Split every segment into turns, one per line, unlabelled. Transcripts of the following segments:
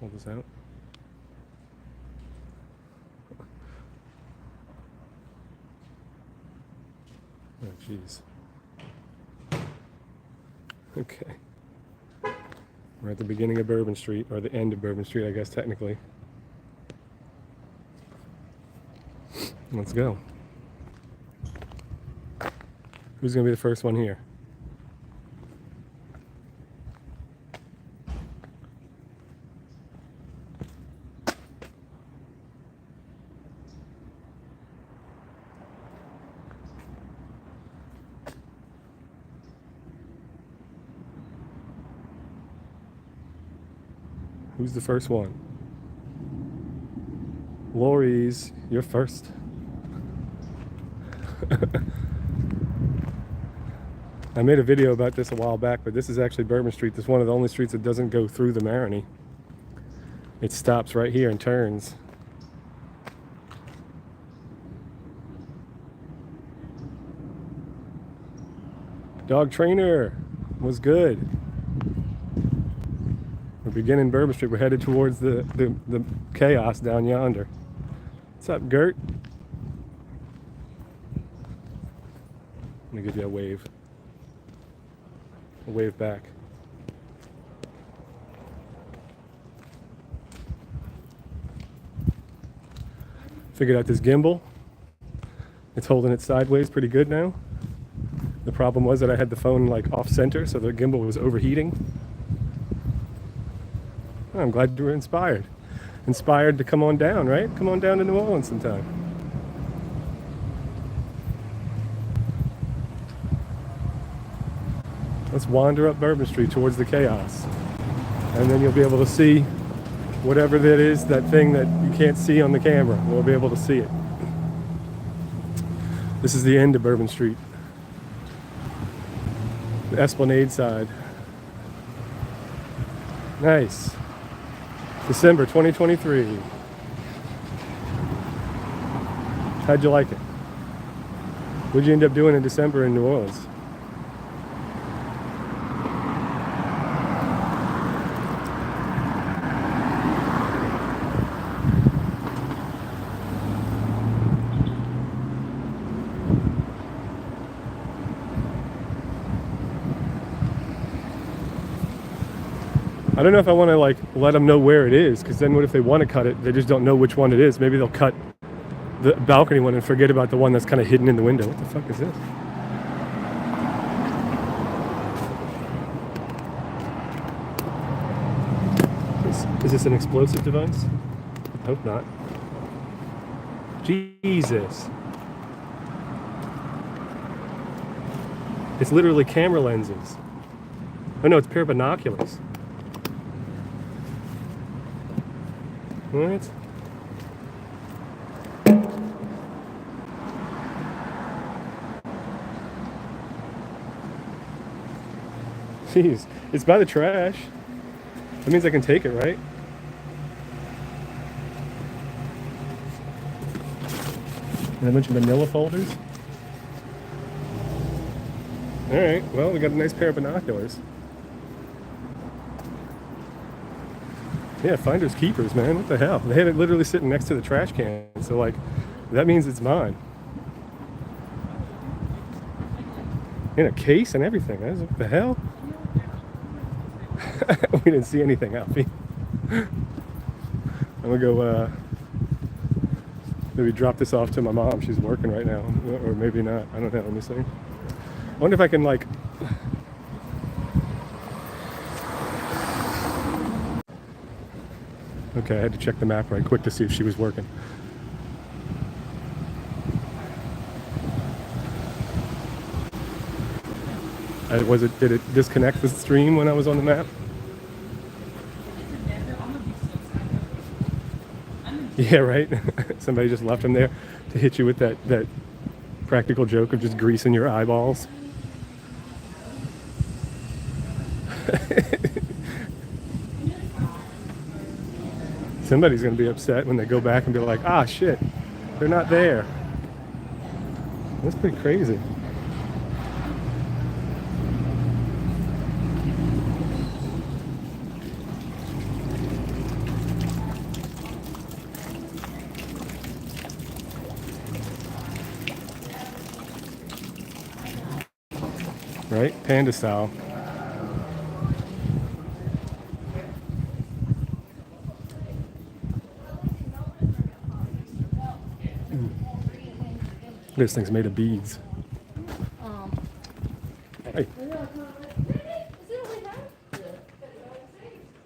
Hold this out. Oh, jeez. Okay. We're at the beginning of Bourbon Street, or the end of Bourbon Street, I guess, technically. Let's go. Who's going to be the first one here? Who's the first one? Lori's, you're first. I made a video about this a while back, but this is actually Bourbon Street. This is one of the only streets that doesn't go through the Marigny. It stops right here and turns. Dog trainer was good. We're beginning Bourbon Street. We're headed towards the chaos down yonder. What's up, Gert? Let me give you a wave. A wave back. Figured out this gimbal. It's holding it sideways pretty good now. The problem was that I had the phone like off center, so the gimbal was overheating. Oh, I'm glad you were inspired. Inspired to come on down, right? Come on down to New Orleans sometime. Let's wander up Bourbon Street towards the chaos. And then you'll be able to see whatever that is, that thing that you can't see on the camera. We'll be able to see it. This is the end of Bourbon Street. The Esplanade side. Nice. December 2023. How'd you like it? What'd you end up doing in December in New Orleans? I don't know if I want to like let them know where it is, because then what if they want to cut it, they just don't know which one it is. Maybe they'll cut the balcony one and forget about the one that's kind of hidden in the window. What the fuck is this? Is this an explosive device? I hope not. Jesus. It's literally camera lenses. Oh no, it's a pair of binoculars. What? Jeez, it's by the trash. That means I can take it, right? And a bunch of manila folders. All right, well, we got a nice pair of binoculars. Yeah, finders keepers, man. What the hell? They had it literally sitting next to the trash can. So, like, that means it's mine. In a case and everything. What the hell? We didn't see anything, Alfie. I'm gonna go, maybe drop this off to my mom. She's working right now. Or maybe not. I don't know. Let me see. I wonder if I can, like... Okay, I had to check the map right quick to see if she was working. Did it disconnect the stream when I was on the map? Yeah, right? Somebody just left him there to hit you with that practical joke of just greasing your eyeballs. Somebody's going to be upset when they go back and be like, ah, shit, they're not there. That's pretty crazy. right? Panda style. This thing's made of beads. Hey.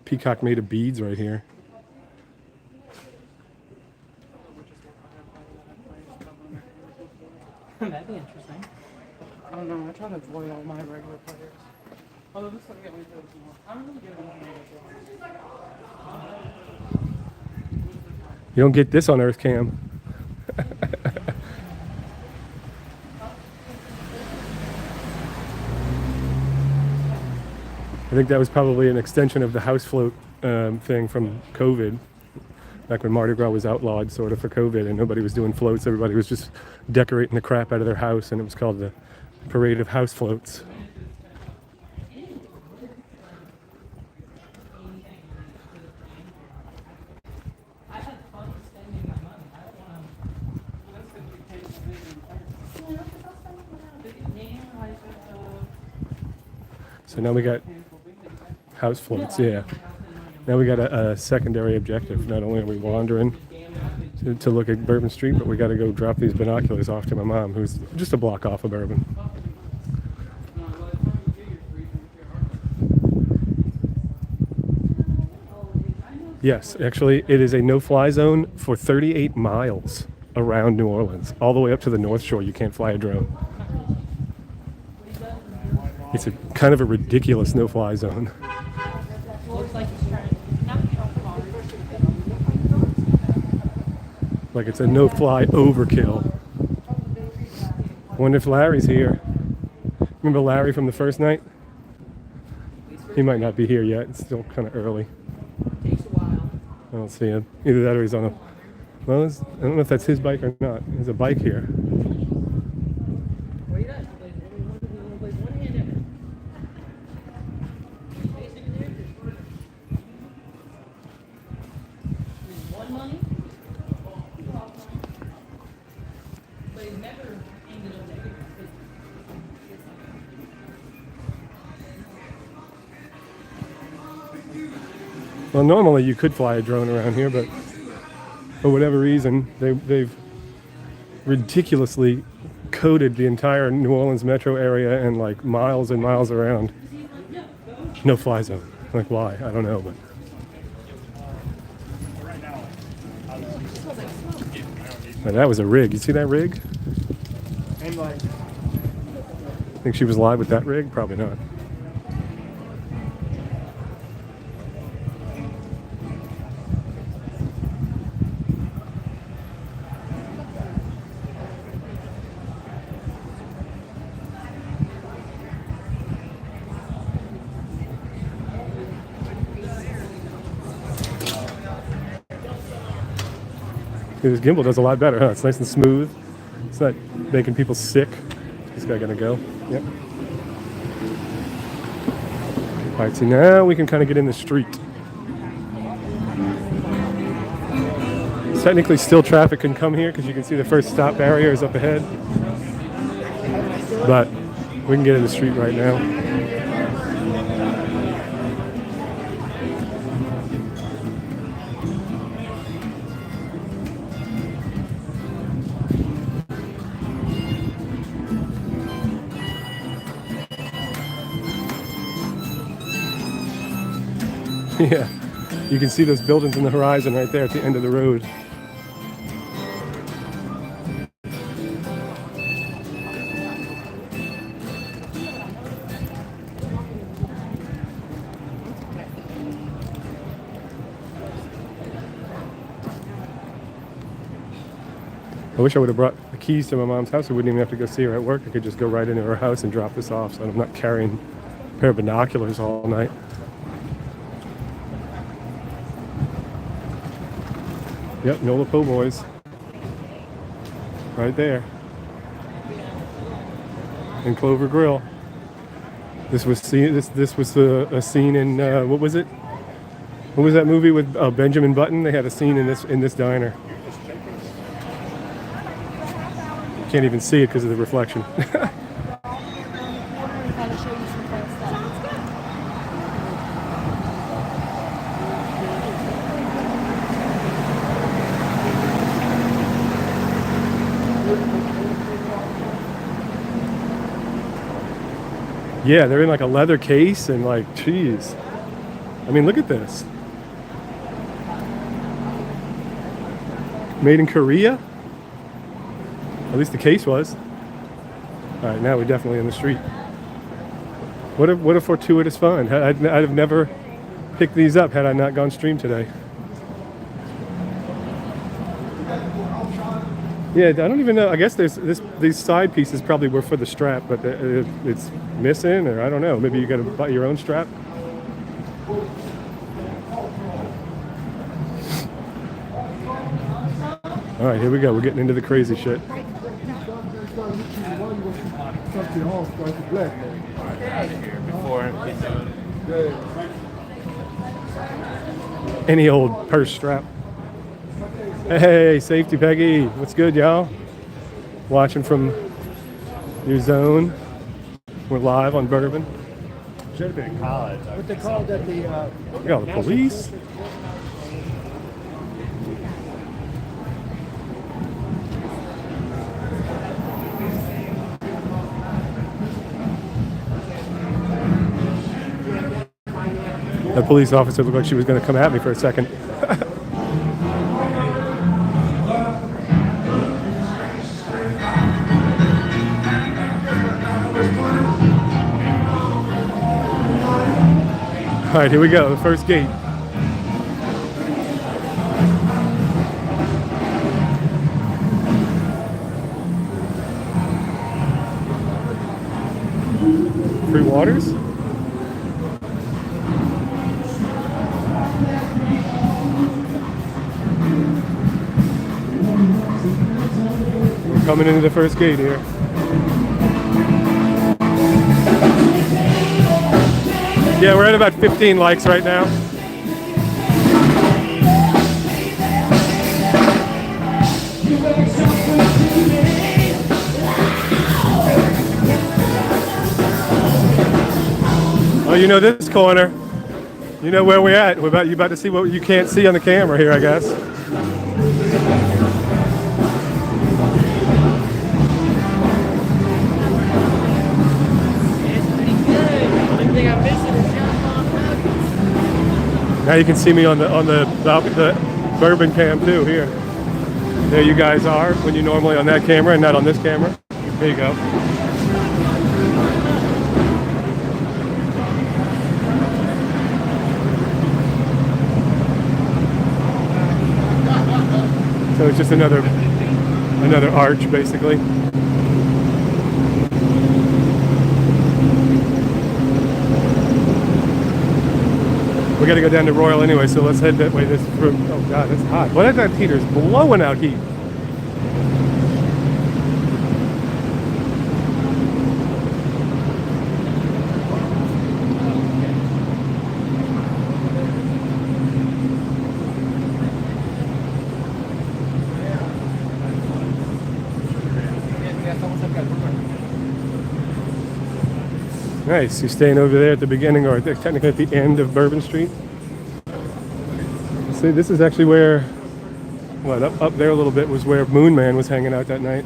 Peacock made of beads right here.
That'd be interesting. I don't know. I try to avoid all my regular players. Although this one get me those more. I'm really good at
You don't get this on Earth Cam. I think that was probably an extension of the house float thing from COVID. Back when Mardi Gras was outlawed sort of for COVID and nobody was doing floats, everybody was just decorating the crap out of their house, and it was called the Parade of House Floats. So now we got house floats, yeah. Now we got a secondary objective. Not only are we wandering to look at Bourbon Street, but we got to go drop these binoculars off to my mom, who's just a block off of Bourbon. Yes, actually, it is a no-fly zone for 38 miles around New Orleans, all the way up to the North Shore. You can't fly a drone. It's a kind of a ridiculous no-fly zone. Like it's a no-fly overkill. Wonder if Larry's here. Remember Larry from the first night? He might not be here yet. It's still kind of early.
Takes a while.
I don't see him. Either that or he's on a... Well, I don't know if that's his bike or not. There's a bike here.
What are you doing? One hand in one money? But he's never ended up there.
Well, normally you could fly a drone around here, but for whatever reason, they've ridiculously coated the entire New Orleans metro area and like miles and miles around. No fly zone. Like why? I don't know, but. Now, that was a rig. You see that rig? Think she was live with that rig? Probably not. This gimbal does a lot better, huh? It's nice and smooth. It's not making people sick. This guy gonna go. Yep. All right, so now we can kind of get in the street. Technically, still traffic can come here because you can see the first stop barrier is up ahead. But we can get in the street right now. Yeah, you can see those buildings in the horizon right there at the end of the road. I wish I would have brought the keys to my mom's house. I wouldn't even have to go see her at work. I could just go right into her house and drop this off, so I'm not carrying a pair of binoculars all night. Yep, Nola Po Boys. Right there. In Clover Grill. This was a scene in what was it? What was that movie with Benjamin Button? They had a scene in this diner. Can't even see it because of the reflection. Yeah, they're in like a leather case and like, geez. I mean, look at this. Made in Korea? At least the case was. All right, now we're definitely in the street. What a fortuitous find. I'd have never picked these up had I not gone stream today. Yeah, I don't even know. I guess these side pieces probably were for the strap, but it's missing, or I don't know. Maybe you got to buy your own strap. All right, here we go. We're getting into the crazy shit. Any old purse strap. Hey, safety Peggy. What's good, y'all? Watching from your zone. We're live on Bourbon.
Should have been in college.
What they called at the
We got the police. That police officer looked like she was going to come at me for a second. All right, here we go, the first gate. Free waters? We're coming into the first gate here. Yeah, we're at about 15 likes right now. Oh, you know this corner. You know where we're at. You're about to see what you can't see on the camera here, I guess. Now you can see me on the Bourbon cam too here. There you guys are when you're normally on that camera and not on this camera. There you go. So it's just another arch basically. We got to go down to Royal anyway, so let's head that way. Oh God, it's hot. What is that heater? It's blowing out heat. Nice. You're staying over there at the beginning, or technically at the end of Bourbon Street. See, this is actually where, well, up there a little bit was where Moon Man was hanging out that night.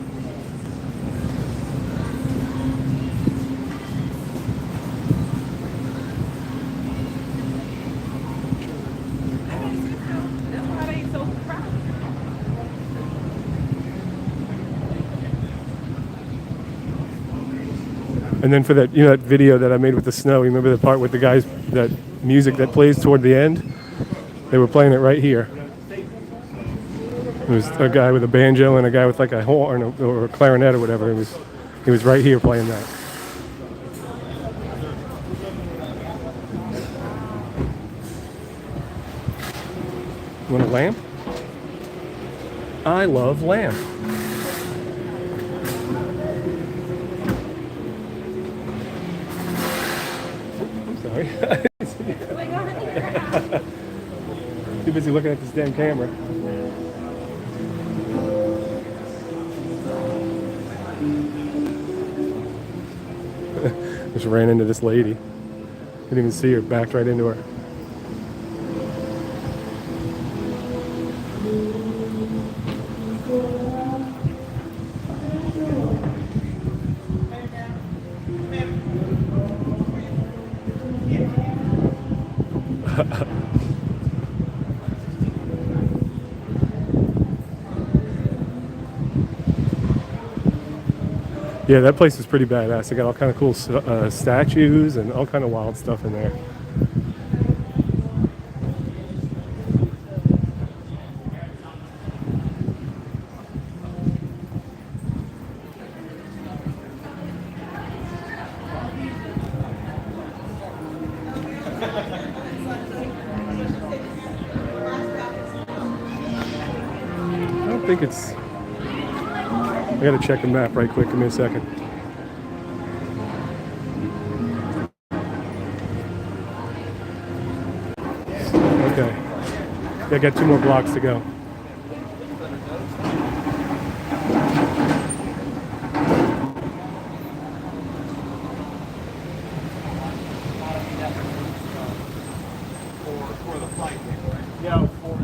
And then for that, you know, that video that I made with the snow, you remember the part with the guys, that music that plays toward the end? They were playing it right here. It was a guy with a banjo and a guy with like a horn or a clarinet or whatever. He was right here playing that. You want a lamp? I love lamp. Too busy looking at this damn camera. Just ran into this lady. Didn't even see her, backed right into her. Yeah, that place is pretty badass. They got all kind of cool statues and all kind of wild stuff in there. I don't think it's... I gotta check the map right quick. Give me a second. Okay. Yeah, I got 2 more blocks to go.
For the flight thing, right? Yeah, for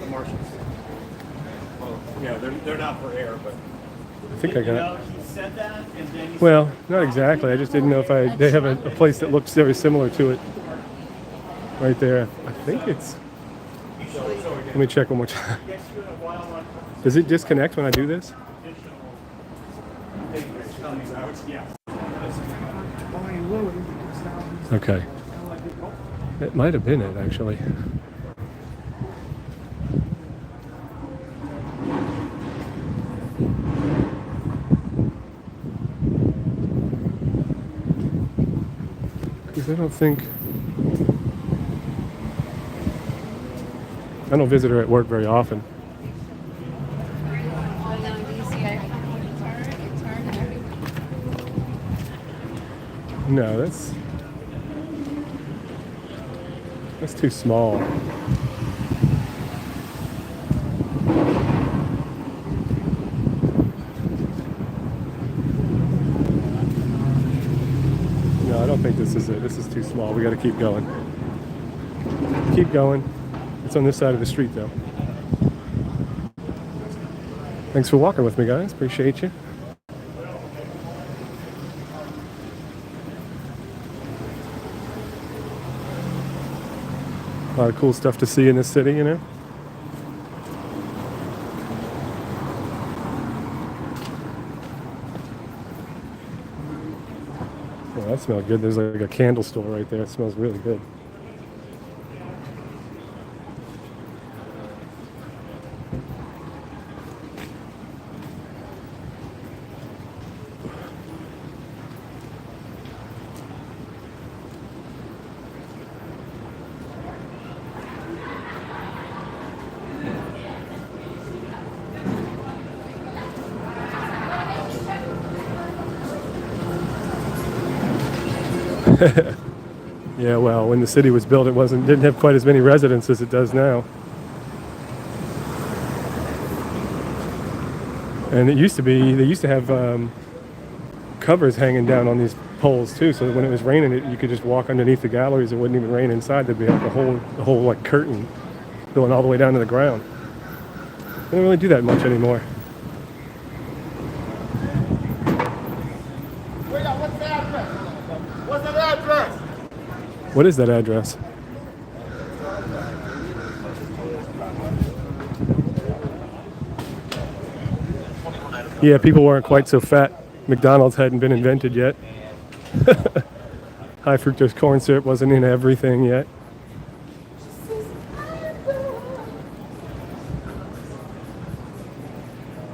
the Martians. Well, yeah, they're not for air, but
I think I got it.
he said that, and then he
Well, not exactly. I just didn't know if they have a place that looks very similar to it right there. I think it's... Let me check one more time. Does it disconnect when I do this?
yeah.
Okay. It might have been it, actually. Because I don't visit her at work very often. No, that's too small. No, I don't think this is it. This is too small. We got to keep going. Keep going. It's on this side of the street, though. Thanks for walking with me, guys. Appreciate you. A lot of cool stuff to see in this city, you know? Oh, that smells good. There's like a candle store right there. It smells really good. Yeah, well, when the city was built, it didn't have quite as many residents as it does now. And they used to have covers hanging down on these poles too, so that when it was raining, you could just walk underneath the galleries. It wouldn't even rain inside. There'd be like a whole like curtain going all the way down to the ground. They don't really do that much anymore.
What's that address?
What is that address? Yeah, people weren't quite so fat. McDonald's hadn't been invented yet. High fructose corn syrup wasn't in everything yet.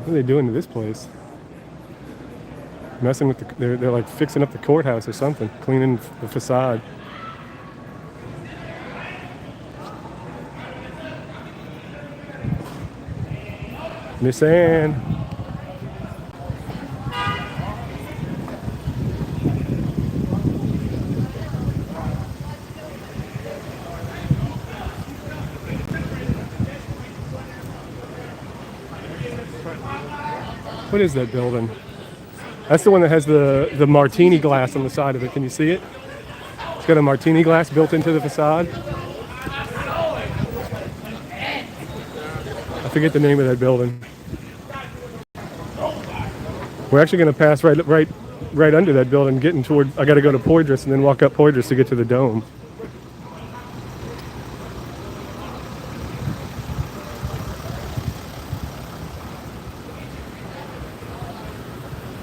What are they doing to this place? Messing with they're like fixing up the courthouse or something, cleaning the facade. Miss Ann. What is that building? That's the one that has the martini glass on the side of it. Can you see it? It's got a martini glass built into the facade. I forget the name of that building. We're actually going to pass right under that building, getting toward. I got to go to Poydras and then walk up Poydras to get to the dome.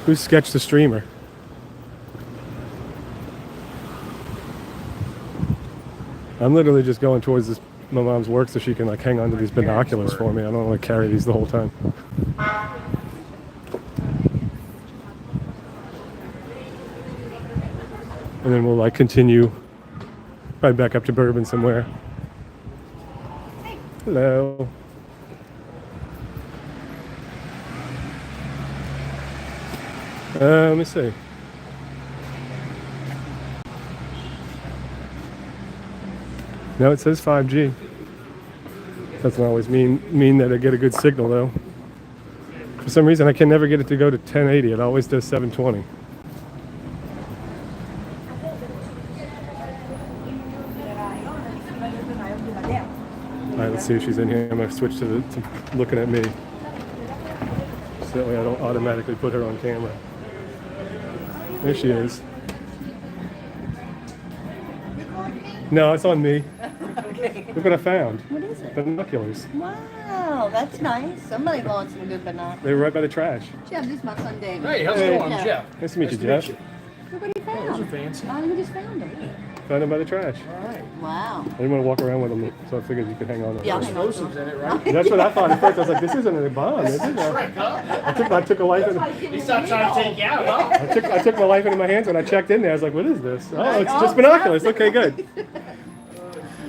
Who's Sketch the Streamer? I'm literally just going towards my mom's work so she can like hang on to these binoculars for me. I don't want to carry these the whole time. And then we'll like continue right back up to Bourbon somewhere. Hello. Let me see. No, it says 5G. Doesn't always mean that I get a good signal though. For some reason, I can never get it to go to 1080. It always does 720. All right, let's see if she's in here. I'm gonna switch to looking at me, so that way I don't automatically put her on camera. There she is. No, it's on me.
Okay.
Look what I found.
What is it?
Binoculars.
Wow, that's nice. Somebody wants some good bananas.
They were right by the trash.
Jeff, this is my son David.
Hey, how's it going?
Yeah.
I'm Jeff.
Nice to meet you, Jeff.
Look what he found.
Those are fancy.
Oh, we just found them.
Found them by the trash.
All right.
Wow.
I didn't want to walk around with them, so I figured you could hang on to them.
Yeah, hang on to
Explosives
them.
in it, right?
That's what I thought at first. I was like, this isn't a bomb, is it? I took a life in.
He stopped trying to take you out, huh?
I took my life into my hands when I checked in there. I was like, what is this? Oh, it's just binoculars. Okay, good.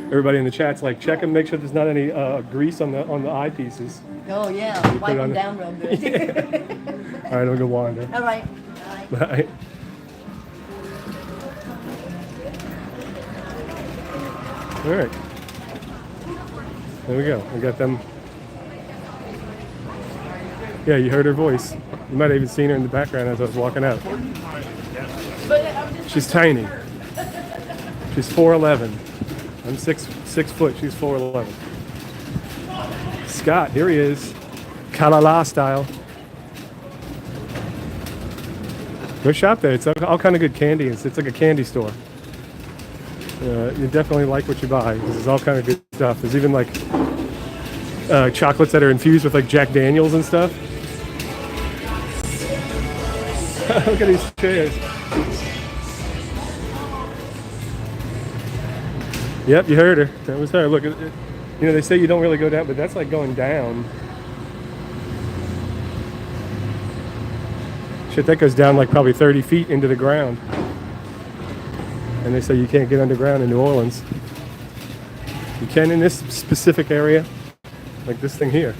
Everybody in the chat's like, check and make sure there's not any grease on the eyepieces.
Oh, yeah.
put
Wipe
it on
them
the-
down real good.
All right, I'll go wander.
All right. Bye.
Bye. All right. There we go. We got them. Yeah, you heard her voice. You might have even seen her in the background as I was walking out. She's tiny. She's 4'11". I'm six foot. She's 4'11". Scott, here he is. Kalala style. Go shop there. It's all kind of good candy. It's like a candy store. You definitely like what you buy. There's all kind of good stuff. There's even like chocolates that are infused with like Jack Daniels and stuff. Look at these chairs. Yep, you heard her. That was her. Look at it. You know, they say you don't really go down, but that's like going down. Shit, that goes down like probably 30 feet into the ground. And they say you can't get underground in New Orleans. You can in this specific area, like this thing here.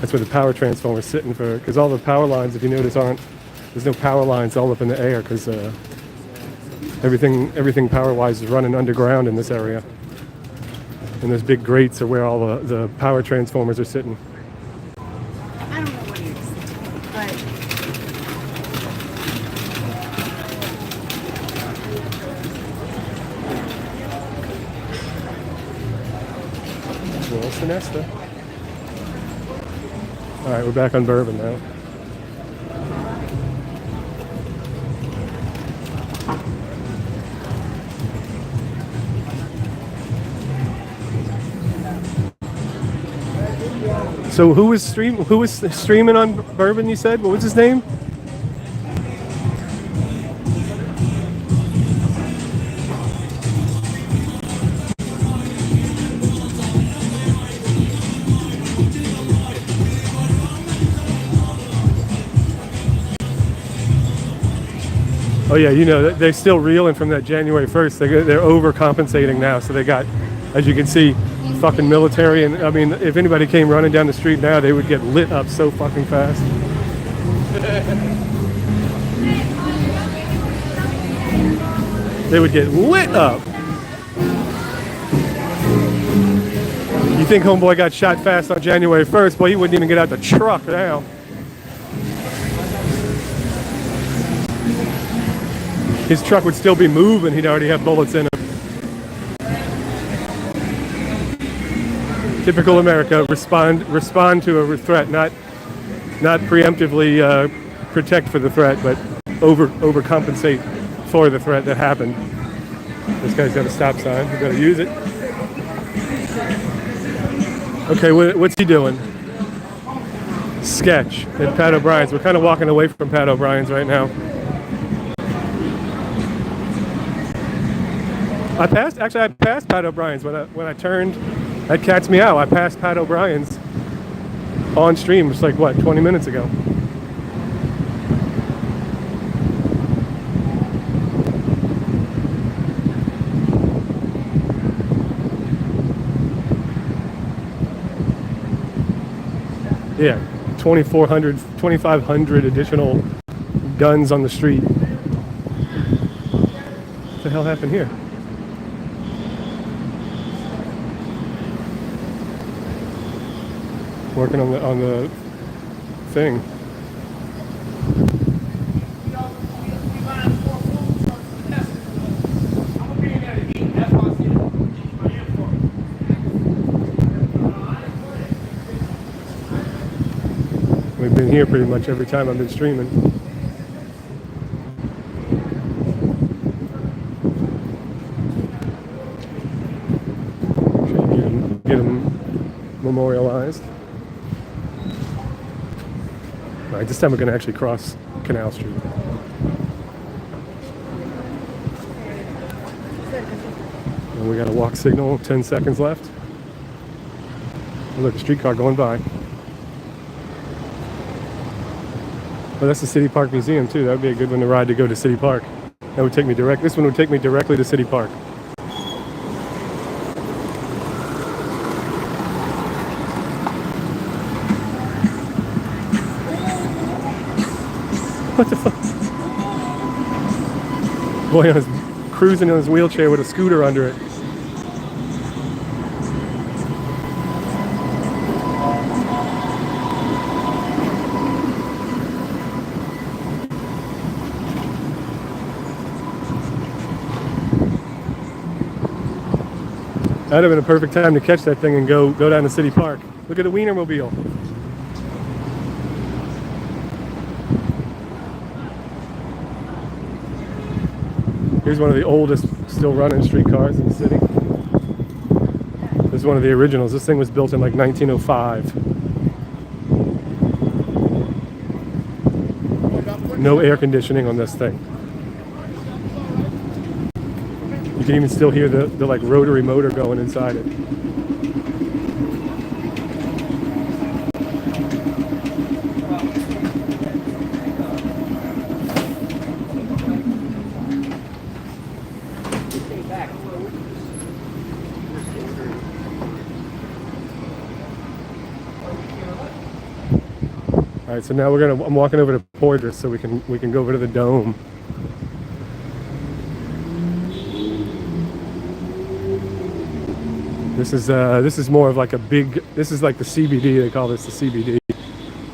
That's where the power transformer is sitting for, because all the power lines, if you notice, there's no power lines all up in the air, because everything power-wise is running underground in this area. And those big grates are where all the power transformers are sitting.
I don't know what it is. But
Well, Sinesta. All right, we're back on Bourbon now. So who was streaming on Bourbon, you said? What was his name? Oh yeah, you know, they're still reeling from that January 1st. They're overcompensating now, so they got, as you can see, fucking military. And I mean, if anybody came running down the street now, they would get lit up so fucking fast. They would get lit up. You think homeboy got shot fast on January 1st? Boy, he wouldn't even get out the truck now. His truck would still be moving. He'd already have bullets in him. Typical America, respond to a threat, not preemptively protect for the threat, but overcompensate for the threat that happened. This guy's got a stop sign. We gotta use it. Okay, what's he doing? sketch at Pat O'Brien's. We're kind of walking away from Pat O'Brien's right now. I passed Pat O'Brien's when I turned at Cats Meow. I passed Pat O'Brien's on stream just like, what, 20 minutes ago. Yeah, 2,400, 2,500 additional guns on the street. What the hell happened here? Working on the thing. We've been here pretty much every time I've been streaming. Get them memorialized. All right, this time we're going to actually cross Canal Street. And we got a walk signal, 10 seconds left. Look, a streetcar going by. Oh, that's the City Park Museum too. That would be a good one to ride to go to City Park. That would take me direct. This one would take me directly to City Park. What the fuck? Boy, I was cruising in his wheelchair with a scooter under it. That'd have been a perfect time to catch that thing and go down to City Park. Look at the Wienermobile. Here's one of the oldest still running streetcars in the city. This is one of the originals. This thing was built in like 1905. No air conditioning on this thing. You can even still hear the like rotary motor going inside it. All right, so now I'm walking over to Poydras so we can go over to the dome. This is more of like a big, this is like the CBD, they call this the CBD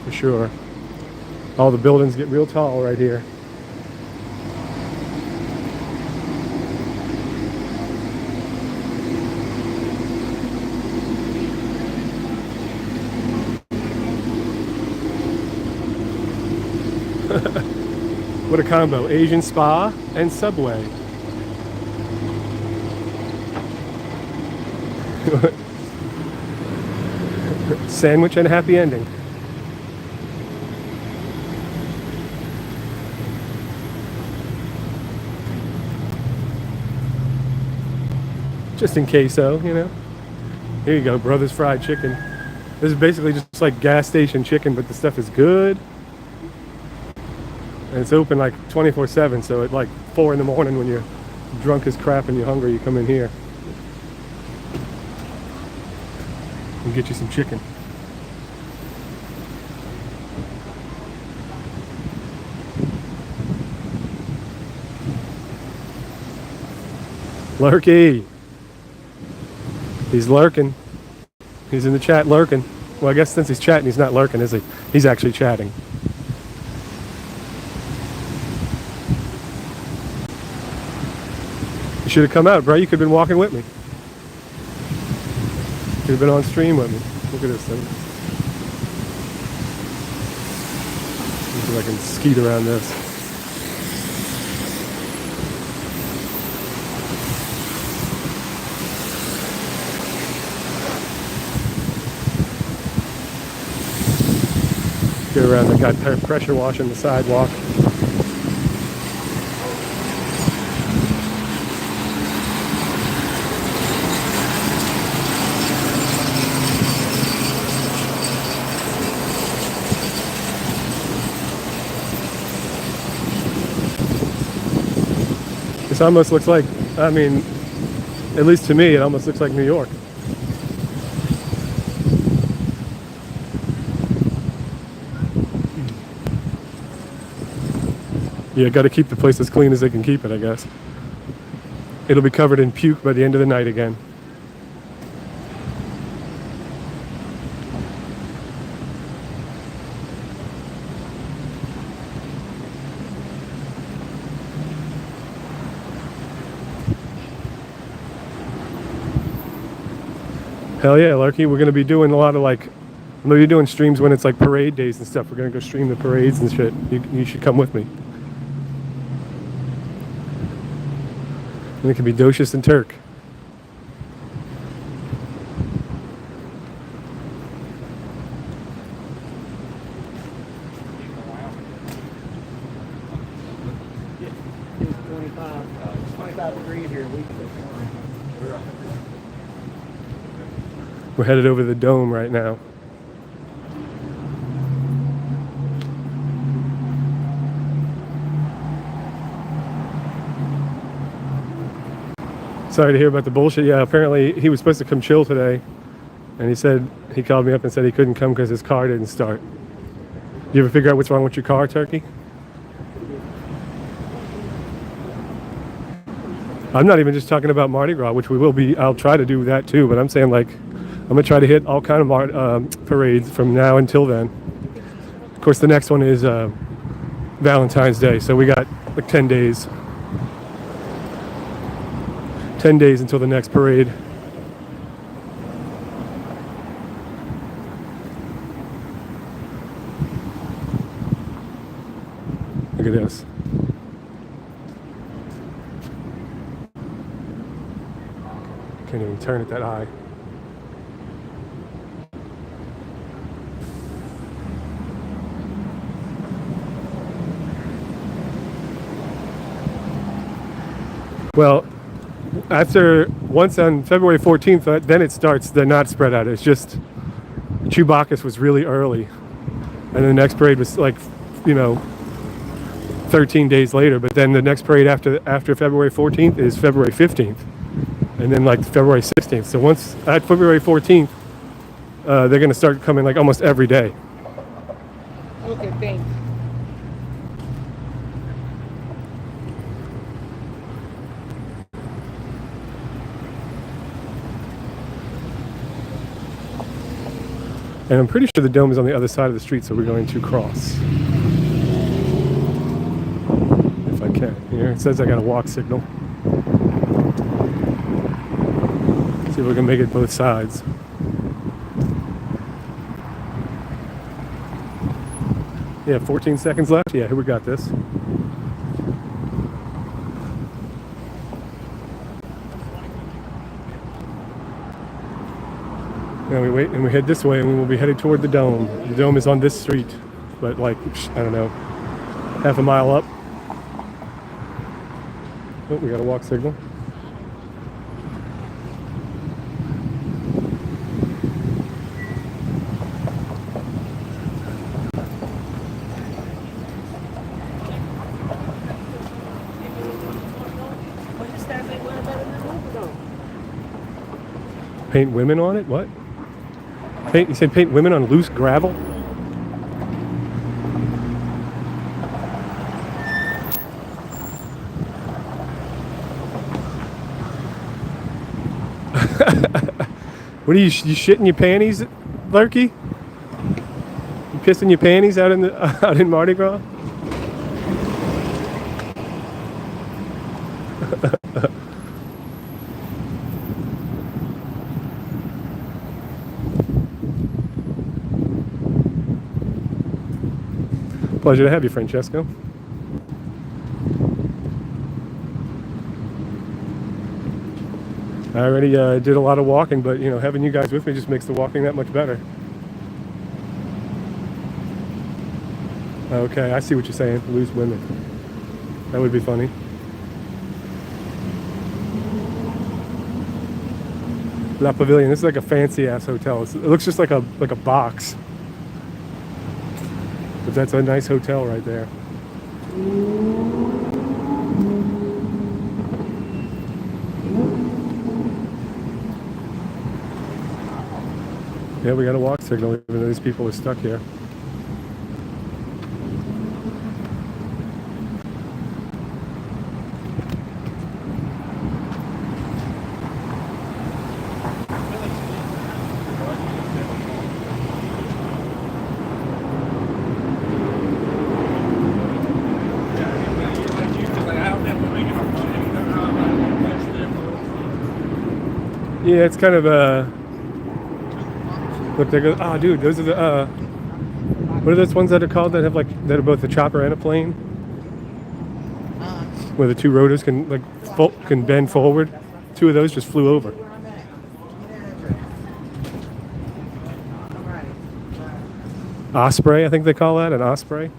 for sure. All the buildings get real tall right here. What a combo, Asian spa and Subway. Sandwich and a happy ending. Just in case, though, you know. Here you go, Brothers Fried Chicken. This is basically just like gas station chicken, but the stuff is good. And it's open like 24/7, so at like 4 in the morning when you're drunk as crap and you're hungry, you come in here and get you some chicken. Lurky. He's lurking. He's in the chat lurking. Well, I guess since he's chatting, he's not lurking, is he? He's actually chatting. You should have come out, bro. You could have been walking with me. Could have been on stream with me. Look at this thing. Let's see if I can skeet around this. here around that got pressure washing the sidewalk. This almost looks like, I mean, at least to me, it almost looks like New York. Yeah, got to keep the place as clean as they can keep it, I guess. It'll be covered in puke by the end of the night again. Hell yeah, Larky. We're going to be doing a lot of like, I'm going to be doing streams when it's like parade days and stuff. We're going to go stream the parades and shit. You should come with me. And it can be Docious and Turk.
It was 25 degrees here a week ago.
We're headed over the dome right now. Sorry to hear about the bullshit. Yeah, apparently he was supposed to come chill today, and he called me up and said he couldn't come because his car didn't start. You ever figure out what's wrong with your car, Turkey? I'm not even just talking about Mardi Gras, which we will be. I'll try to do that too, but I'm saying like I'm gonna try to hit all kind of parades from now until then. Of course, the next one is Valentine's Day, so we got like 10 days. 10 days until the next parade. Look at this. Can't even turn it that high. Well, once on February 14th, then it starts, they're not spread out. It's just, Chewbacca's was really early. And the next parade was like, 13 days later. But then the next parade after February 14th is February 15th. And then like February 16th. So once at February 14th, they're going to start coming like almost every day.
Okay, thanks.
And I'm pretty sure the dome is on the other side of the street, so we're going to cross. If I can. Here, it says I got a walk signal. See if we can make it both sides. Yeah, 14 seconds left. Yeah, here we got this. Now we wait and we head this way and we will be headed toward the dome. The dome is on this street, but like, I don't know, half a mile up. Oh, we got a walk signal. Paint women on it? What? You said paint women on loose gravel? What are you shitting your panties, Lurky? You pissing your panties out in Mardi Gras? Pleasure to have you, Francesco. I already did a lot of walking, but having you guys with me just makes the walking that much better. Okay, I see what you're saying. Lose women. That would be funny. La Pavilion. This is like a fancy ass hotel. It looks just like a box. But that's a nice hotel right there. Yeah, we got a walk signal even though these people are stuck here. Yeah, it's kind of look, there goes. Oh, dude, those are the what are those ones that are called that have like that are both a chopper and a plane, where the two rotors can like can bend forward. Two of those just flew over. Osprey, I think they call that an osprey.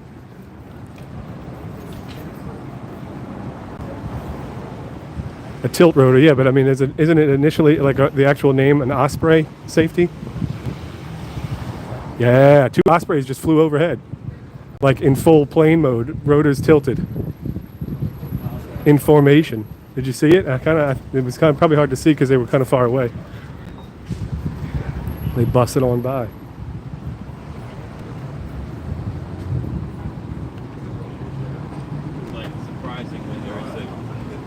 A tilt rotor, yeah, but I mean, isn't it initially like the actual name an osprey safety? Yeah, two ospreys just flew overhead, like in full plane mode, rotors tilted, in formation. Did you see it? It was kind of probably hard to see because they were kind of far away. They busted on by.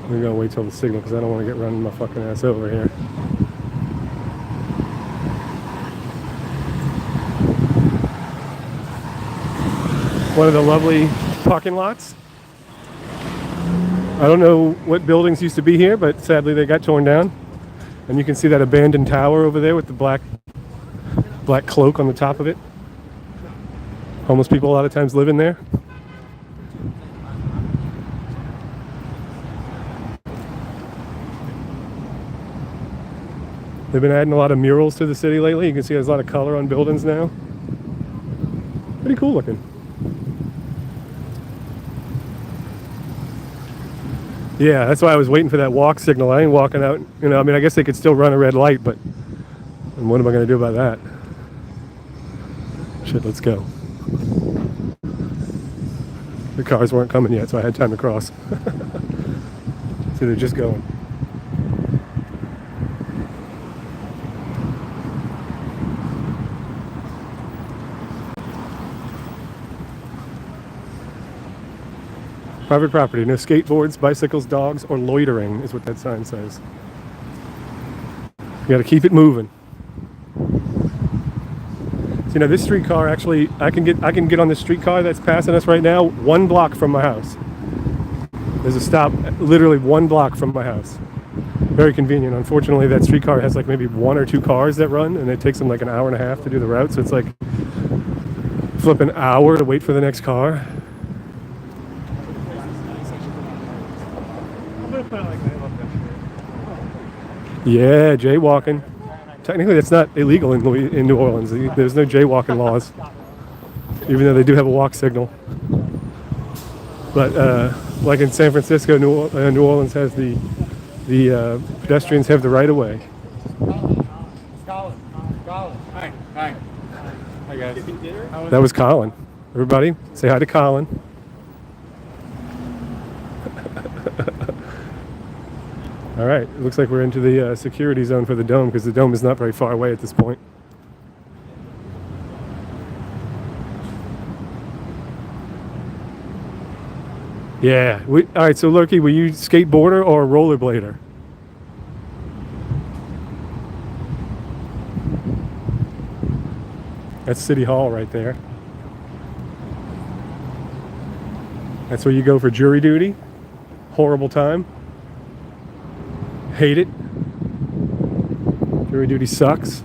We're gonna wait till the signal because I don't want to get running my fucking ass over here. One of the lovely parking lots. I don't know what buildings used to be here, but sadly they got torn down. And you can see that abandoned tower over there with the black cloak on the top of it. Homeless people a lot of times live in there. They've been adding a lot of murals to the city lately. You can see there's a lot of color on buildings now. Pretty cool looking. Yeah, that's why I was waiting for that walk signal. I ain't walking out. You know, I mean, I guess they could still run a red light, but and what am I going to do about that? Shit, let's go. The cars weren't coming yet, so I had time to cross. So they're just going. Private property, no skateboards, bicycles, dogs, or loitering is what that sign says. You gotta keep it moving. So, you know, this streetcar actually, I can get on this streetcar that's passing us right now 1 block from my house. There's a stop literally 1 block from my house. Very convenient. Unfortunately, that streetcar has like maybe 1 or 2 cars that run, and it takes them like an hour and a half to do the route. So it's like flip an hour to wait for the next car. Yeah, jaywalking. Technically, that's not illegal in New Orleans. There's no jaywalking laws, even though they do have a walk signal. But like in San Francisco, New Orleans has the pedestrians have the right of way.
Colin. Hi. Hi, guys.
That was Colin. Everybody, say hi to Colin. All right, it looks like we're into the security zone for the dome because the dome is not very far away at this point. Yeah. All right, so Lurky, were you skateboarder or a rollerblader? That's City Hall right there. That's where you go for jury duty. Horrible time. Hate it. Jury duty sucks.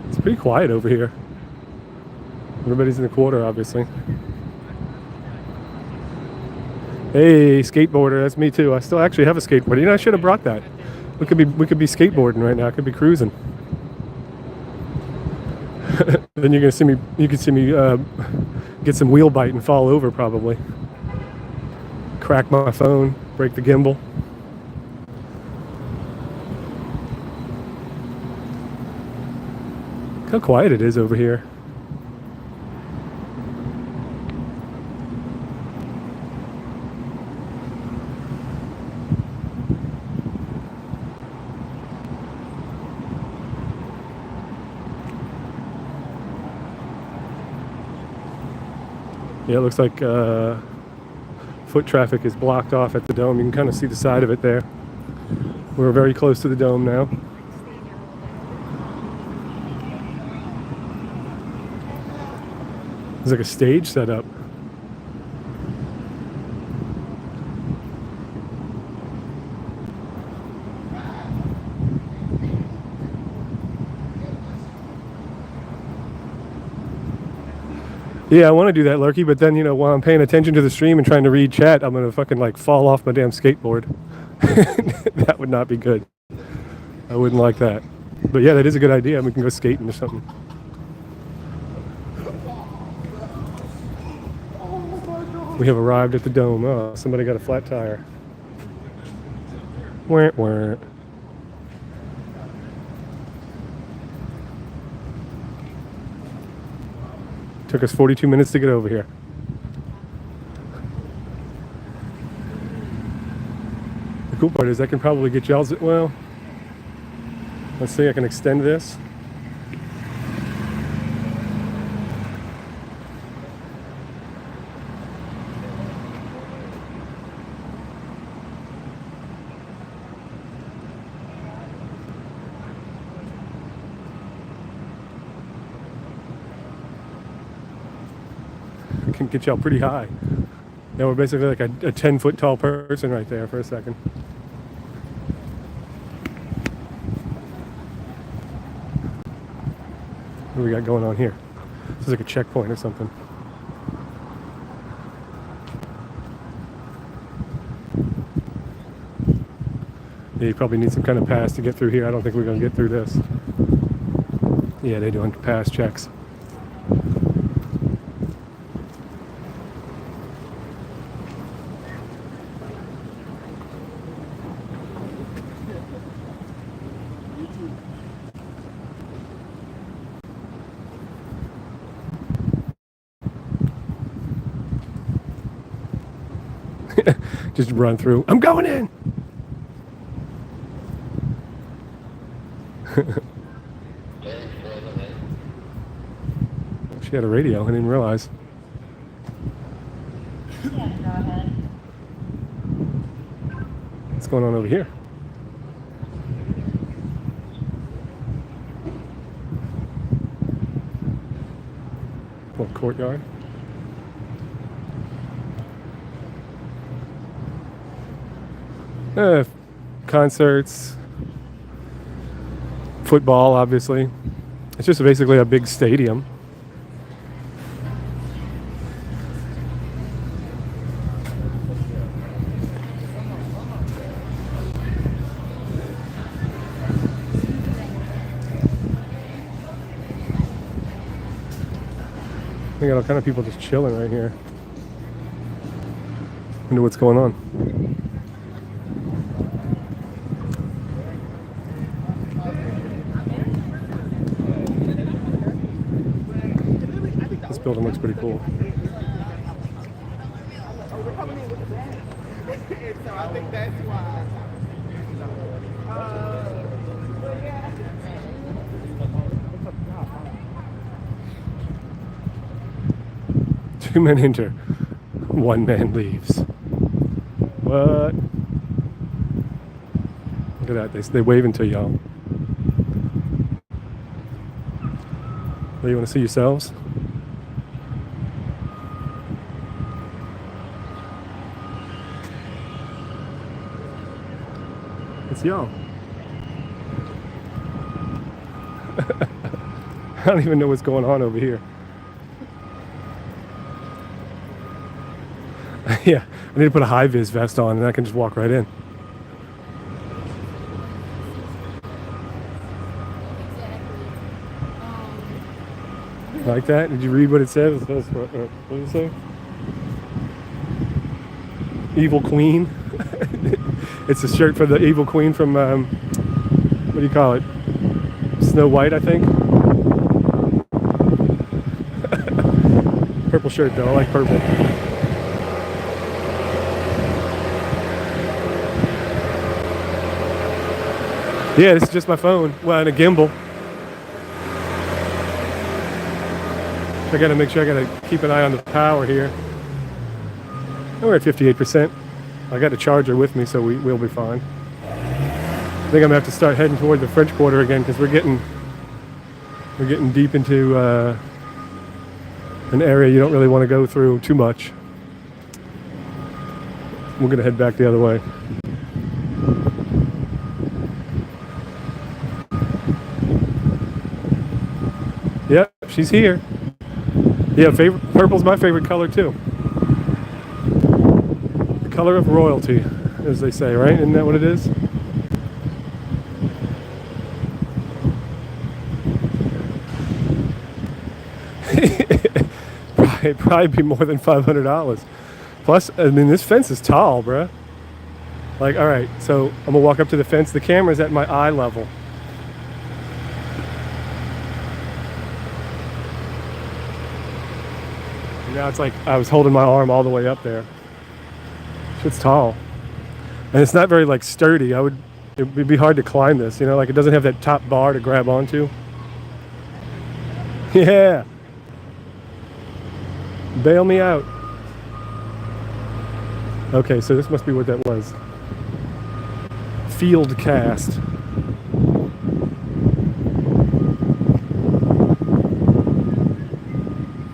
It's pretty quiet over here. Everybody's in the quarter, obviously. Hey, skateboarder, that's me too. I still actually have a skateboard. You know, I should have brought that. We could be skateboarding right now. I could be cruising. Then you're gonna see me. You can see me get some wheel bite and fall over probably. Crack my phone, break the gimbal. Look how quiet it is over here. Yeah, it looks like foot traffic is blocked off at the dome. You can kind of see the side of it there. We're very close to the dome now. There's like a stage set up. Yeah, I want to do that, Lurky, but then, you know, while I'm paying attention to the stream and trying to read chat, I'm going to fucking, like, fall off my damn skateboard. That would not be good. I wouldn't like that. But yeah, that is a good idea. We can go skating or something. We have arrived at the dome. Oh, somebody got a flat tire. Wah, wah. Took us 42 minutes to get over here. The cool part is I can probably get y'all's, well, let's see, I can extend this. Can get y'all pretty high. Now we're basically like a 10-foot tall person right there for a second. What do we got going on here? This is like a checkpoint or something. Yeah, you probably need some kind of pass to get through here. I don't think we're going to get through this. Yeah, they're doing pass checks. Just run through. I'm going in. She had a radio. I didn't realize.
Yeah, go ahead.
What's going on over here? Little courtyard. Concerts, football, obviously. It's just basically a big stadium. We got all kind of people just chilling right here. Wonder what's going on. This building looks pretty cool.
So I think that's why.
2 men enter, 1 man leaves. What? Look at that, they waving to y'all. Well, you want to see yourselves? It's y'all. I don't even know what's going on over here. Yeah, I need to put a high-vis vest on and I can just walk right in. Like that? Did you read what it says? It says, what did it say? Evil Queen. It's a shirt for the Evil Queen from, what do you call it? Snow White, I think. Purple shirt though, I like purple. Yeah, this is just my phone. Well, and a gimbal. I gotta make sure I gotta keep an eye on the power here. We're at 58%. I got a charger with me, so we'll be fine. I think I'm gonna have to start heading toward the French Quarter again because we're getting deep into an area you don't really want to go through too much. We're gonna head back the other way. Yep, she's here. Yeah, purple's my favorite color too. The color of royalty, as they say, right? Isn't that what it is? It'd probably be more than $500. Plus, I mean, this fence is tall, bruh. Like, all right, so I'm gonna walk up to the fence. The camera's at my eye level. Now it's like I was holding my arm all the way up there. It's tall, and it's not very like sturdy. It'd be hard to climb this. You know, like it doesn't have that top bar to grab onto. Yeah. Bail me out. Okay, so this must be what that was. Field cast.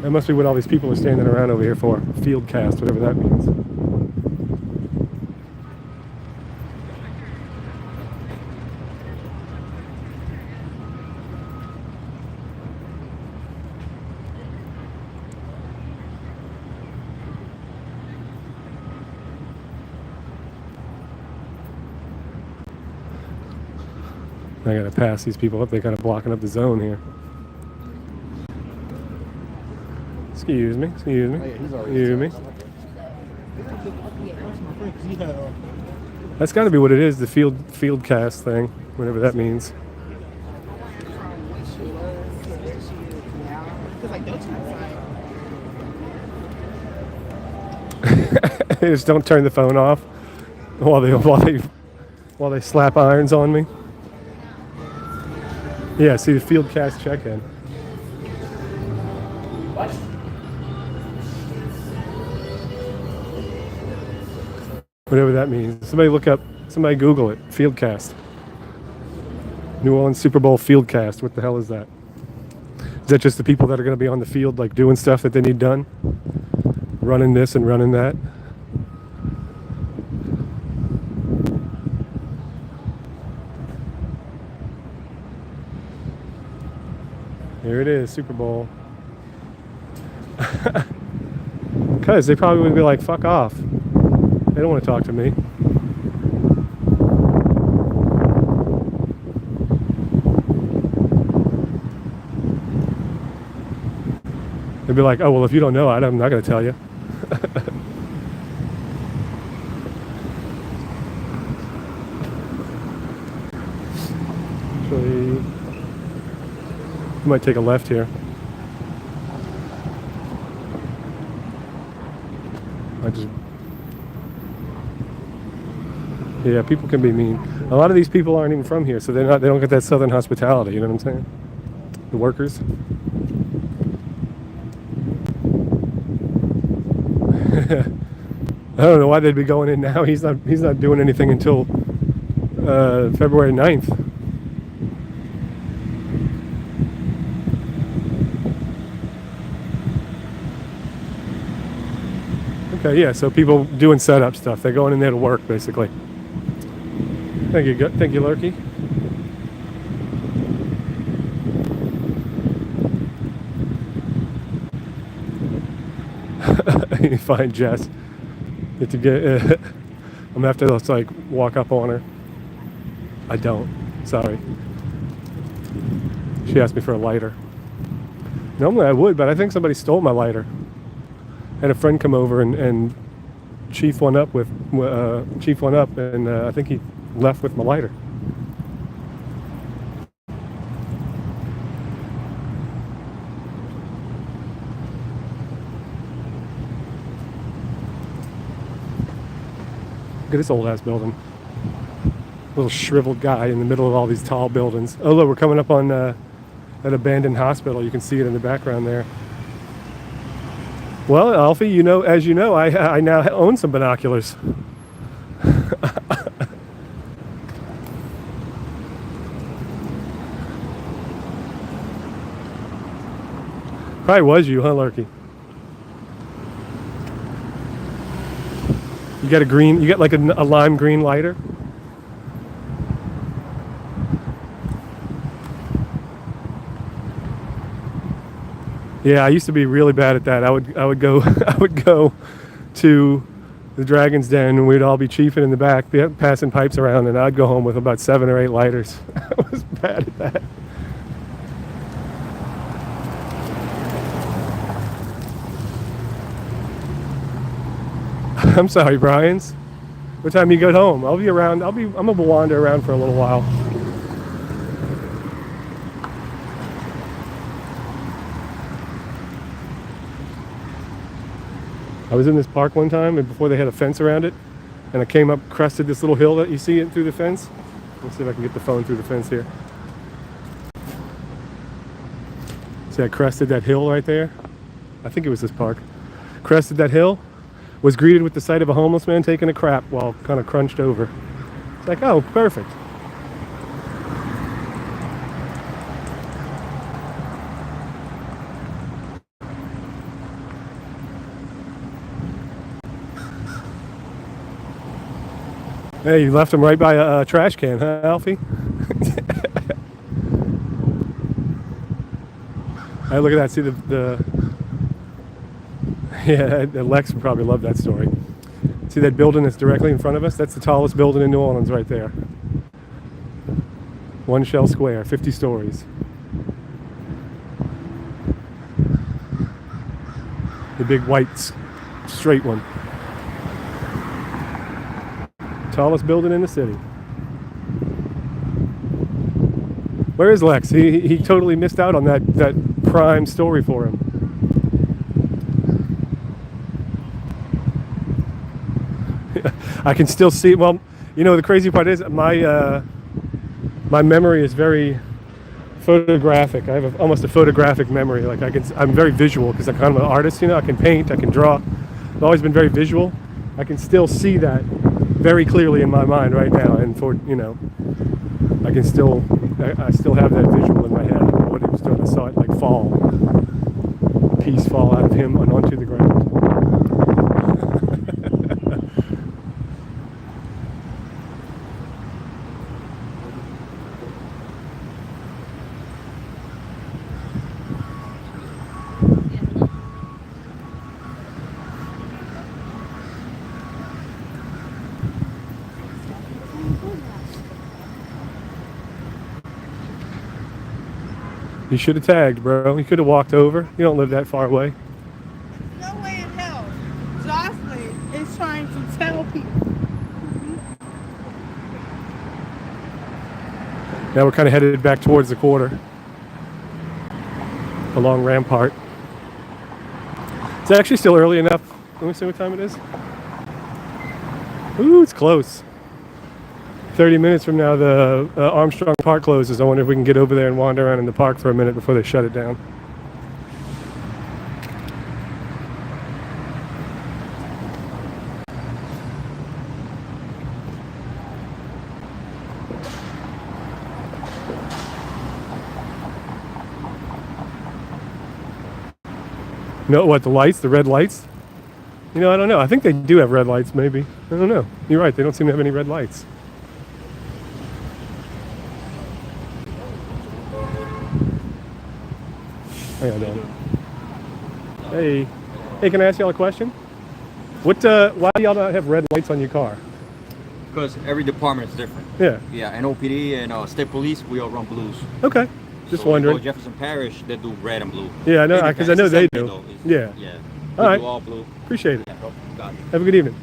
That must be what all these people are standing around over here for. Field cast, whatever that means. I gotta pass these people up. They're kind of blocking up the zone here. Excuse me. Excuse me. That's got to be what it is. The field cast thing, whatever that means. They just don't turn the phone off while they slap irons on me. Yeah, see the field cast check-in.
What?
Whatever that means. Somebody Google it. Field cast. New Orleans Super Bowl field cast. What the hell is that? Is that just the people that are going to be on the field, like doing stuff that they need done? Running this and running that? Here it is, Super Bowl. Because they probably would be like, fuck off. They don't want to talk to me. They'd be like, oh, well, if you don't know, I'm not going to tell you. Actually, we might take a left here. Yeah, people can be mean. A lot of these people aren't even from here, so they don't get that southern hospitality, you know what I'm saying? The workers. I don't know why they'd be going in now. He's not doing anything until February 9th. Okay, yeah, so people doing setup stuff. They're going in there to work, basically. Thank you, Lurky. You find Jess. Get to get. I'm gonna have to just like walk up on her. I don't. Sorry. She asked me for a lighter. Normally I would, but I think somebody stole my lighter. Had a friend come over and chief one up, and I think he left with my lighter. Look at this old ass building. Little shriveled guy in the middle of all these tall buildings. Oh look, we're coming up on that abandoned hospital. You can see it in the background there. Well, Alfie, you know, as you know, I now own some binoculars. Probably was you, huh, Lurky? You got a green, you got like a lime green lighter? Yeah, I used to be really bad at that. I would go I would go to the Dragon's Den and we'd all be chiefing in the back, passing pipes around, and I'd go home with about 7 or 8 lighters. I was bad at that. I'm sorry, Brian's. What time you get home? I'll be around. I'm gonna wander around for a little while. I was in this park one time, and before they had a fence around it, and I came up, crested this little hill that you see it through the fence. Let's see if I can get the phone through the fence here. See, I crested that hill right there. I think it was this park. Crested that hill, was greeted with the sight of a homeless man taking a crap while kind of crunched over. It's like, oh, perfect. Hey, you left him right by a trash can, huh, Alfie? Hey, look at that. See the yeah, Lex would probably love that story. See that building that's directly in front of us? That's the tallest building in New Orleans right there. One shell square, 50 stories. The big white straight one. Tallest building in the city. Where is Lex? He totally missed out on that prime story for him. I can still see. Well, you know, the crazy part is my memory is very photographic. I have almost a photographic memory. Like I'm very visual because I'm kind of an artist. You know, I can paint, I can draw. I've always been very visual. I can still see that very clearly in my mind right now, and I still have that visual in my head of what he was doing. I saw it like fall, a piece fall out of him and onto the ground. You should have tagged, bro. You could have walked over. You don't live that far away.
No way in hell. Jocelyn is trying to tell people.
Now we're kind of headed back towards the quarter along Rampart. It's actually still early enough. Let me see what time it is. Ooh, it's close. 30 minutes from now, the Armstrong Park closes. I wonder if we can get over there and wander around in the park for a minute before they shut it down. No, what, the lights, the red lights? You know, I don't know. I think they do have red lights, maybe. I don't know. You're right, they don't seem to have any red lights. How y'all doing? Hey. Hey, can I ask y'all a question? What? Why do y'all not have red lights on your car?
Because every department is different.
Yeah.
Yeah, and OPD and state police, we all run blues.
Okay. Just
So
wondering.
you go Jefferson Parish, they do red and blue.
Yeah, I know,
It
because I
depends.
know
It's the
they
same
do.
thing, though.
Yeah.
Yeah.
All
We
right.
do all blue.
Appreciate it.
Yeah, bro. Got it.
Have a good evening.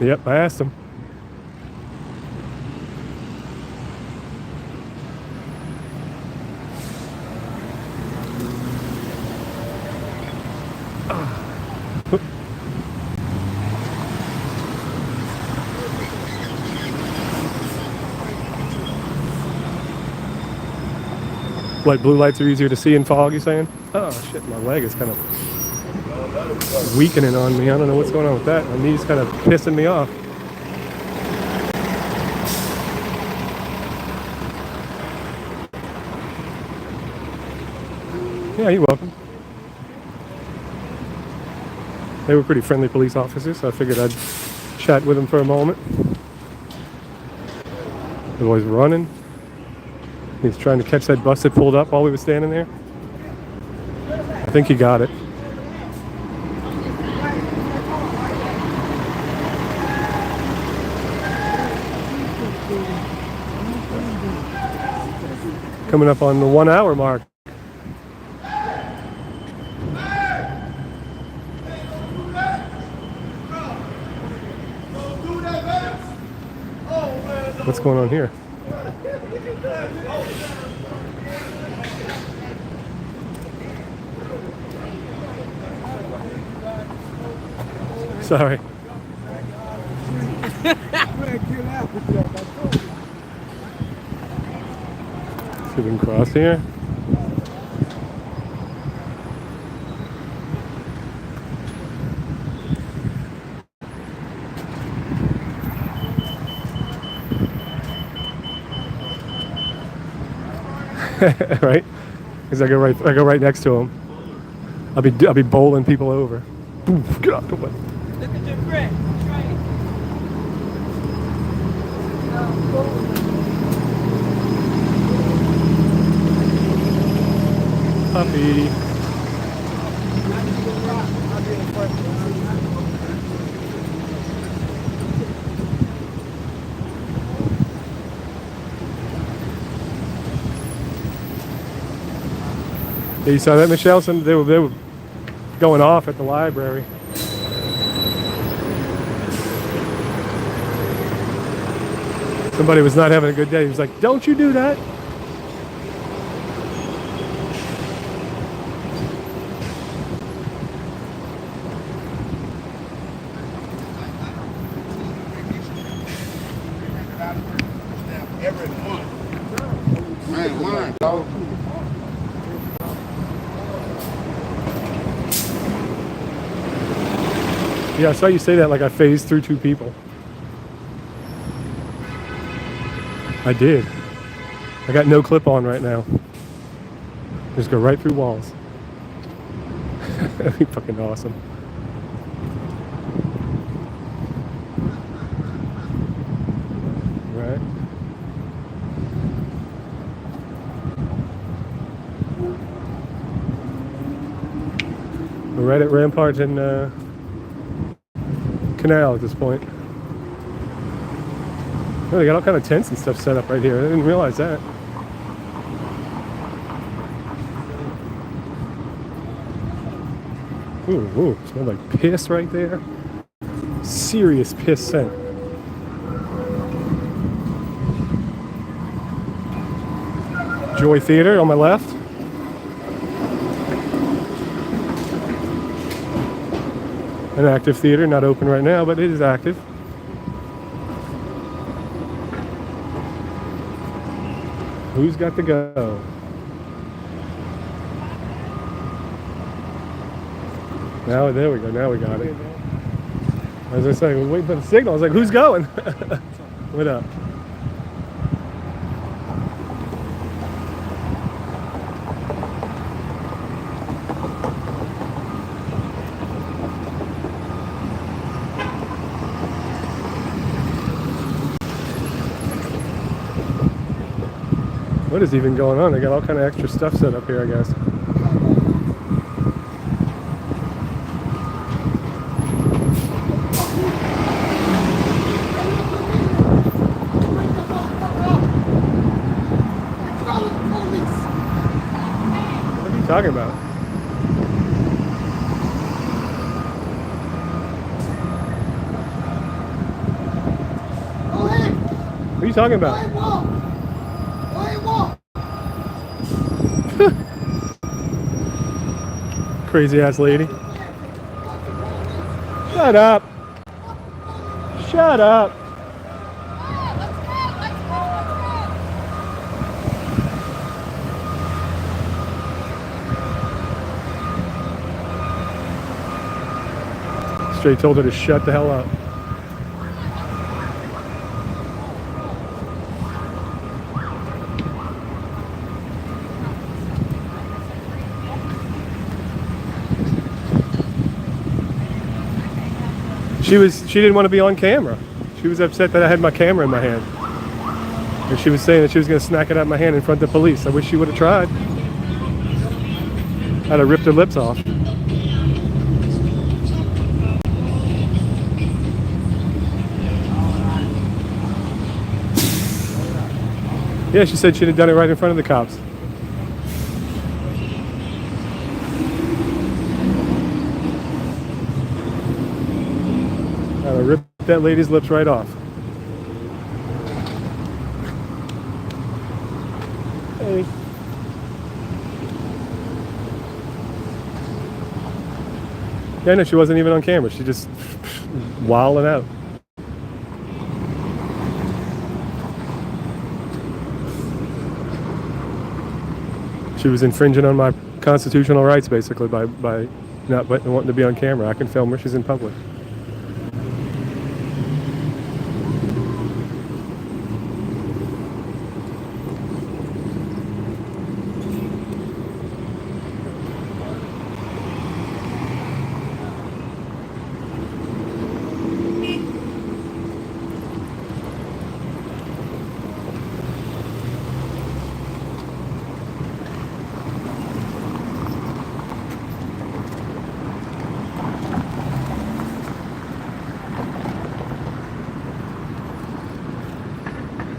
Yep, I asked him. What, blue lights are easier to see in fog, you saying? Oh shit, my leg is kind of weakening on me. I don't know what's going on with that. My knee's kind of pissing me off. Yeah, you're welcome. They were pretty friendly police officers, so I figured I'd chat with them for a moment. The boy's running. He's trying to catch that bus that pulled up while we were standing there. I think he got it. Coming up on the 1 hour mark. What's going on here? Sorry. See if we can cross here. Right? Because I go right next to him. I'll be bowling people over. Boom, get out the way.
Look at your friend. Right.
Puppy. Yeah, you saw that, Michelle? They were going off at the library. Somebody was not having a good day. He was like, "Don't you do that."
Every month. Man, lying, dog.
Yeah, I saw you say that like I phased through two people. I did. I got no clip on right now. Just go right through walls. That'd be fucking awesome. Right. We're right at Rampart and Canal at this point. Oh, they got all kind of tents and stuff set up right here. I didn't realize that. Ooh, ooh, smells like piss right there. Serious piss scent. Joy Theater on my left. An active theater, not open right now, but it is active. Who's got to go? Now, there we go. Now we got it. As I say, we're waiting for the signal. I was like, who's going? What up? What is even going on? They got all kind of extra stuff set up here, I guess. talking about? What are you talking about? Crazy ass lady. Shut up. Shut up. Straight told her to shut the hell up. She didn't want to be on camera. She was upset that I had my camera in my hand. And she was saying that she was going to smack it out of my hand in front of the police. I wish she would have tried. I'd have ripped her lips off. Yeah, she said she'd have done it right in front of the cops. I ripped that lady's lips right off. Hey. Yeah, no, she wasn't even on camera. She just wilding out. She was infringing on my constitutional rights, basically, by not wanting to be on camera. I can film her. She's in public.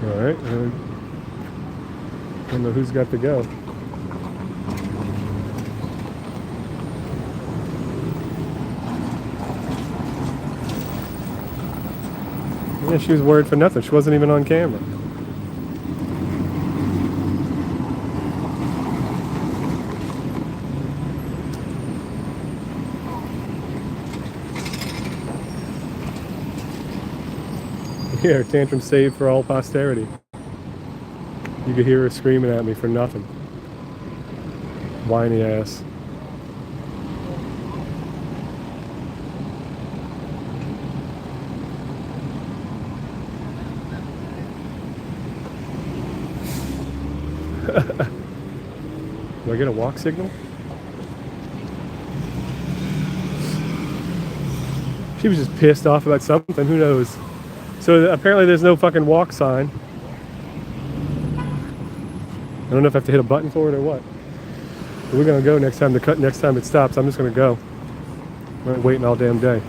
Alright, I don't know who's got to go. Yeah, she was worried for nothing. She wasn't even on camera. Yeah, her tantrum saved for all posterity. You could hear her screaming at me for nothing. Whiny ass. Do I get a walk signal? She was just pissed off about something, who knows? So apparently there's no fucking walk sign. I don't know if I have to hit a button for it or what. But we're gonna go next time next time it stops. I'm just gonna go. I'm waiting all damn day.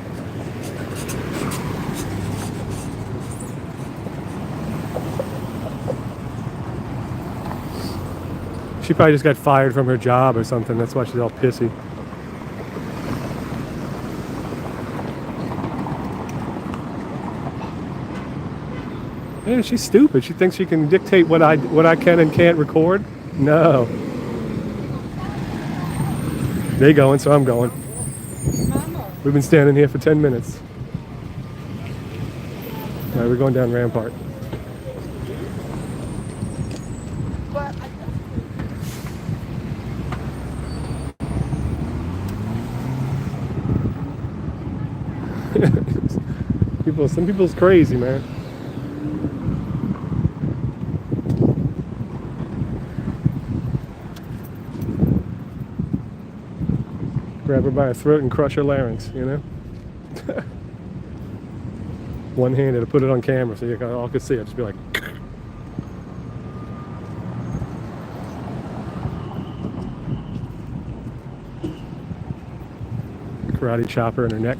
She probably just got fired from her job or something. That's why she's all pissy. Yeah, she's stupid. She thinks she can dictate what I can and can't record. No. They going, so I'm going. We've been standing here for 10 minutes. All right, we're going down Rampart. Some people's crazy, man. Grab her by her throat and crush her larynx, you know? One-handed to put it on camera so you all could see it. Just be like... Karate chopper in her neck.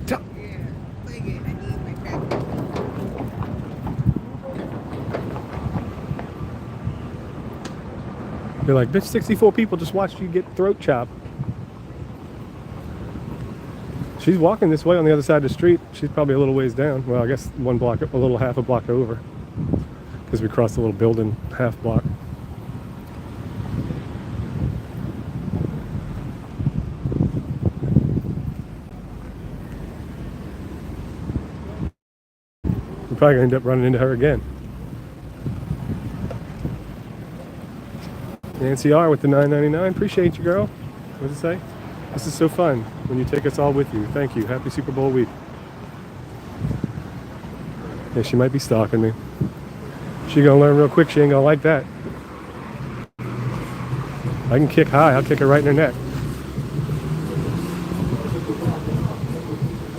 They're like, bitch, 64 people just watched you get throat chopped. She's walking this way on the other side of the street. She's probably a little ways down. Well, I guess one block, a little half a block over. Because we crossed a little building half block. We're probably going to end up running into her again. Nancy R with the $9.99. Appreciate you, girl. What does it say? This is so fun when you take us all with you. Thank you. Happy Super Bowl week. Yeah, she might be stalking me. She gonna learn real quick. She ain't gonna like that. I can kick high. I'll kick her right in her neck.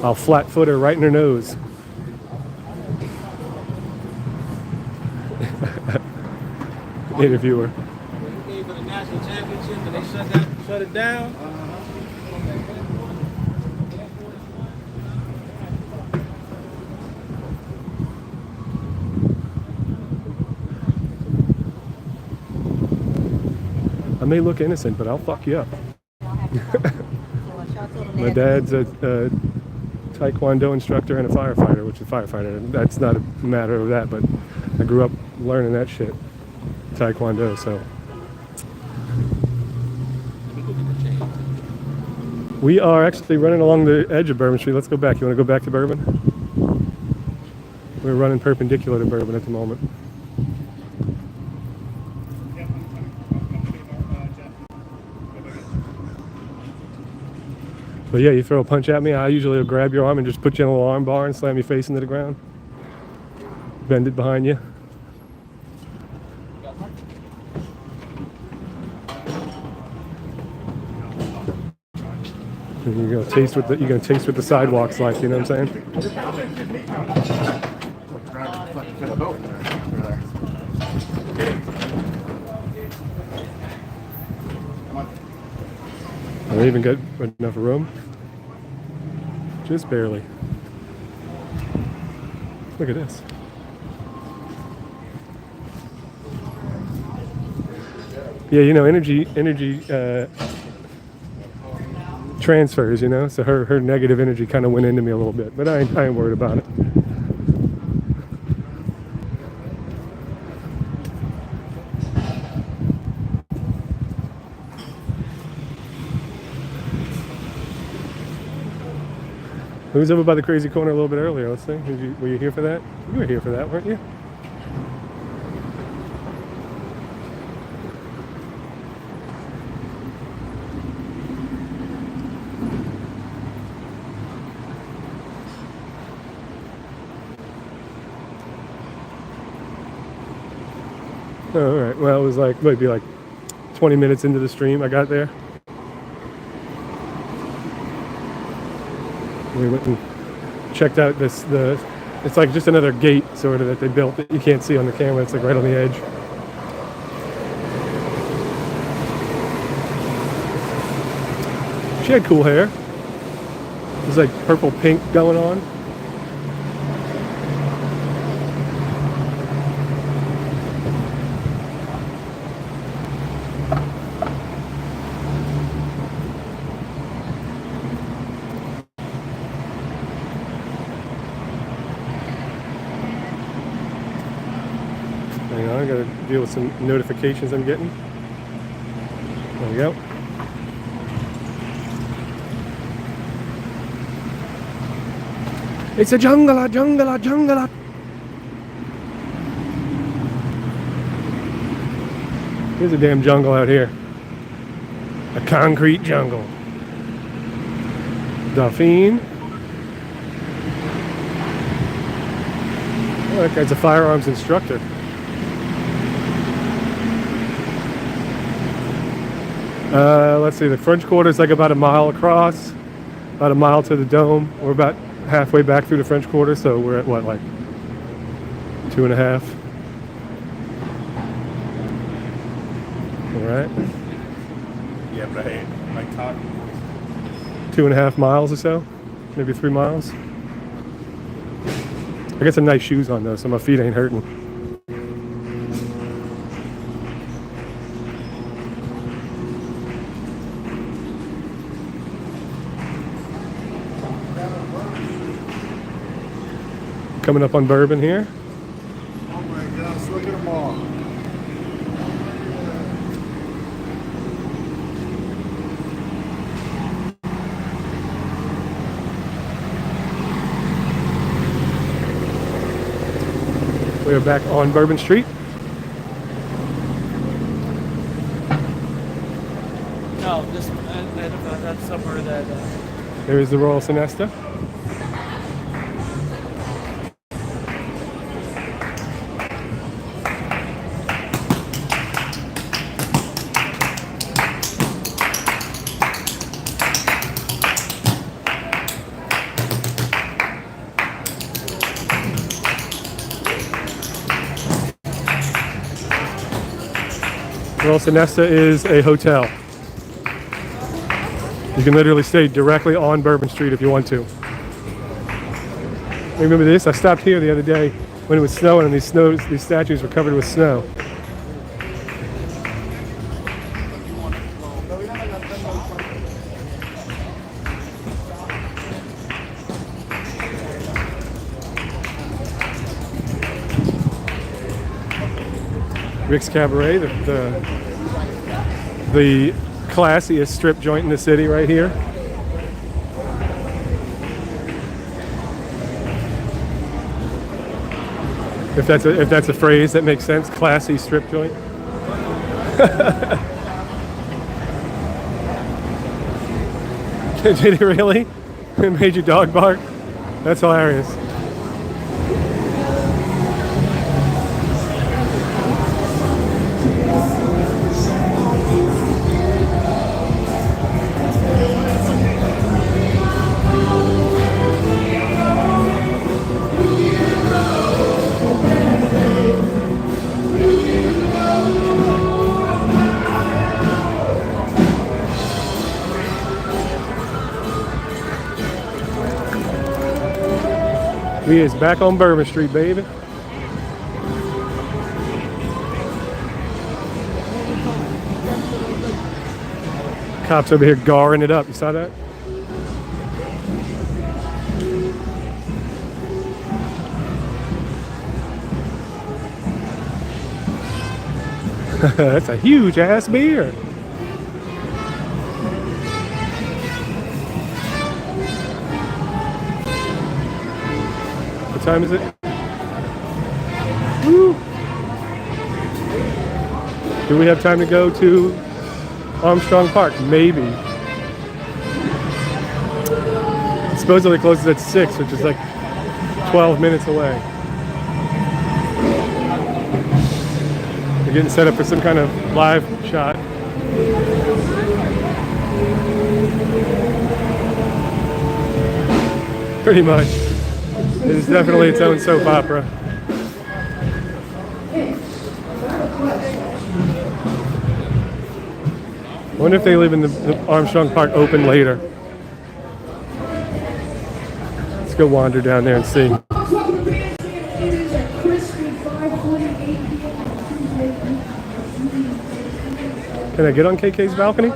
I'll flat foot her right in her nose. Interviewer.
They gave for the national championship and they shut it down.
I may look innocent, but I'll fuck you up. My dad's a Taekwondo instructor and a firefighter, which is a firefighter. That's not a matter of that, but I grew up learning that shit. Taekwondo, so. We are actually running along the edge of Bourbon Street. Let's go back. You want to go back to Bourbon? We're running perpendicular to Bourbon at the moment. But yeah, you throw a punch at me, I usually will grab your arm and just put you in a little arm bar and slam your face into the ground. Bend it behind you. And you're gonna taste what the sidewalk's like, you know what I'm saying? I don't even get enough room. Just barely. Look at this. Yeah, you know, energy transfers, you know, so her negative energy kind of went into me a little bit, but I ain't worried about it. Who was over by the crazy corner a little bit earlier? Let's see. Were you here for that? You were here for that, weren't you? Oh, all right. Well, it was like maybe like 20 minutes into the stream I got there. We went and checked out it's like just another gate sort of that they built that you can't see on the camera. It's like right on the edge. She had cool hair. It was like purple pink going on. Hang on, I gotta deal with some notifications I'm getting. There we go. It's a jungle. Here's a damn jungle out here. A concrete jungle. Dauphine. Oh, that guy's a firearms instructor. Let's see, the French Quarter is like about a mile across, about a mile to the dome. We're about halfway back through the French Quarter, so we're at what, like 2.5? All right.
Yeah, but hey, my talk.
2.5 miles or so, maybe 3 miles. I got some nice shoes on though, so my feet ain't hurting. coming up on Bourbon here.
Oh my gosh, look at them all.
We are back on Bourbon Street.
No, this that's somewhere that.
There is the Royal Sinesta. Royal Sinesta is a hotel. You can literally stay directly on Bourbon Street if you want to. Remember this? I stopped here the other day when it was snowing and these statues were covered with snow. Rick's Cabaret, the classiest strip joint in the city right here. If that's a phrase that makes sense, classy strip joint. Did it really? It made your dog bark? That's hilarious. We is back on Bourbon Street, baby. Cops over here garring it up. You saw that? That's a huge ass beer. What time is it? Woo. Do we have time to go to Armstrong Park? Maybe. It supposedly closes at 6, which is like 12 minutes away. We're getting set up for some kind of live shot. Pretty much. It is definitely its own soap opera. I wonder if they leave the Armstrong Park open later. Let's go wander down there and see. Can I get on KK's balcony?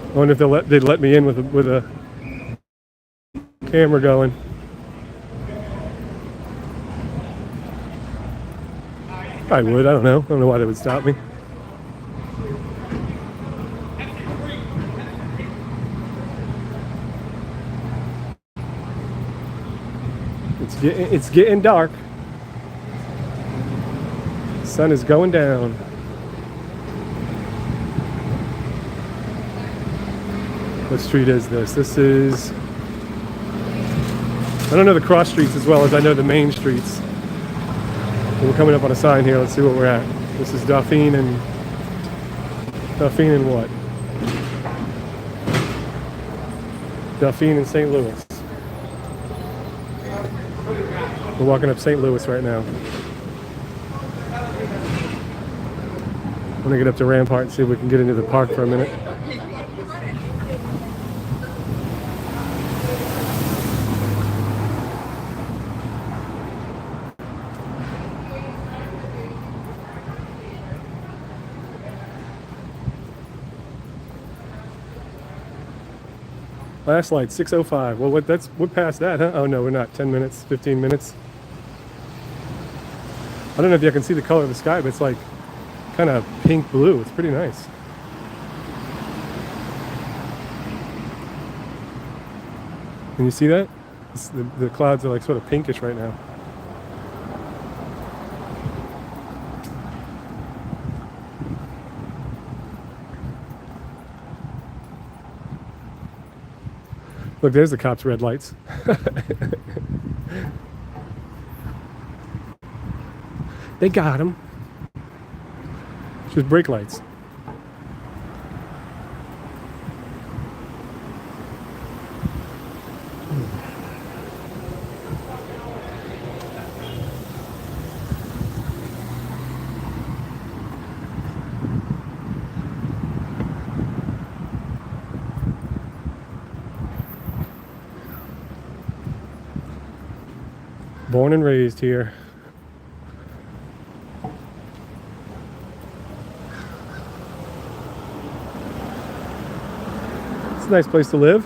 I wonder if they'd let me in with a camera going. I would. I don't know. I don't know why they would stop me. It's getting dark. Sun is going down. What street is this? This is... I don't know the cross streets as well as I know the main streets. We're coming up on a sign here. Let's see what we're at. This is Dauphine and what? Dauphine and St. Louis. We're walking up St. Louis right now. I'm gonna get up to Rampart and see if we can get into the park for a minute. Last light, 6:05. Well, we're past that, huh? Oh no, we're not. 10 minutes, 15 minutes. I don't know if you can see the color of the sky, but it's like kind of pink blue. It's pretty nice. Can you see that? The clouds are like sort of pinkish right now. Look, there's the cops' red lights. They got him. It's just brake lights. Born and raised here. It's a nice place to live.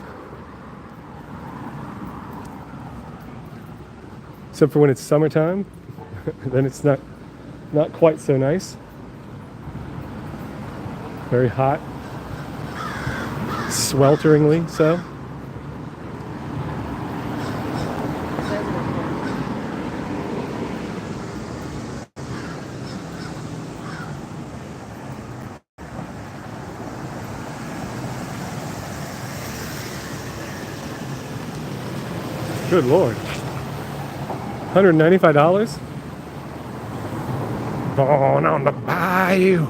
Except for when it's summertime. Then it's not quite so nice. Very hot. Swelteringly so. Good Lord. $195? Born on the bayou.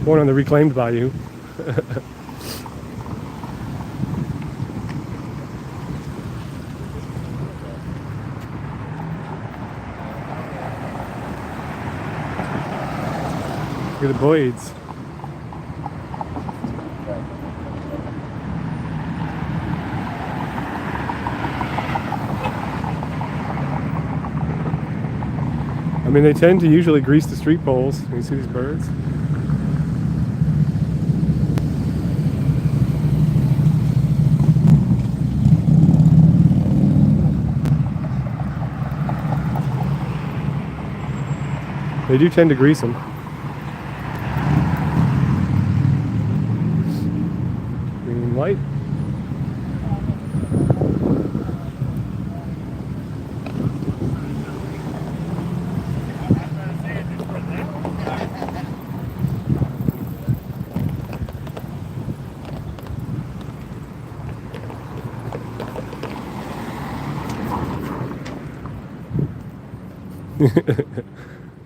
Born on the reclaimed bayou. Look at the Boyds. I mean, they tend to usually grease the street poles. Can you see these birds? They do tend to grease them. Green light.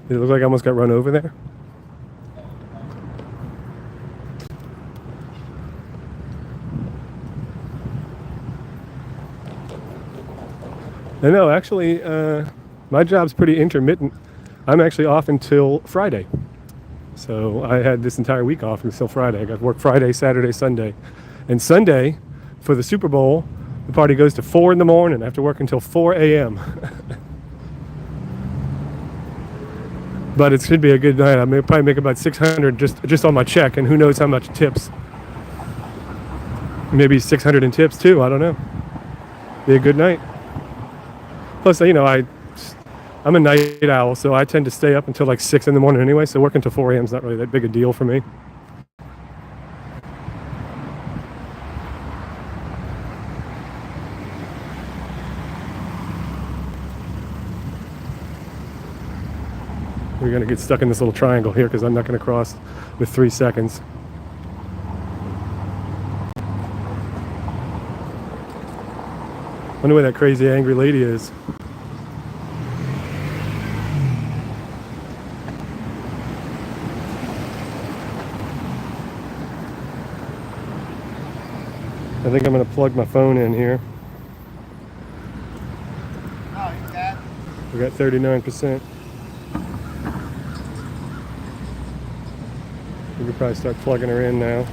Did it look like I almost got run over there? No, actually, my job's pretty intermittent. I'm actually off until Friday. So I had this entire week off until Friday. I got to work Friday, Saturday, Sunday. And Sunday, for the Super Bowl, the party goes to 4 in the morning. I have to work until 4 a.m. But it should be a good night. I may probably make about 600 just on my check, and who knows how much tips. Maybe 600 in tips too. I don't know. Be a good night. Plus, you know, I'm a night owl, so I tend to stay up until like 6 in the morning anyway. So working until 4 a.m. is not really that big a deal for me. We're going to get stuck in this little triangle here because I'm not going to cross with 3 seconds. Wonder where that crazy angry lady is. I think I'm going to plug my phone in here.
Oh, you got?
We got 39%. We could probably start plugging her in now.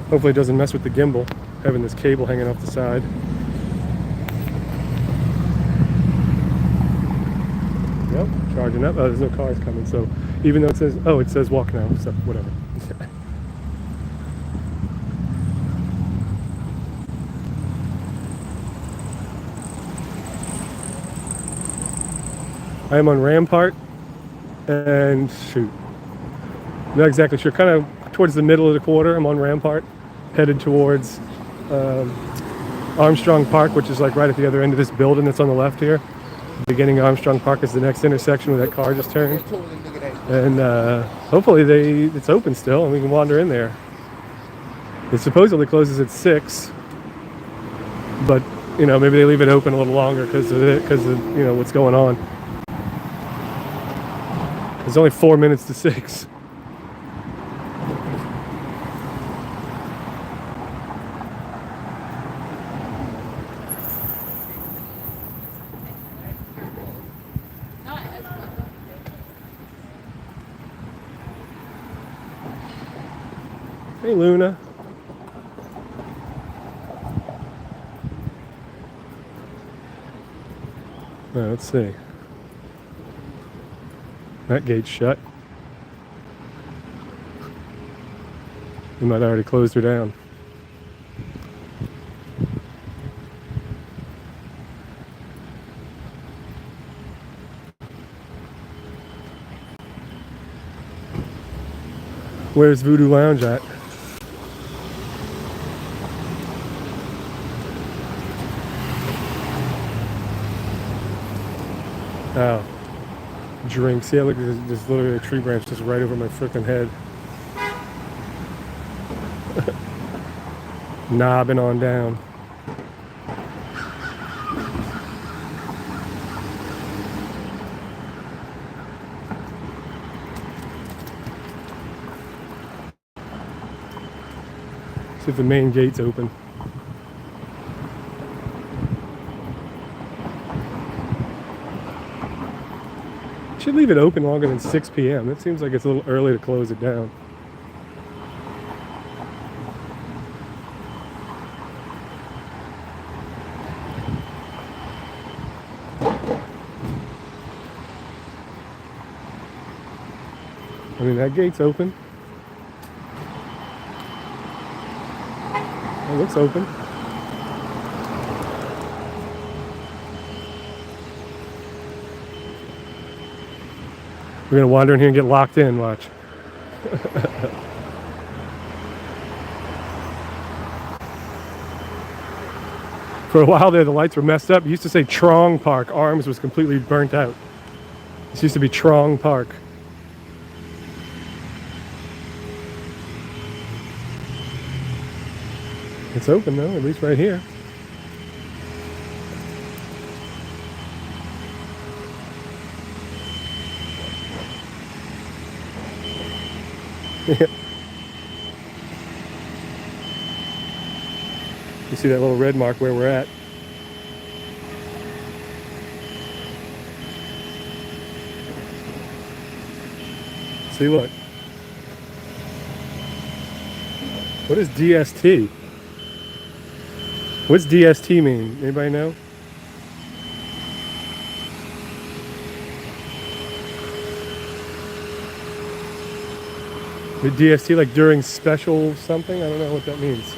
Hopefully it doesn't mess with the gimbal, having this cable hanging off the side. Yep, charging turning up. Oh, there's no cars coming. So even though it says walk now, so whatever. I am on Rampart, and shoot, I'm not exactly sure. Kind of towards the middle of the quarter, I'm on Rampart, headed towards Armstrong Park, which is like right at the other end of this building that's on the left here. Beginning of Armstrong Park is the next intersection where that car just turned. And hopefully it's open still and we can wander in there. It supposedly closes at 6, but you know, maybe they leave it open a little longer because of you know what's going on. It's only 4 minutes to 6. Hey, Luna. Let's see. That gate's shut. You might have already closed her down. Where's Voodoo Lounge at? Oh, drinks. Yeah, look, there's literally a tree branch just right over my freaking head. Knobbing on down. See if the main gate's open. Should leave it open longer than 6 p.m. It seems like it's a little early to close it down. I mean, that gate's open. It looks open. We're gonna wander in here and get locked in, watch. For a while there, the lights were messed up. It used to say Trong Park. Arms was completely burnt out. This used to be Trong Park. It's open though, at least right here. You see that little red mark where we're at. See, look. What is DST? What's DST mean? Anybody know? The DST, like during special something? I don't know what that means.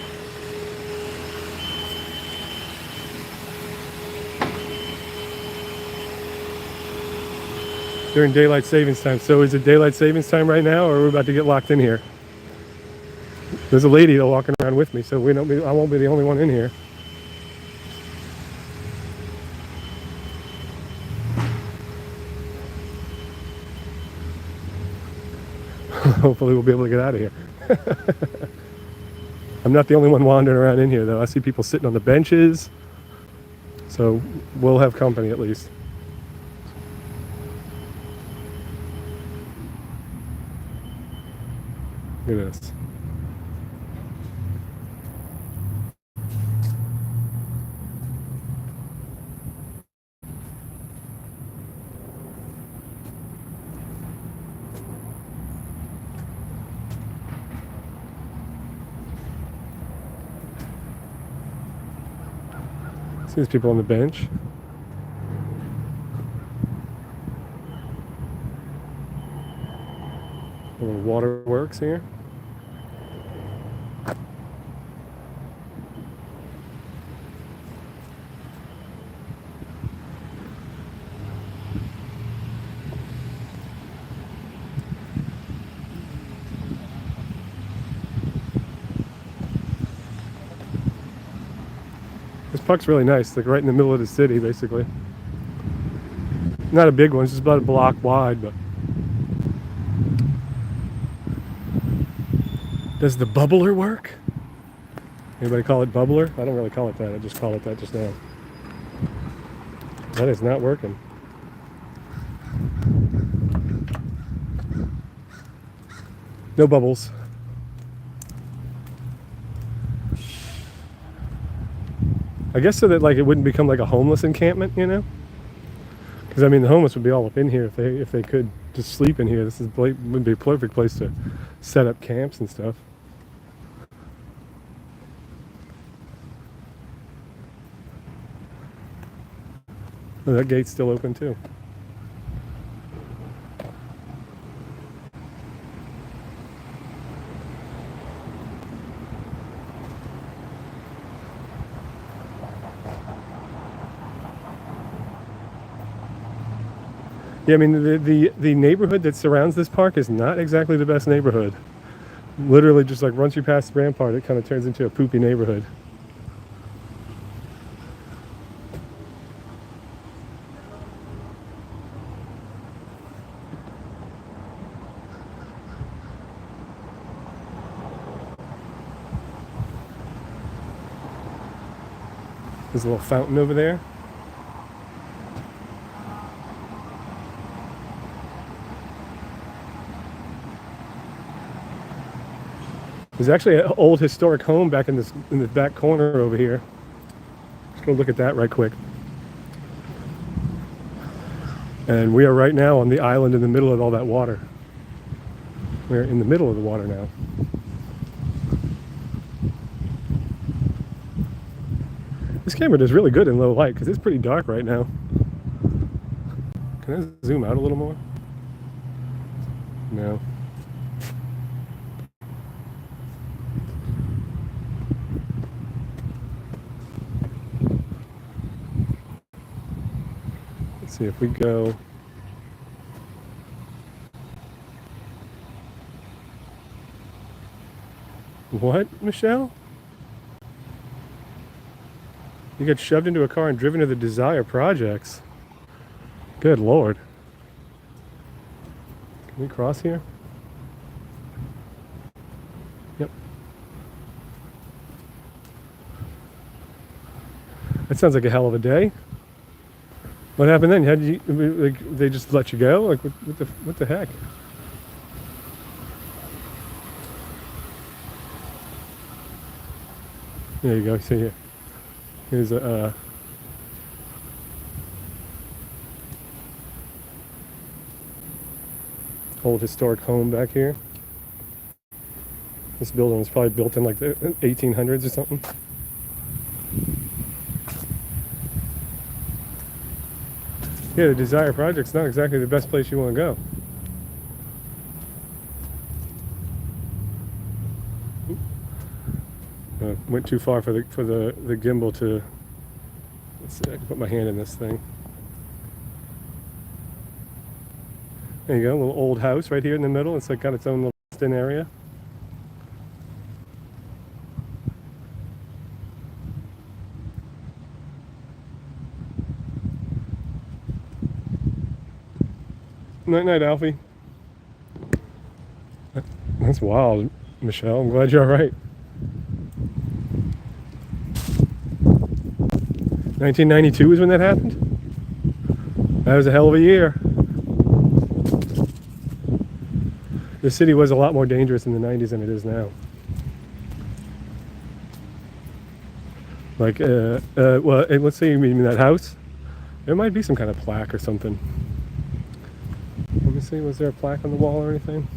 During daylight savings time. So is it daylight savings time right now, or are we about to get locked in here? There's a lady that's walking around with me, so I won't be the only one in here. Hopefully we'll be able to get out of here. I'm not the only one wandering around in here though. I see people sitting on the benches. So we'll have company at least. Look at this. See these people on the bench. Little waterworks here. This park's really nice, like right in the middle of the city, basically. Not a big one, it's just about a block wide, but. Does the bubbler work? Anybody call it bubbler? I don't really call it that, I just call it that just now. That is not working. No bubbles. I guess so that like it wouldn't become like a homeless encampment, you know? Because I mean, the homeless would be all up in here if they could just sleep in here. This would be a perfect place to set up camps and stuff. Oh, that gate's still open too. Yeah, I mean, the neighborhood that surrounds this park is not exactly the best neighborhood. Literally, just like once you pass Rampart, it kind of turns into a poopy neighborhood. There's a little fountain over there. There's actually an old historic home back in the back corner over here. Let's go look at that right quick. And we are right now on the island in the middle of all that water. We're in the middle of the water now. This camera does really good in low light because it's pretty dark right now. Can I zoom out a little more? No. Let's see if we go. What, Michelle? You got shoved into a car and driven to the Desire Projects. Good Lord. Can we cross here? Yep. That sounds like a hell of a day. What happened then? How did you, like, they just let you go? Like, what the heck? There you go. See here. Here's a old historic home back here. This building was probably built in like the 1800s or something. Yeah, the Desire Project's not exactly the best place you want to go. Went too far for the gimbal to. Let's see, I can put my hand in this thing. There you go, a little old house right here in the middle. It's like got its own little fenced-in area. Night night, Alfie. That's wild, Michelle. I'm glad you're all right. 1992 is when that happened? That was a hell of a year. The city was a lot more dangerous in the 90s than it is now. Like, well, let's say you mean that house. There might be some kind of plaque or something. Let me see, was there a plaque on the wall or anything?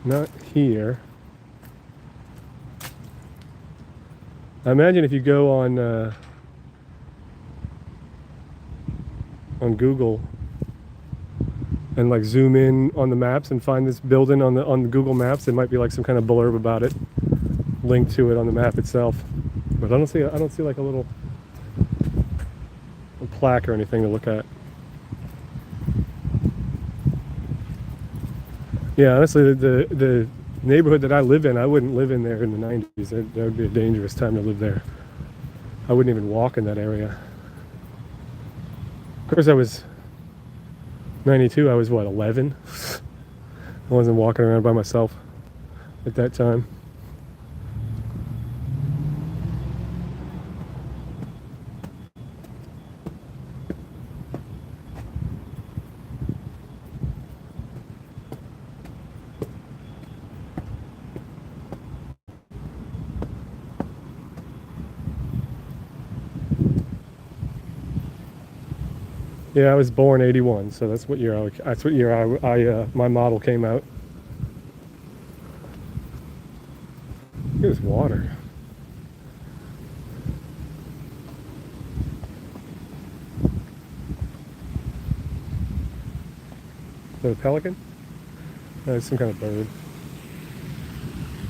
Not here. I imagine if you go on on Google and like zoom in on the maps and find this building on the Google Maps, there might be like some kind of blurb about it, linked to it on the map itself. But I don't see like a little plaque or anything to look at. Yeah, honestly, the neighborhood that I live in, I wouldn't live in there in the 90s. That would be a dangerous time to live there. I wouldn't even walk in that area. Of course, I was 92. I was what, 11? I wasn't walking around by myself at that time. Yeah, I was born 81, so that's what year I my model came out. Look at this water. Is that a pelican? No, it's some kind of bird.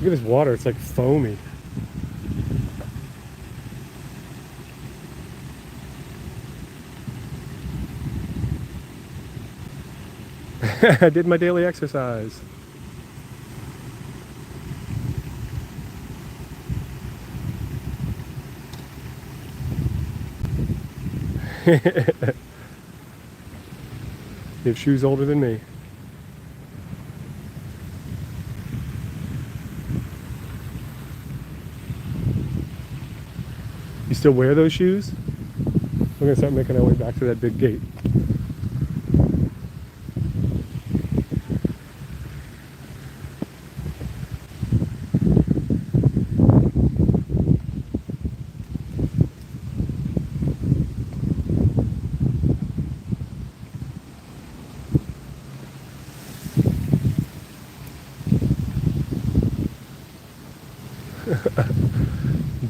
Look at this water, it's like foamy. I did my daily exercise. You have shoes older than me. You still wear those shoes? We're gonna start making our way back to that big gate.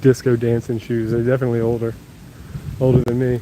Disco dancing shoes. They're definitely older than me.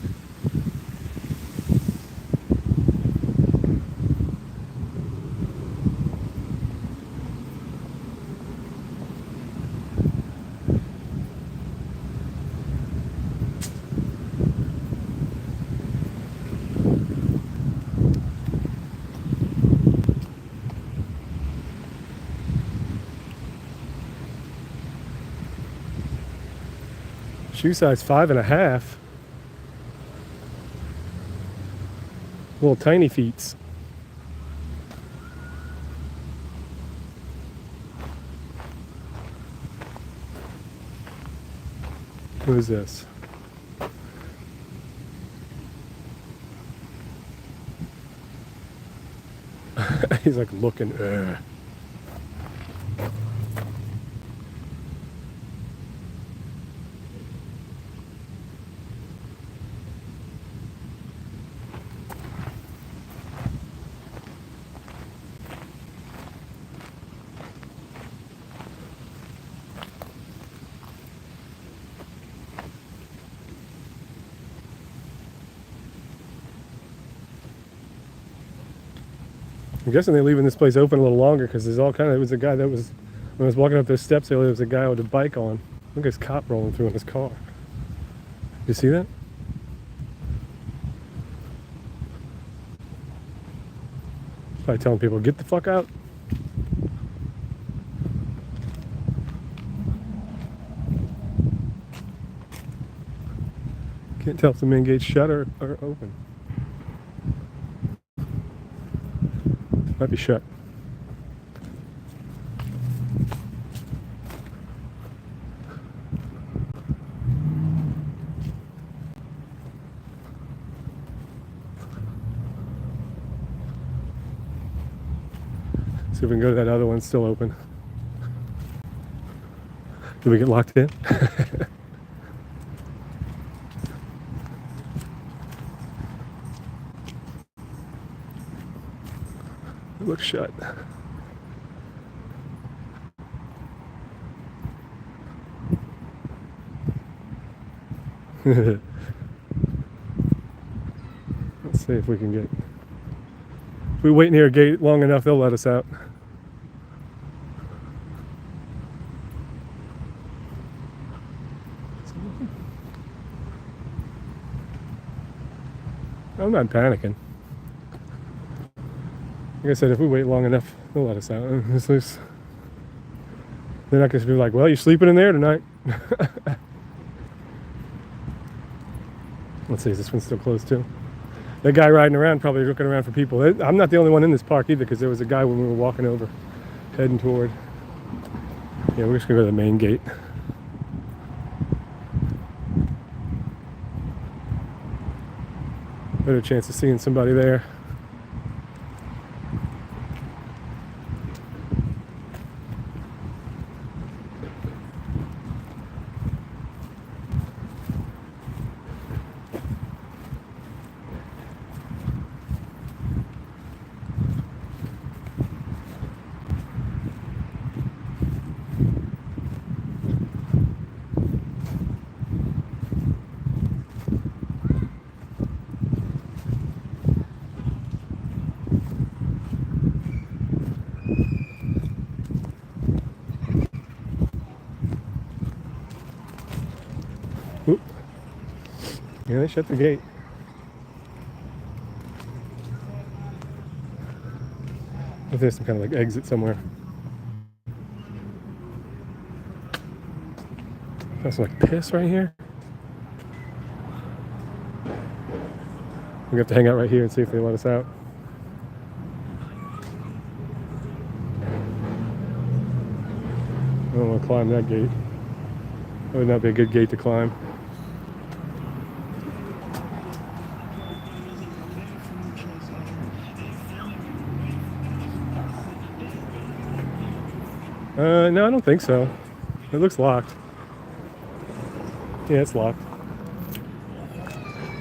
Shoe size 5.5. Little tiny feets. Who is this? He's like looking. I'm guessing they're leaving this place open a little longer because there's all kind of, it was a guy that was, when I was walking up those steps earlier, there was a guy with a bike on. Look at this cop rolling through in his car. You see that? Probably telling people, get the fuck out. Can't tell if the main gate's shut or open. Might be shut. See if we can go to that other one, still open. Did we get locked in? It looks shut. Let's see. See if we can get. If we wait near a gate long enough, they'll let us out. I'm not panicking. Like I said, if we wait long enough, they'll let us out. They're not going to be like, well, you're sleeping in there tonight. Let's see, is this one still closed too? That guy riding around probably looking around for people. I'm not the only one in this park either, because there was a guy when we were walking over, heading toward. Yeah, we're just going to go to the main gate. Better chance of seeing somebody there. Oop. Yeah, they shut the gate. If there's some kind of like exit somewhere. That's like piss right here. We have to hang out right here and see if they let us out. I don't want to climb that gate. That would not be a good gate to climb. No, I don't think so. It looks locked. Yeah, it's locked.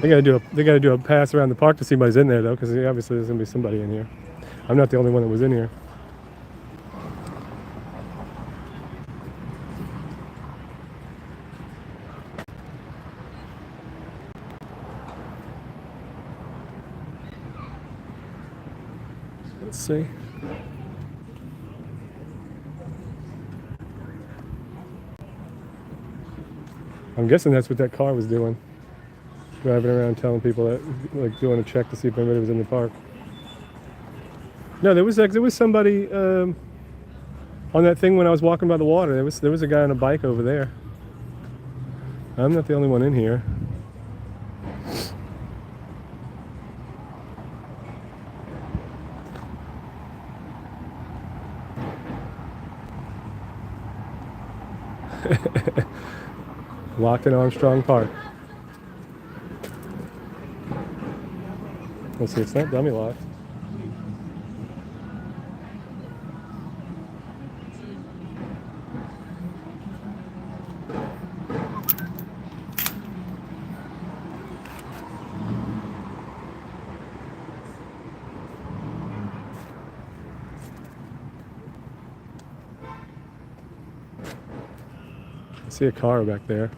They gotta do a pass around the park to see somebody's in there though, because obviously there's gonna be somebody in here. I'm not the only one that was in here. Let's see. I'm guessing that's what that car was doing. Driving around telling people that, like doing a check to see if anybody was in the park. No, there was somebody on that thing when I was walking by the water. There was a guy on a bike over there. I'm not the only one in here. Locked in Armstrong Park. Let's see, it's not dummy locked. I see a car back there.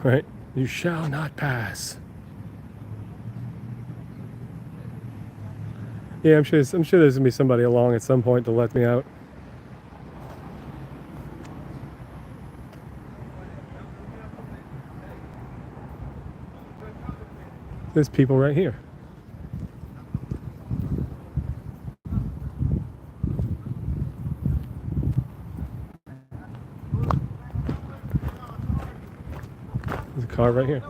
Right? You shall not pass. Yeah, I'm sure there's gonna be somebody along at some point to let me out. There's people right here. There's a car right here.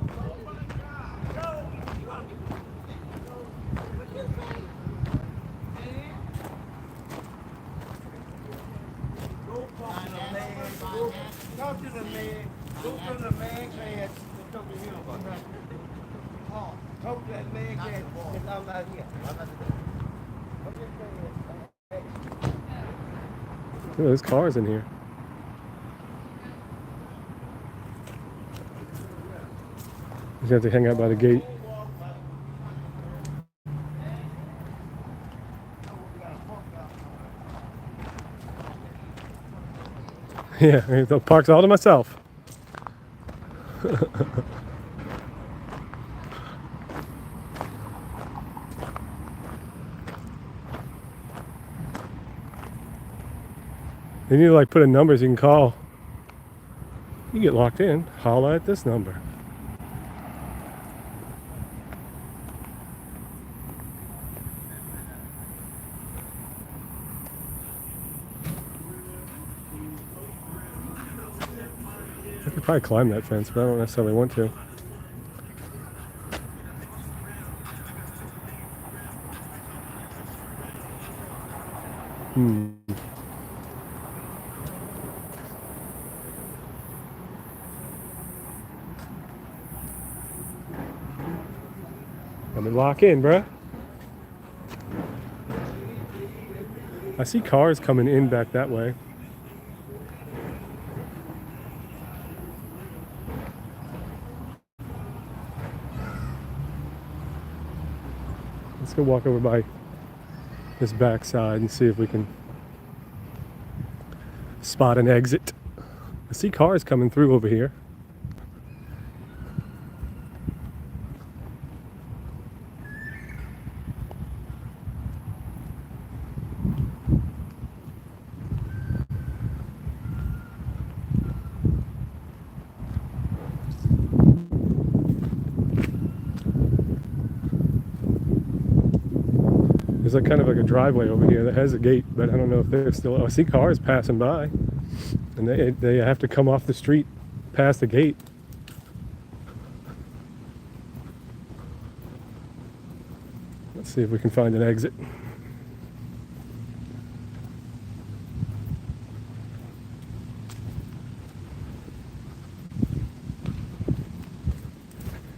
Talk to the man. Go to the man cat. Talk to him about that. Talk to that man cat. I'm not here.
Oh, there's cars in here. You have to hang out by the gate. Yeah, the park's all to myself. You need to like put in numbers you can call. You get locked in, holla at this number. I could probably climb that fence, but I don't necessarily want to. Let me lock in, bruh. I see cars coming in back that way. Let's go walk over by this back side and see if we can spot an exit. I see cars coming through over here. There's like kind of like a driveway over here that has a gate, but I don't know if they're still. Oh, I see cars passing by, and they have to come off the street past the gate. Let's see if we can find an exit.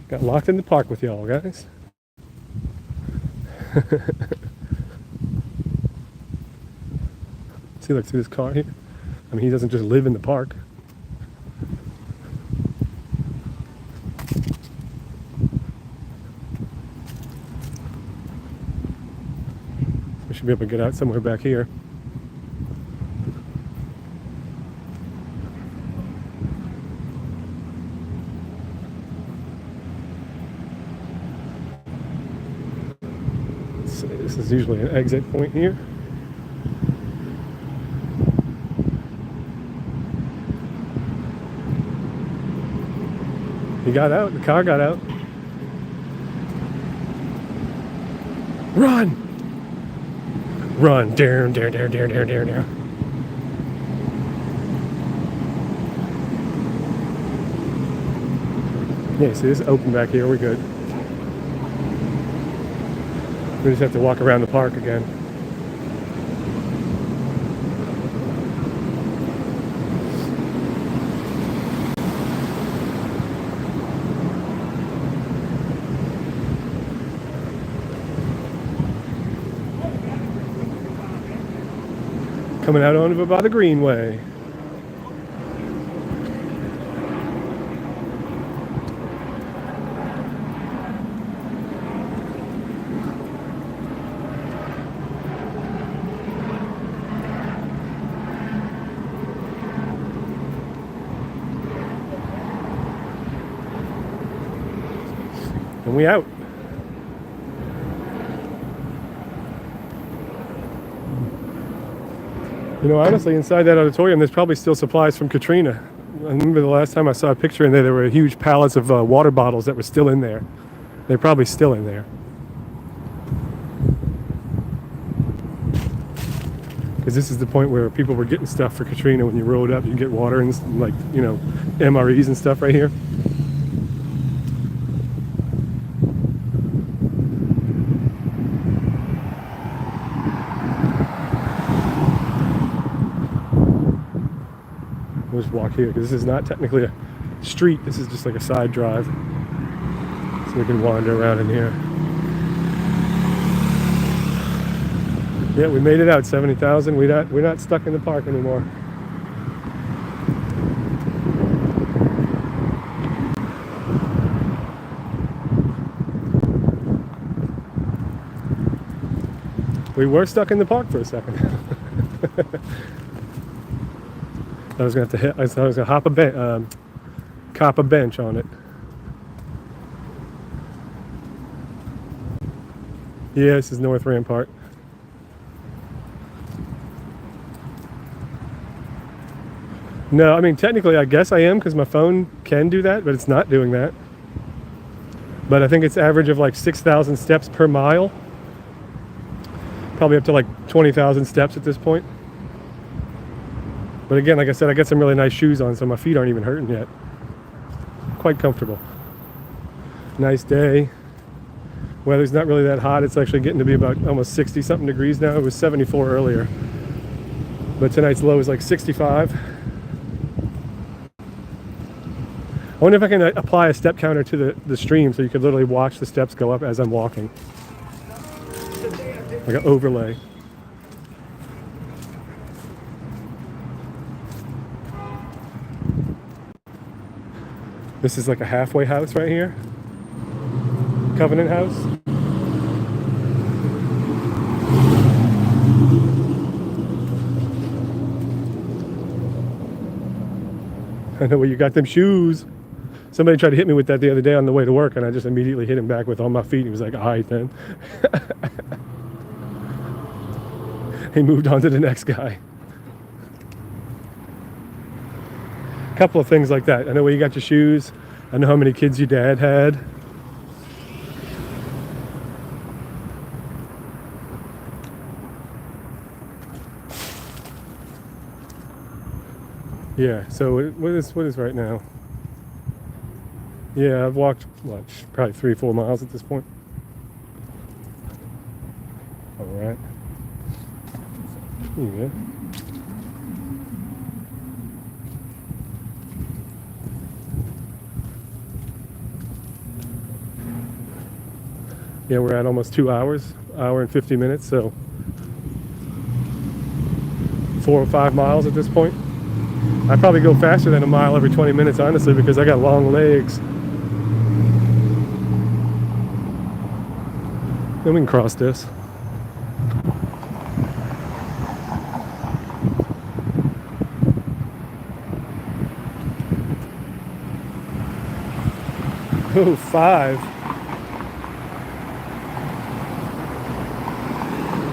Got locked in the park with y'all, guys. See, look, see this car here? I mean, he doesn't just live in the park. We should be able to get out somewhere back here. So this is usually an exit point here. He got out, the car got out. Run! Run, down, down, down, down, down, down, down. Yeah, see, this is open back here, we're good. We just have to walk around the park again. Coming out over by the Greenway. And we out. You know, honestly, inside that auditorium, there's probably still supplies from Katrina. I remember the last time I saw a picture in there, there were huge pallets of water bottles that were still in there. They're probably still in there. Because this is the point where people were getting stuff for Katrina. When you rode up, you get water and, like, you know, MREs and stuff right here. We'll just walk here because this is not technically a street. This is just like a side drive, so we can wander around in here. Yeah, we made it out. 70,000. We're not stuck in the park anymore. We were stuck in the park for a second. I was gonna have to hit. I was gonna hop a cop a bench on it. Yeah, this is North Rampart. No, I mean, technically, I guess I am because my phone can do that, but it's not doing that. But I think it's average of like 6,000 steps per mile. Probably up to like 20,000 steps at this point. But again, like I said, I got some really nice shoes on, so my feet aren't even hurting yet. Quite comfortable. Nice day. Weather's not really that hot. It's actually getting to be about almost 60 something degrees now. It was 74 earlier. But tonight's low is like 65. I wonder if I can apply a step counter to the stream so you could literally watch the steps go up as I'm walking. Like an overlay. This is like a halfway house right here. Covenant house. I know where you got them shoes. Somebody tried to hit me with that the other day on the way to work, and I just immediately hit him back with all my feet. He was like, all right then. He moved on to the next guy. A couple of things like that. I know where you got your shoes. I know how many kids your dad had. Yeah, so what is right now? Yeah, I've walked, what, probably 3-4 miles at this point. All right. Yeah. Yeah, we're at almost 2 hours, hour and 50 minutes, so 4 or 5 miles at this point. I probably go faster than a mile every 20 minutes, honestly, because I got long legs. Then we can cross this. Oh, 5.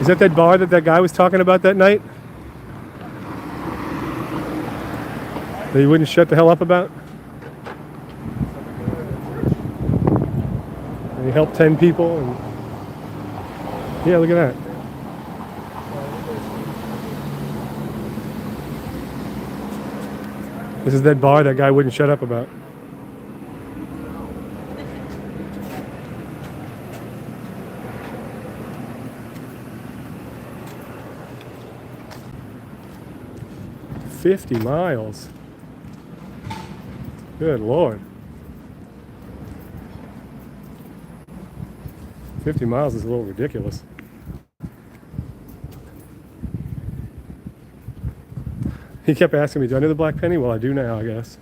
Is that bar that guy was talking about that night? That he wouldn't shut the hell up about? And he helped 10 people and yeah, look at that. This is that bar that guy wouldn't shut up about. $50 miles. Good Lord. 50 miles is a little ridiculous. He kept asking me, do I know the Black Penny? Well, I do now, I guess.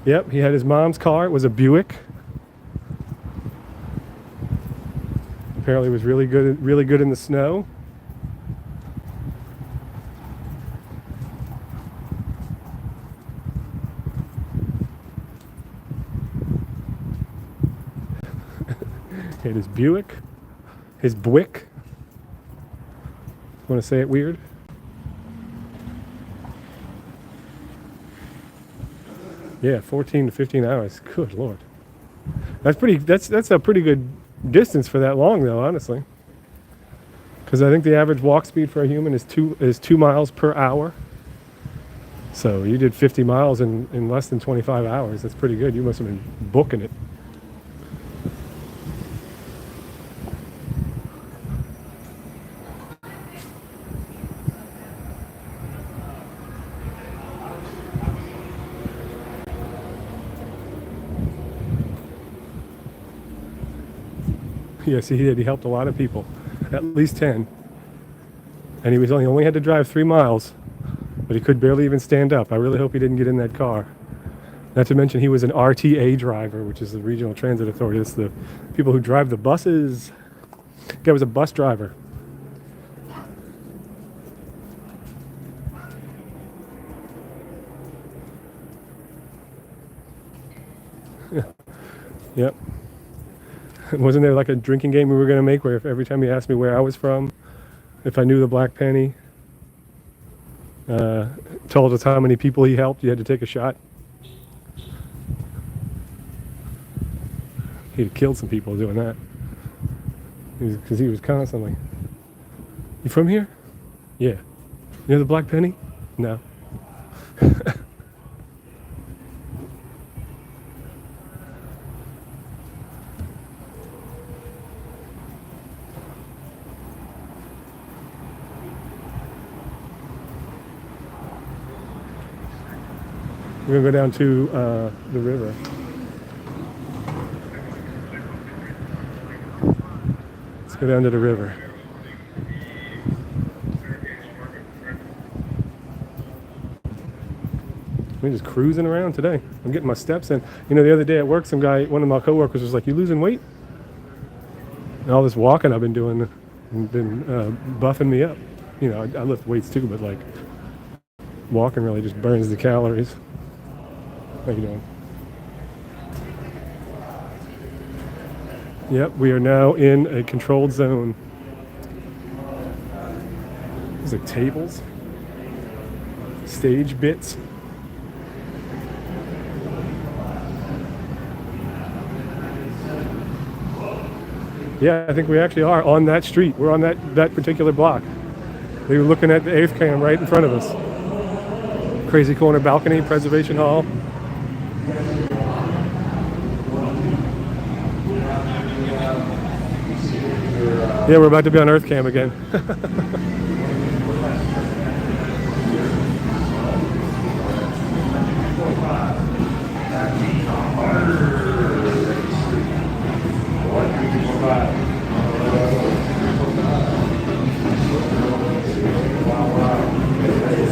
Yep, he had his mom's car. It was a Buick. Apparently it was really good in the snow. He had his Buick, his Buick. Want to say it weird? Yeah, 14 to 15 hours. Good Lord. That's a pretty good distance for that long though, honestly. Because I think the average walk speed for a human is 2 miles per hour. So you did 50 miles in less than 25 hours. That's pretty good. You must have been booking it. Yes, he did. He helped a lot of people, at least 10. And he only had to drive 3 miles, but he could barely even stand up. I really hope he didn't get in that car. Not to mention he was an RTA driver, which is the Regional Transit Authority. It's the people who drive the buses. Guy was a bus driver. Yep. Wasn't there like a drinking game we were gonna make where if every time you asked me where I was from, if I knew the black penny, told us how many people he helped, you had to take a shot? He'd killed some people doing that. Because he was constantly, you from here? Yeah. You know the black penny? No. We're gonna go down to the river. Let's go down to the river. We're just cruising around today. I'm getting my steps in. You know, the other day at work, one of my coworkers was like, "You losing weight?" And all this walking I've been doing, been buffing me up. You know, I lift weights too, but like walking really just burns the calories. How you doing? Yep, we are now in a controlled zone. There's like tables, stage bits. Yeah, I think we actually are on that street. We're on that particular block. They were looking at the 8th cam right in front of us. Crazy corner balcony, Preservation Hall. Yeah, we're about to be on Earth Cam again.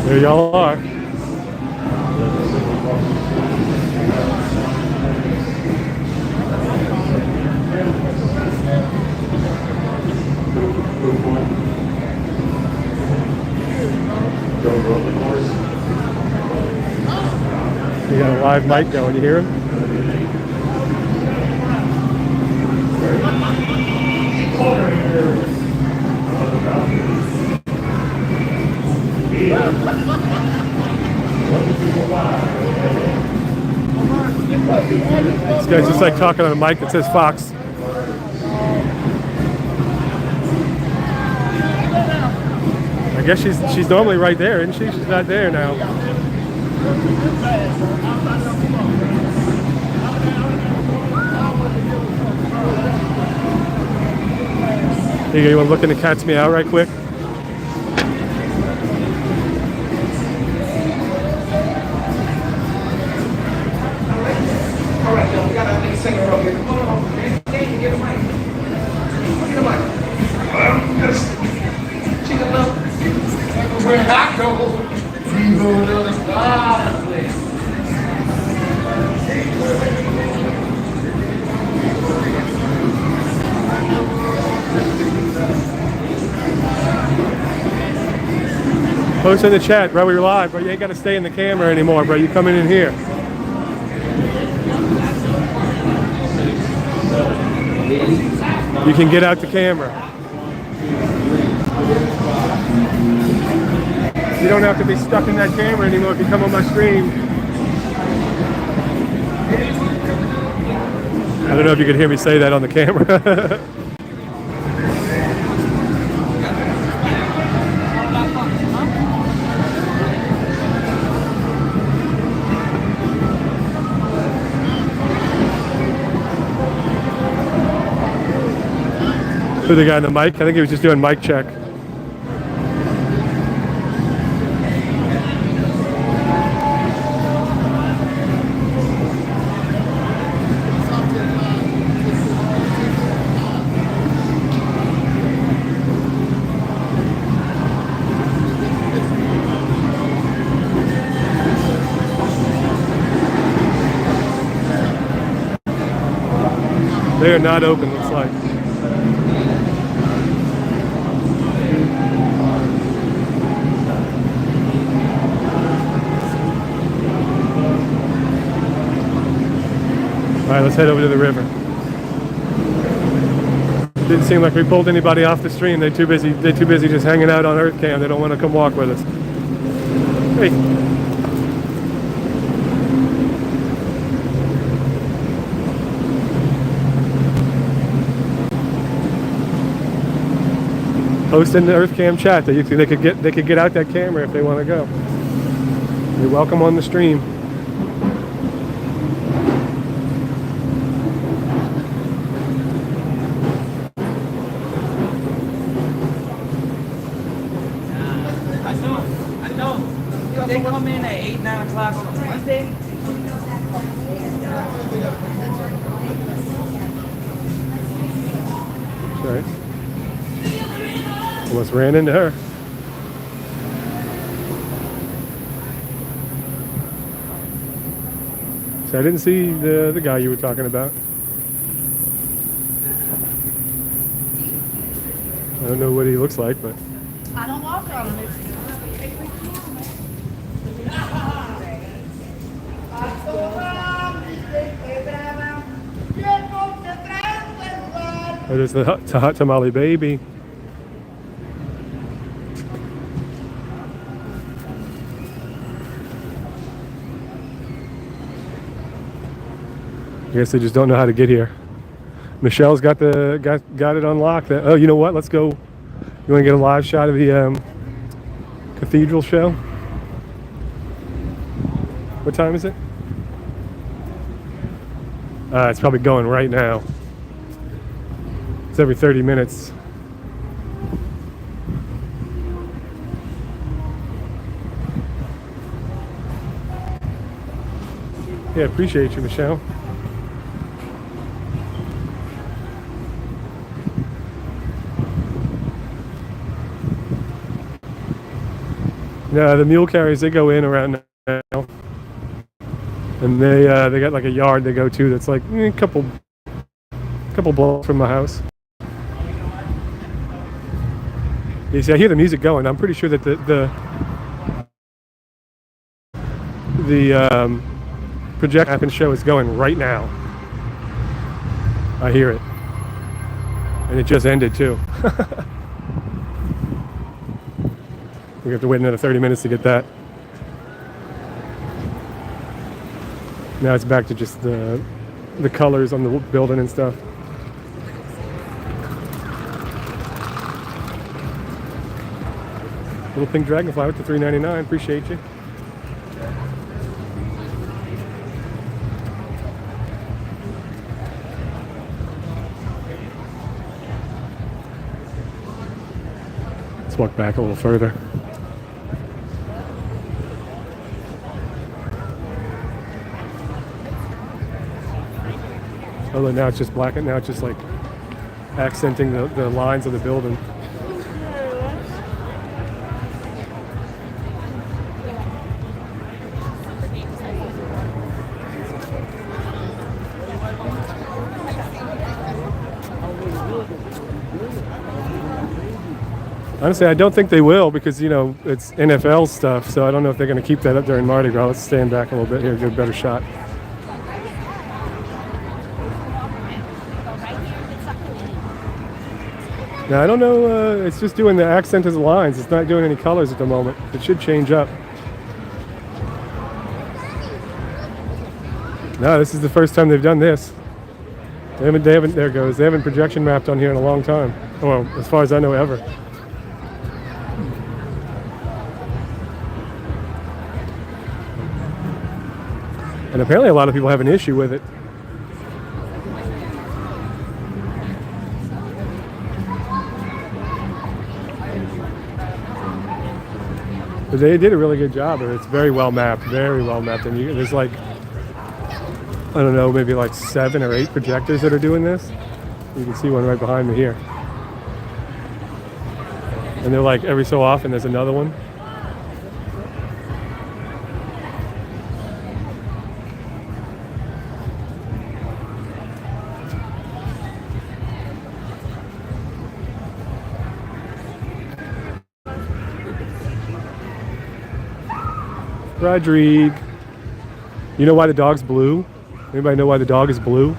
There y'all are. You got a live mic going, you hear him? This guy's just like talking on a mic that says Fox. I guess she's normally right there, isn't she? She's not there now. Hey, you want to look into Cats Meow right quick? Post in the chat, bro. We're live, bro. You ain't got to stay in the camera anymore, bro. You coming in here. You can get out the camera. You don't have to be stuck in that camera anymore if you come on my stream. I don't know if you could hear me say that on the camera. Who the guy on the mic? I think he was just doing mic check. They are not open, looks like. right, let's head over to the river. Didn't seem like we pulled anybody off the stream. They're too busy just hanging out on Earth Cam. They don't want to come walk with us. Hey. Post in the Earth Cam chat that they could get out that camera if they want to go. You're welcome on the stream.
I know. They come in at 8, 9 o'clock on a Wednesday.
Sorry. Almost ran into her. So I didn't see the guy you were talking about. I don't know what he looks like, but
I don't walk on it.
oh, there's the hot tamale baby. I guess they just don't know how to get here. Michelle's got it unlocked. Oh, you know what? Let's go. You want to get a live shot of the Cathedral show? What time is it? It's probably going right now. It's every 30 minutes. Yeah, appreciate you, Michelle. No, the mule carriers, they go in around now, and they got like a yard they go to that's like a couple blocks from my house. You see, I hear the music going. I'm pretty sure that the project happen show is going right now. I hear it, and it just ended too. We have to wait another 30 minutes to get that. Now it's back to just the colors on the building and stuff. Little pink dragonfly with the $3.99. Appreciate you. Let's walk back a little further. Although now it's just black, and now it's just like accenting the lines of the building. Honestly, I don't think they will because, you know, it's NFL stuff, so I don't know if they're going to keep that up during Mardi Gras. Let's stand back a little bit here, get a better shot. Now, I don't know, it's just doing the accent as lines. It's not doing any colors at the moment. It should change up. No, this is the first time they've done this. They haven't, there it goes. They haven't projection mapped on here in a long time. Well, as far as I know, ever. And apparently a lot of people have an issue with it. But they did a really good job. It's very well mapped, and there's like, I don't know, maybe like 7 or 8 projectors that are doing this. You can see one right behind me here. And they're like, every so often there's another one. Rodrigue. You know why the dog's blue? Anybody know why the dog is blue?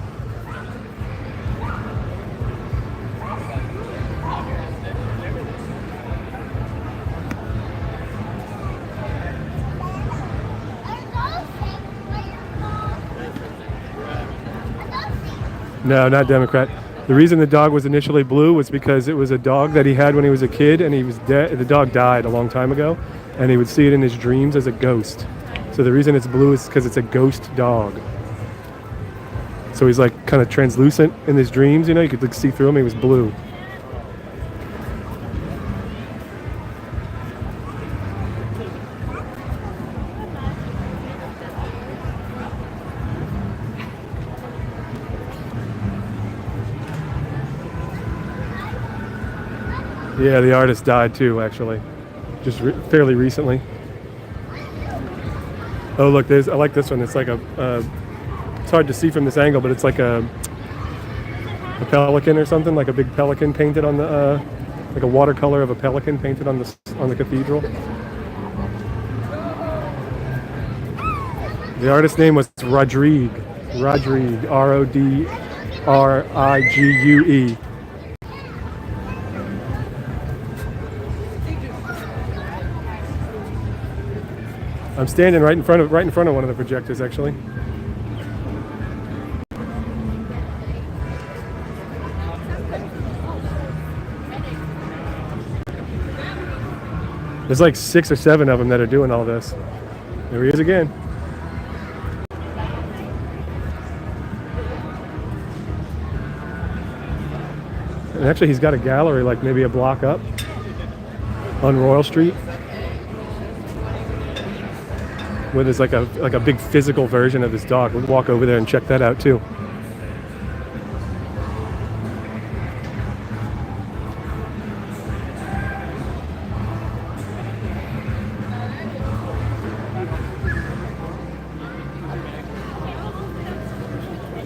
No, not Democrat. The reason the dog was initially blue was because it was a dog that he had when he was a kid, and he was dead. The dog died a long time ago, and he would see it in his dreams as a ghost. So the reason it's blue is because it's a ghost dog. So he's like kind of translucent in his dreams, you know, you could like see through him. He was blue. Yeah, the artist died too, actually, just fairly recently. Oh, look, I like this one. It's like it's hard to see from this angle, but it's like a pelican or something, like a big pelican painted on the, like a watercolor of a pelican painted on the cathedral. The artist's name was Rodrigue, Rodrigue. I'm standing right in front of one of the projectors, actually. There's like 6 or 7 of them that are doing all this. There he is again. And actually, he's got a gallery like maybe a block up on Royal Street, where there's like a big physical version of this dog. We'll walk over there and check that out too.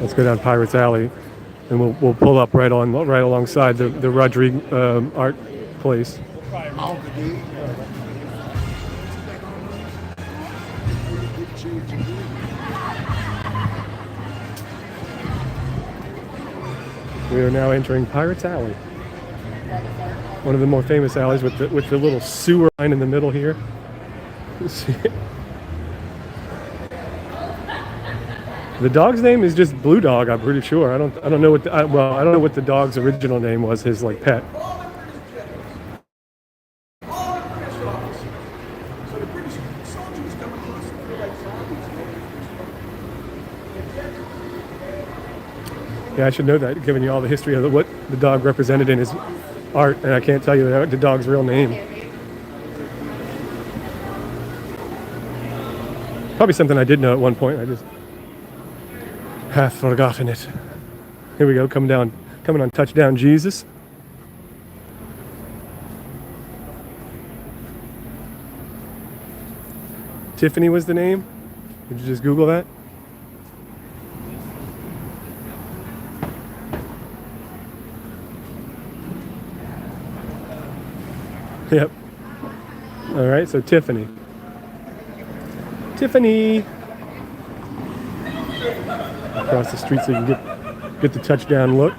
Let's go down Pirates Alley, and we'll pull up right alongside the Rodrigue art place. We are now entering Pirates Alley, one of the more famous alleys with the little sewer line in the middle here. The dog's name is just Blue Dog, I'm pretty sure. I don't know what I don't know what the dog's original name was, his like pet. Yeah, I should know that, given you all the history of what the dog represented in his art, and I can't tell you the dog's real name. Probably something I did know at one point. I just have forgotten it. Here we go, coming on Touchdown Jesus. Tiffany was the name. Did you just Google that? Yep. All right, so Tiffany. Across the street so you can get the touchdown look.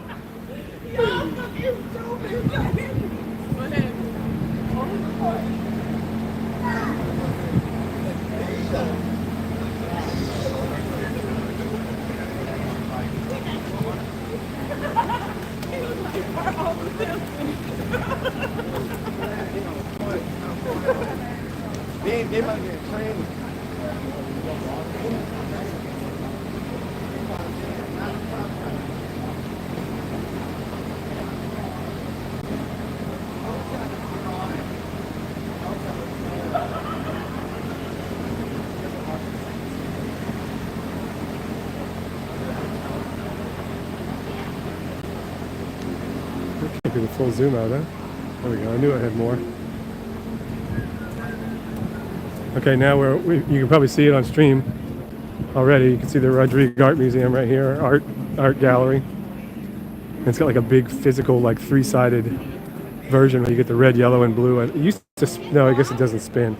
They might get trained.
Can't do the full zoom out, huh? There we go. I knew I had more. Okay, now you can probably see it on stream already. You can see the Rodrigue Art Museum right here, art gallery. And it's got like a big physical, like 3-sided version where you get the red, yellow, and blue. And it used to, no, I guess it doesn't spin.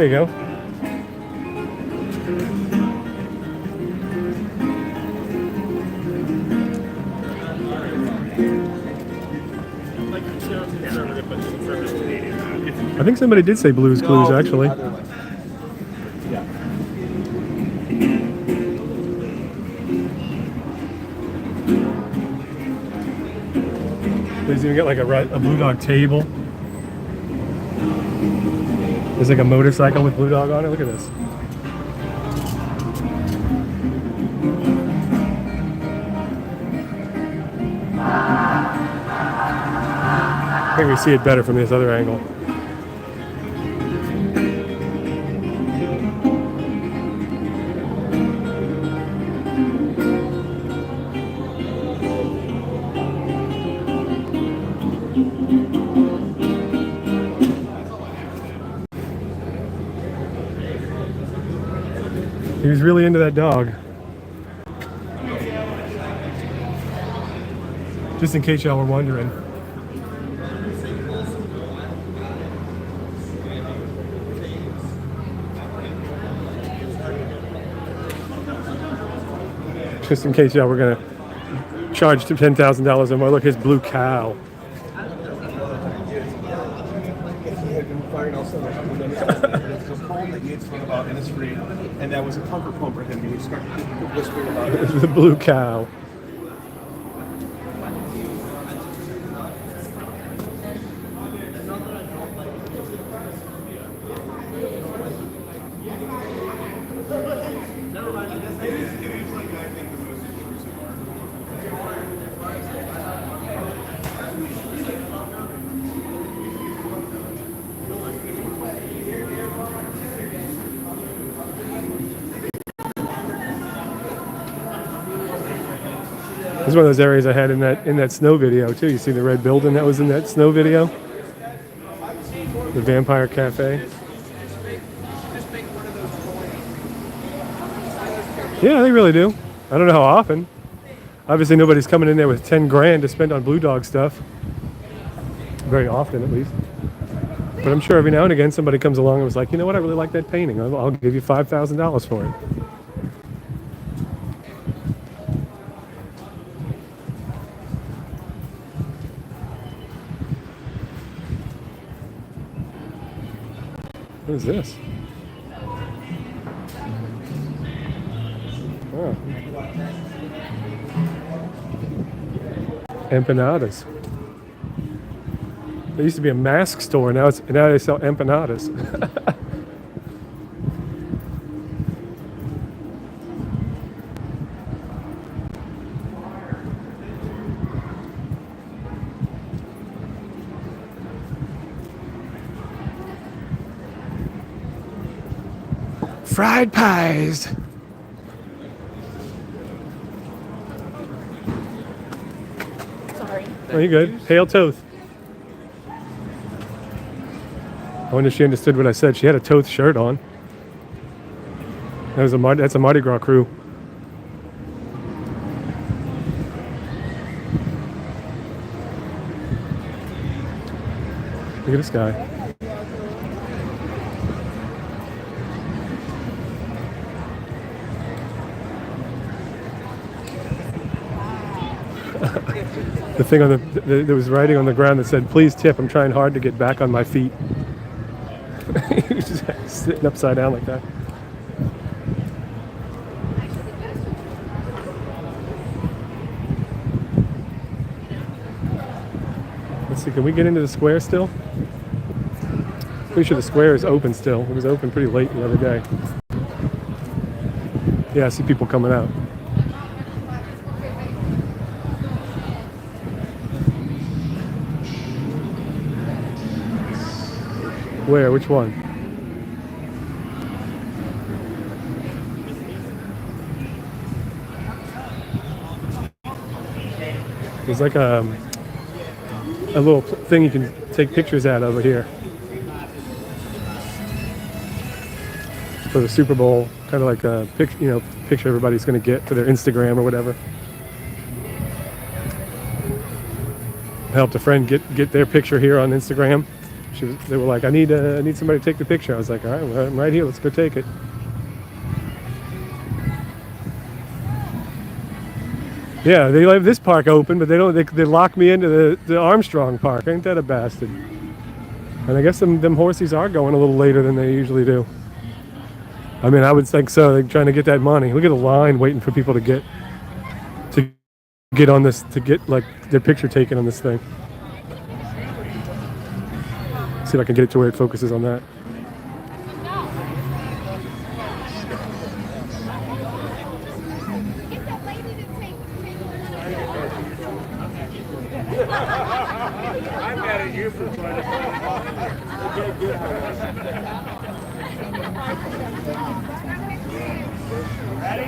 There you go. I think somebody did say Blue's Clues, actually. Please even get like a Blue Dog table. There's like a motorcycle with Blue Dog on it. Look at this. I think we see it better from this other angle. He was really into that dog. Just in case y'all were wondering. Just in case y'all were gonna charge $10,000 or more. Look, his blue cow.
There's a poem that he had sung about in his free, and that was a comfort poem for him. He would start whispering about it.
The blue cow. This is one of those areas I had in that snow video too. You see the red building that was in that snow video? The Vampire Cafe. Yeah, they really do. I don't know how often. Obviously nobody's coming in there with 10 grand to spend on Blue Dog stuff. Very often, at least. But I'm sure every now and again somebody comes along and was like, you know what, I really like that painting. I'll give you $5,000 for it. What is this? Oh. Empanadas. There used to be a mask store. Now they sell empanadas. Fried pies.
Sorry.
Oh, you good? Hail Toth. I wonder if she understood what I said. She had a Toth shirt on. That's a Mardi Gras crew. Look at this guy. The thing on there was writing on the ground that said, "Please tip. I'm trying hard to get back on my feet." He was just sitting upside down like that. Let's see. Can we get into the square still? Pretty sure the square is open still. It was open pretty late the other day. Yeah, I see people coming out. Where? Which one? There's like a little thing you can take pictures at over here for the Super Bowl, kind of like a picture everybody's going to get for their Instagram or whatever. I helped a friend get their picture here on Instagram. They were like, I need somebody to take the picture. I was like, all right, well, I'm right here. Let's go take it. Yeah, they leave this park open, but they don't. They lock me into the Armstrong Park. Ain't that a bastard? And I guess them horsies are going a little later than they usually do. I mean, I would think so. They're trying to get that money. Look at the line waiting for people to get on this, to get like their picture taken on this thing. See if I can get it to where it focuses on that.
I've got it here for trying to get good. Ready?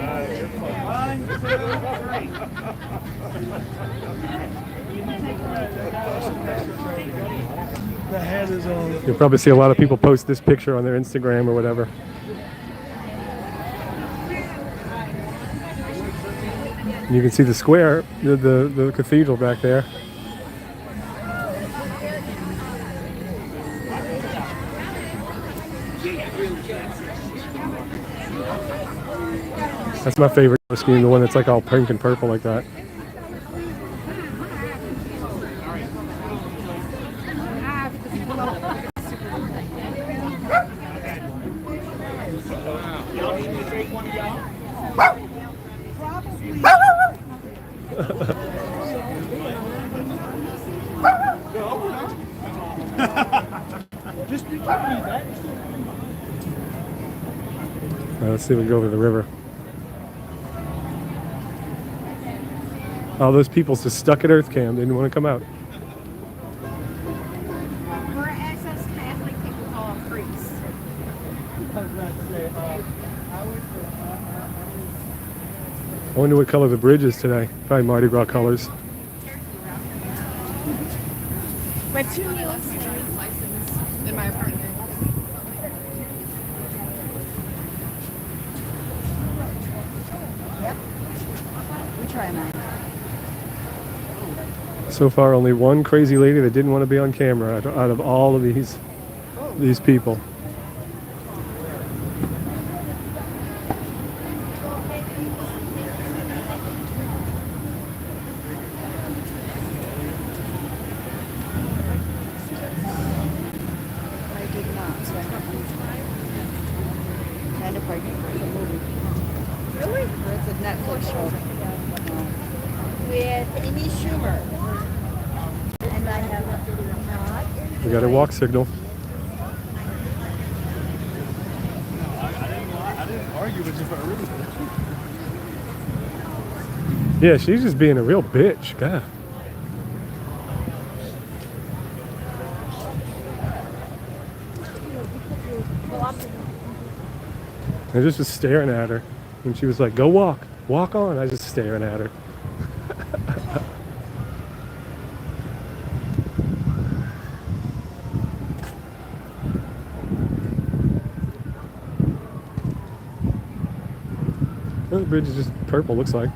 1, 2, 3. The head is on.
You'll probably see a lot of people post this picture on their Instagram or whatever. And you can see the square, the cathedral back there. That's my favorite scheme, the one that's like all pink and purple like that. Let's see if we can go over the river. All those people just stuck at Earth Cam. They didn't want to come out.
We're access Catholic people call them priests.
I wonder what color the bridge is today. Probably Mardi Gras colors.
But 2 years license in my apartment. Yep. We try them out.
So far, only one crazy lady that didn't want to be on camera out of all of these people.
I did not. So I have kind of pregnant for the movie. Really? It's a Netflix show. With Amy Schumer. And I have
We got a walk signal.
I didn't argue with you, but I really
Yeah, she's just being a real bitch. God. I just was staring at her. And she was like, go walk. Walk on. I was just staring at her. The bridge is just purple, looks like.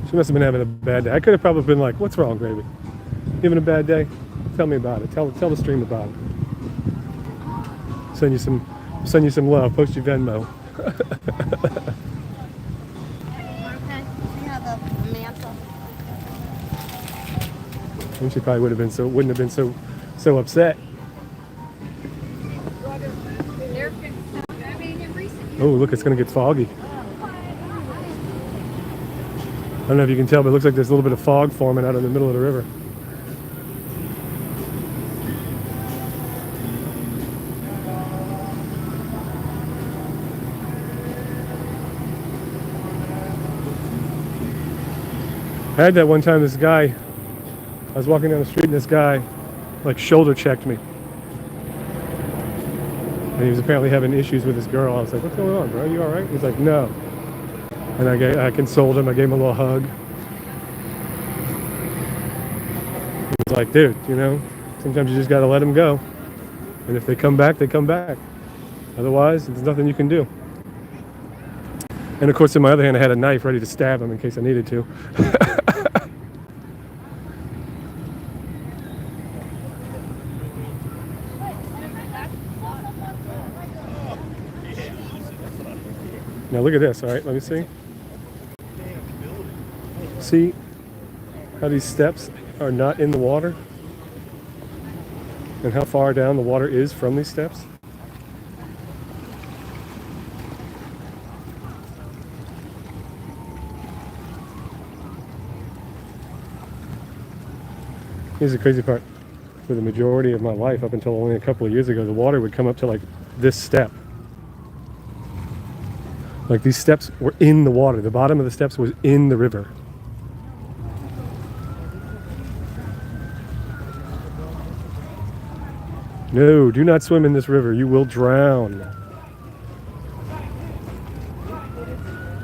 She must have been having a bad day. I could have probably been like, what's wrong, baby? You having a bad day? Tell me about it. Tell the stream about it. Send you some love. Post your Venmo.
Okay, we have a mantle.
And she probably wouldn't have been so upset. Oh, look, it's gonna get foggy. I don't know if you can tell, but it looks like there's a little bit of fog forming out in the middle of the river. I had that one time, this guy, I was walking down the street and this guy like shoulder checked me. And he was apparently having issues with his girl. I was like, what's going on, bro? You all right? He's like, no. And I consoled him. I gave him a little hug. He was like, dude, you know, sometimes you just got to let them go. And if they come back, they come back. Otherwise, there's nothing you can do. And of course, in my other hand, I had a knife ready to stab him in case I needed to. Now look at this, all right, let me see. See how these steps are not in the water? And how far down the water is from these steps? Here's the crazy part. For the majority of my life, up until only a couple of years ago, the water would come up to like this step. Like these steps were in the water. The bottom of the steps was in the river. No, do not swim in this river. You will drown.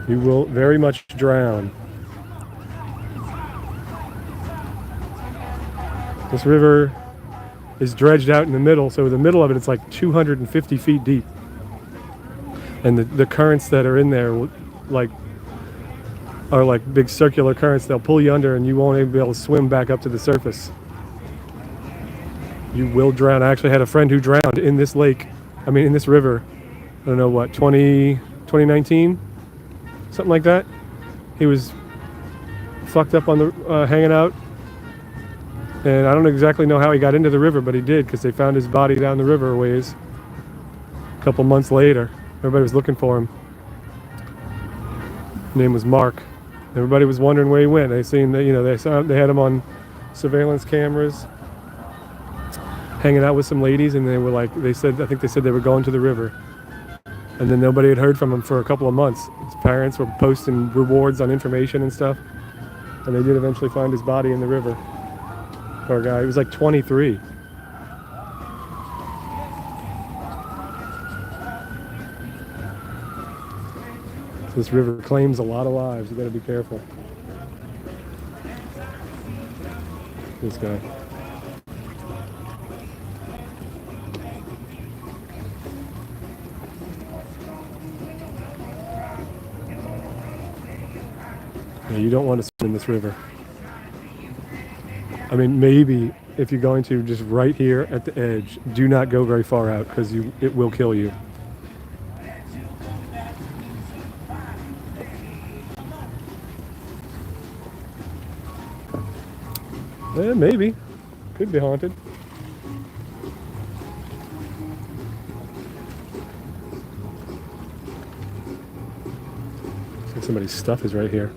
You will very much drown. This river is dredged out in the middle, so in the middle of it, it's like 250 feet deep. And the currents that are in there are like big circular currents. They'll pull you under and you won't even be able to swim back up to the surface. You will drown. I actually had a friend who drowned in this lake. I mean, in this river. I don't know what, 2019? Something like that. He was fucked up on the, hanging out. And I don't exactly know how he got into the river, but he did, because they found his body down the river a ways. A couple months later. Everybody was looking for him. His name was Mark. Everybody was wondering where he went. They seen that, they had him on surveillance cameras, hanging out with some ladies, and they were like, I think they said they were going to the river. And then nobody had heard from him for a couple of months. His parents were posting rewards on information and stuff. And they did eventually find his body in the river. Poor guy, he was like 23. So this river claims a lot of lives. You gotta be careful. This guy. Yeah, you don't want to swim in this river. I mean, maybe if you're going to, just right here at the edge, do not go very far out, because it will kill you. Yeah, maybe. Could be haunted. Looks like somebody's stuff is right here.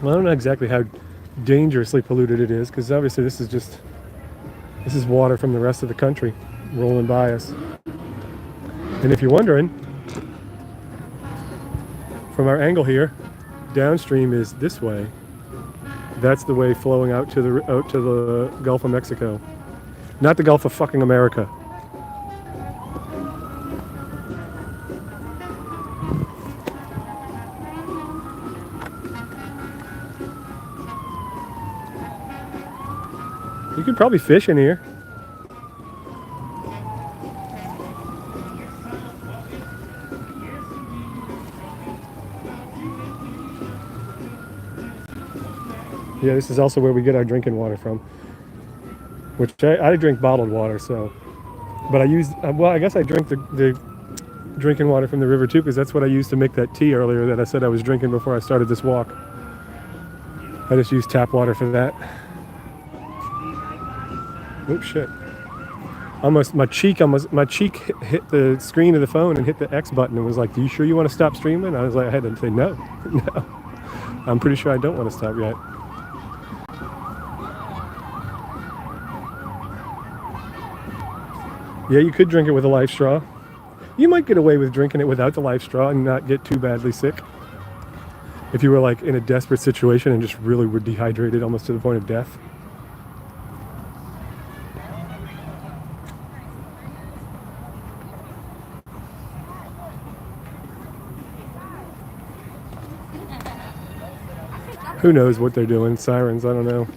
Well, I don't know exactly how dangerously polluted it is, because obviously this is water from the rest of the country rolling by us. And if you're wondering, from our angle here, downstream is this way. That's the way flowing out to the Gulf of Mexico, not the Gulf of fucking America. You could probably fish in here. Yeah, this is also where we get our drinking water from. Which I drink bottled water, so. But I guess I drink the drinking water from the river too, because that's what I used to make that tea earlier that I said I was drinking before I started this walk. I just use tap water for that. Oh shit. My cheek hit the screen of the phone and hit the X button and was like, "Do you sure you want to stop streaming?" I was like, I had to say no. No. I'm pretty sure I don't want to stop yet. Yeah, you could drink it with a life straw. You might get away with drinking it without the life straw and not get too badly sick. If you were like in a desperate situation and just really were dehydrated almost to the point of death. Who knows what they're doing? Sirens, I don't know.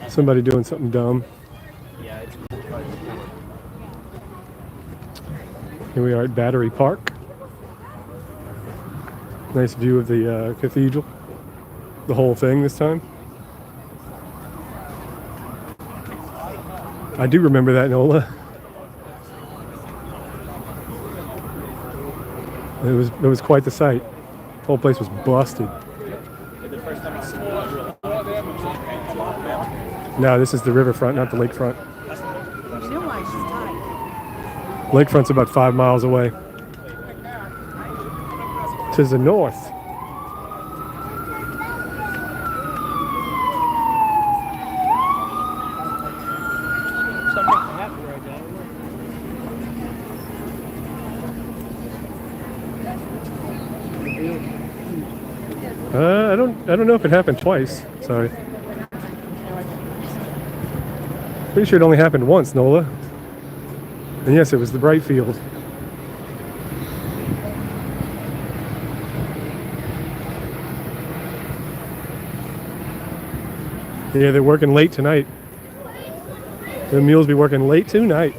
Somebody doing something dumb. Here we are at Battery Park. Nice view of the cathedral. The whole thing this time. I do remember that, Nola. It was quite the sight. The whole place was busted. No, this is the riverfront, not the lakefront.
You know why she's tired.
Lakefront's about 5 miles away. To the north. I don't know if it happened twice. Sorry. Pretty sure it only happened once, Nola. And yes, it was the bright field. Yeah, they're working late tonight. The mules be working late tonight.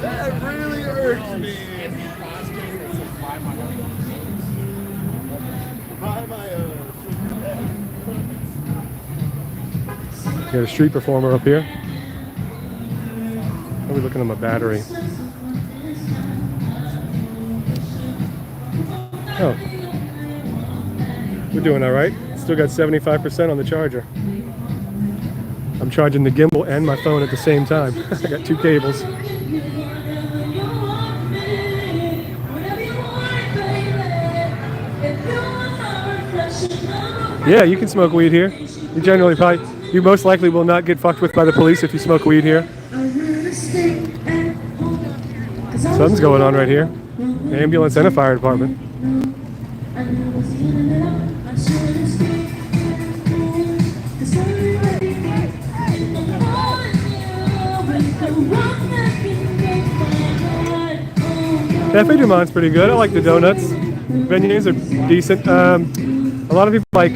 That really hurts me.
Got a street performer up here. Are we looking at my battery? Oh. We're doing all right. Still got 75% on the charger. I'm charging the gimbal and my phone at the same time. I got 2 cables. Yeah, you can smoke weed here. You most likely will not get fucked with by the police if you smoke weed here. Something's going on right here. An ambulance and a fire department. Cafe Du Monde's pretty good. I like the donuts. Beignets are decent. A lot of people like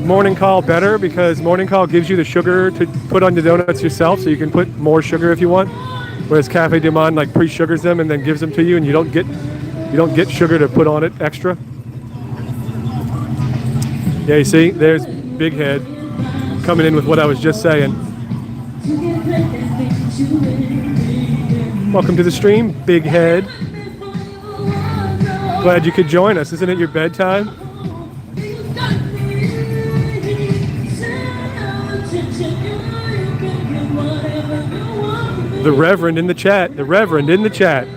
Morning Call better because Morning Call gives you the sugar to put on the donuts yourself, so you can put more sugar if you want. Whereas Cafe Du Monde like pre-sugars them and then gives them to you, and you don't get sugar to put on it extra. Yeah, you see, there's Big Head coming in with what I was just saying. Welcome to the stream, Big Head. Glad you could join us. Isn't it your bedtime? The Reverend in the chat. The Reverend in the chat.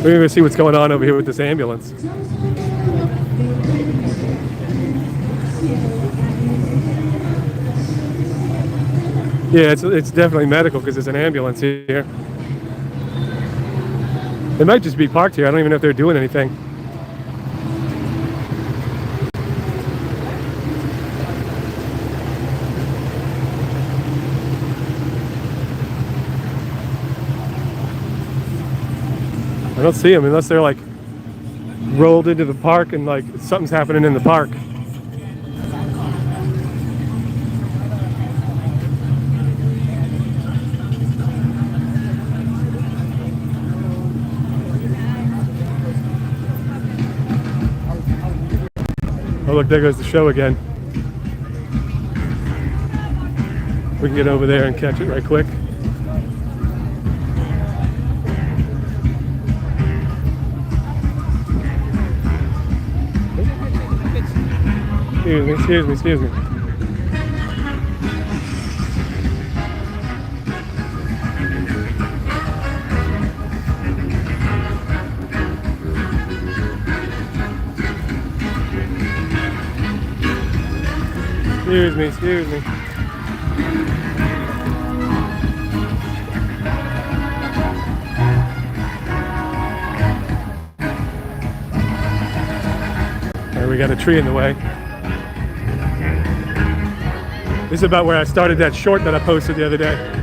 We're going to see what's going on over here with this ambulance. Yeah, it's definitely medical because there's an ambulance here. They might just be parked here. I don't even know if they're doing anything. I don't see them unless they're like rolled into the park and like something's happening in the park. Oh look, there goes the show again. We can get over there and catch it right quick. Excuse me. Excuse me. All right, we got a tree in the way. This is about where I started that short that I posted the other day.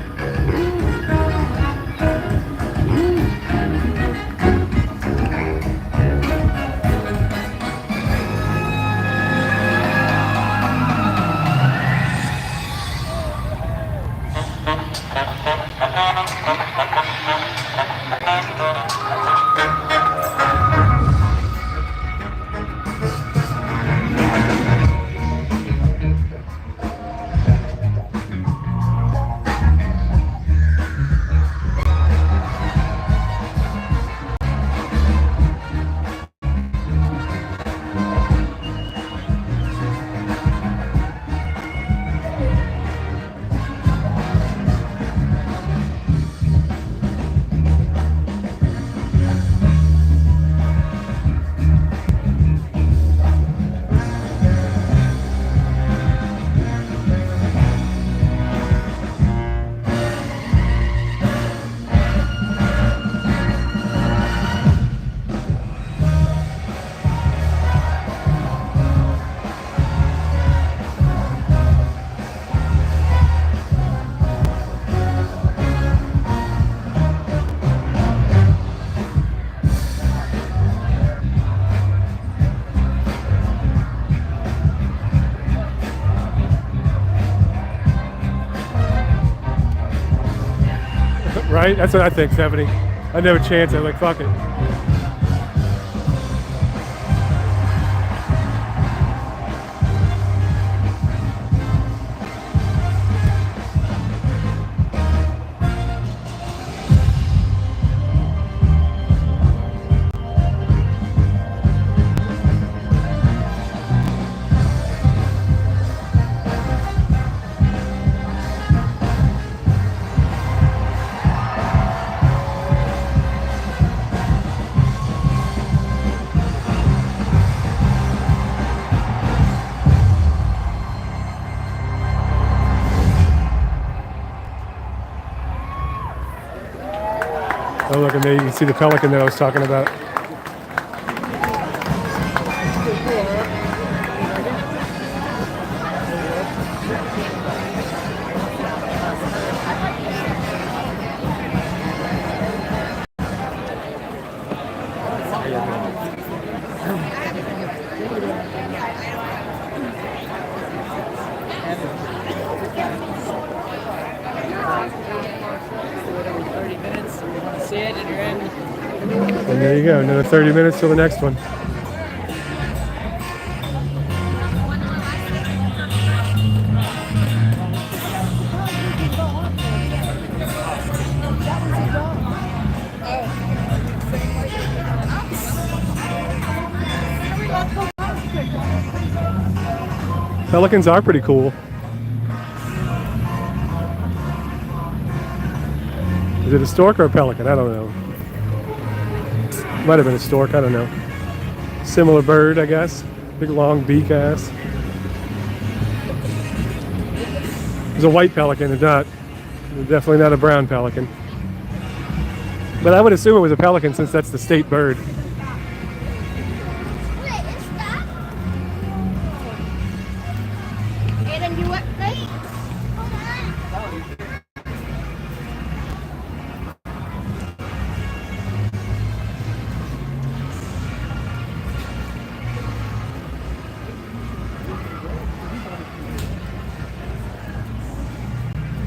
Right? That's what I think, 70. I never chance. I'm like, fuck it. Oh, look, and there you can see the pelican that I was talking about. And there you go, another 30 minutes till the next one. Pelicans are pretty cool. Is it a stork or a pelican? I don't know. Might have been a stork, I don't know. Similar bird, I guess. Big long beak ass. It's a white pelican, it's not. Definitely not a brown pelican. But I would assume it was a pelican since that's the state bird.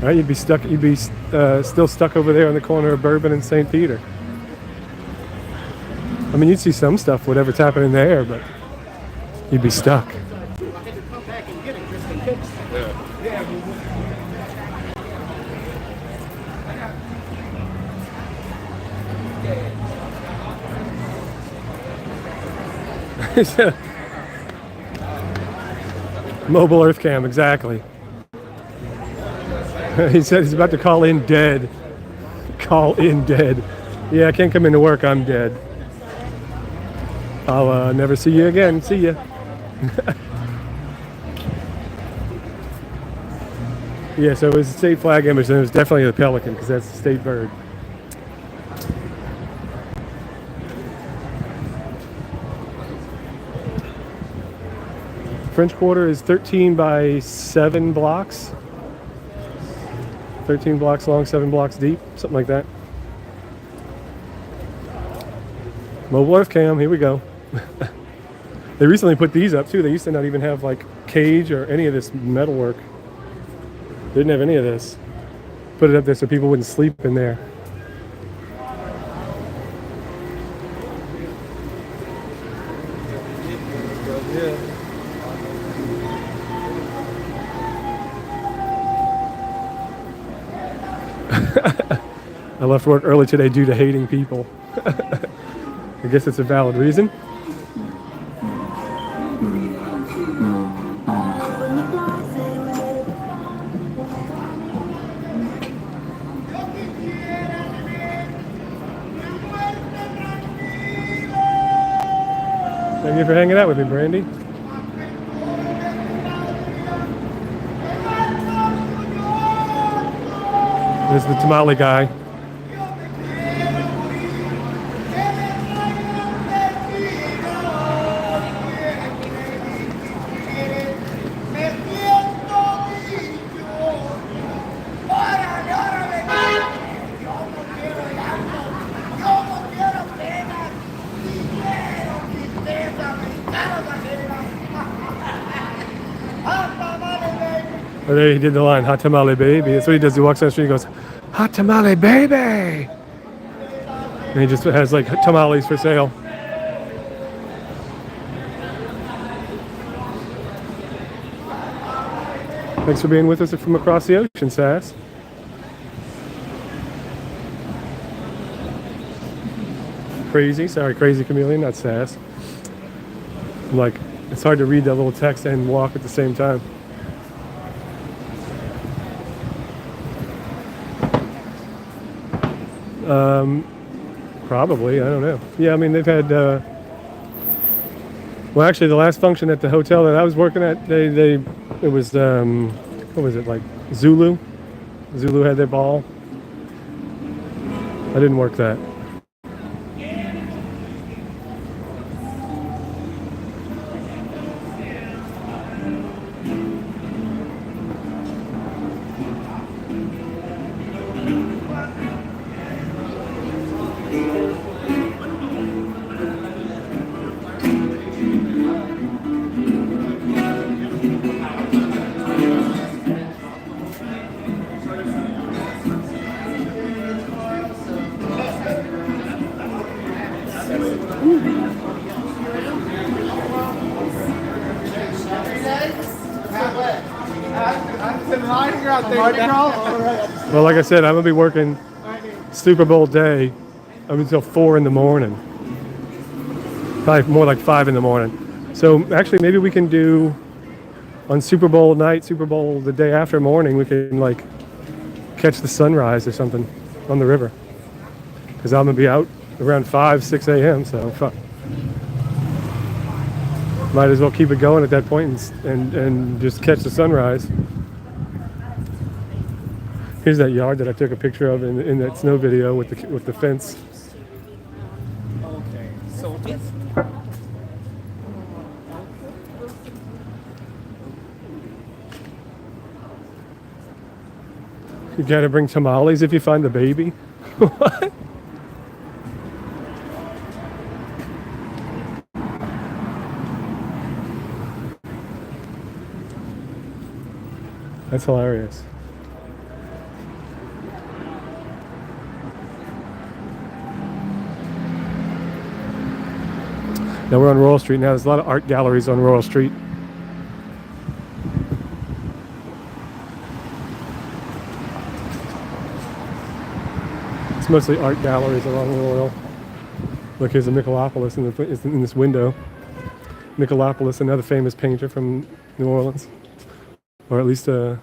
Right, you'd be stuck. You'd be still stuck over there on the corner of Bourbon and St. Peter. I mean, you'd see some stuff, whatever's happening there, but you'd be stuck. Mobile Earth Cam, exactly. He said he's about to call in dead. Call in dead. Yeah, I can't come into work, I'm dead. I'll never see you again. See ya. Yeah, so it was a state flag image, and it was definitely a pelican, because that's the state bird. French Quarter is 13 by 7 blocks. 13 blocks long, 7 blocks deep, something like that. Mobile Earth Cam, here we go. They recently put these up too. They used to not even have like cage or any of this metalwork. They didn't have any of this. Put it up there so people wouldn't sleep in there. I left work early today due to hating people. I guess it's a valid reason. Thank you for hanging out with me, Brandy. There's the tamale guy. Oh, there he did the line, hot tamale baby. That's what he does. He walks down the street and goes, hot tamale baby. And he just has like tamales for sale. Thanks for being with us from across the ocean, Sass. Crazy, sorry, Crazy Chameleon, not Sass. I'm like, it's hard to read that little text and walk at the same time. Probably, I don't know. Yeah, I mean, they've had, well, actually, the last function at the hotel that I was working at, it was, what was it, like Zulu? Zulu had their ball. I didn't work that. Well, like I said, I'm gonna be working Super Bowl day up until 4 in the morning. Probably more like 5 in the morning. So actually, maybe we can do on Super Bowl night, Super Bowl the day after morning, we can like catch the sunrise or something on the river. Because I'm gonna be out around 5, 6 a.m. So fuck. Might as well keep it going at that point and just catch the sunrise. Here's that yard that I took a picture of in that snow video with the fence.
Okay, so this.
You gotta bring tamales if you find the baby. What? That's hilarious. Now we're on Royal Street now. There's a lot of art galleries on Royal Street. It's mostly art galleries along Royal. Look, here's a Michalopolis in this window. Michalopolis, another famous painter from New Orleans. Or at least, that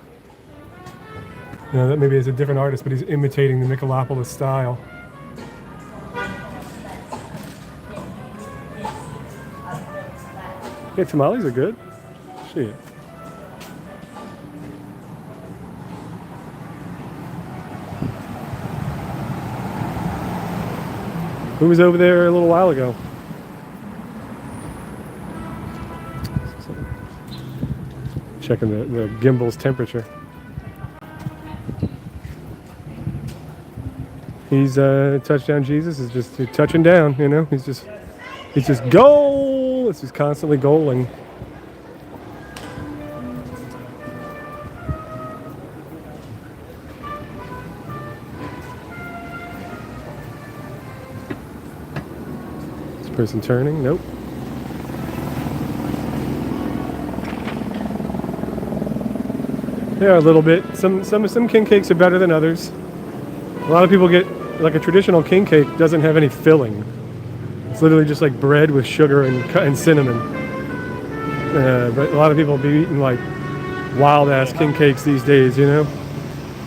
maybe is a different artist, but he's imitating the Michalopolis style. Yeah, tamales are good. Shit. Who was over there a little while ago? Checking the gimbal's temperature. He's touchdown Jesus is just touching down, you know. He's just goal. It's just constantly goaling. This person turning, nope. Yeah, a little bit. Some king cakes are better than others. A lot of people get, like, a traditional king cake doesn't have any filling. It's literally just like bread with sugar and cinnamon. But a lot of people be eating like wild ass king cakes these days, you know.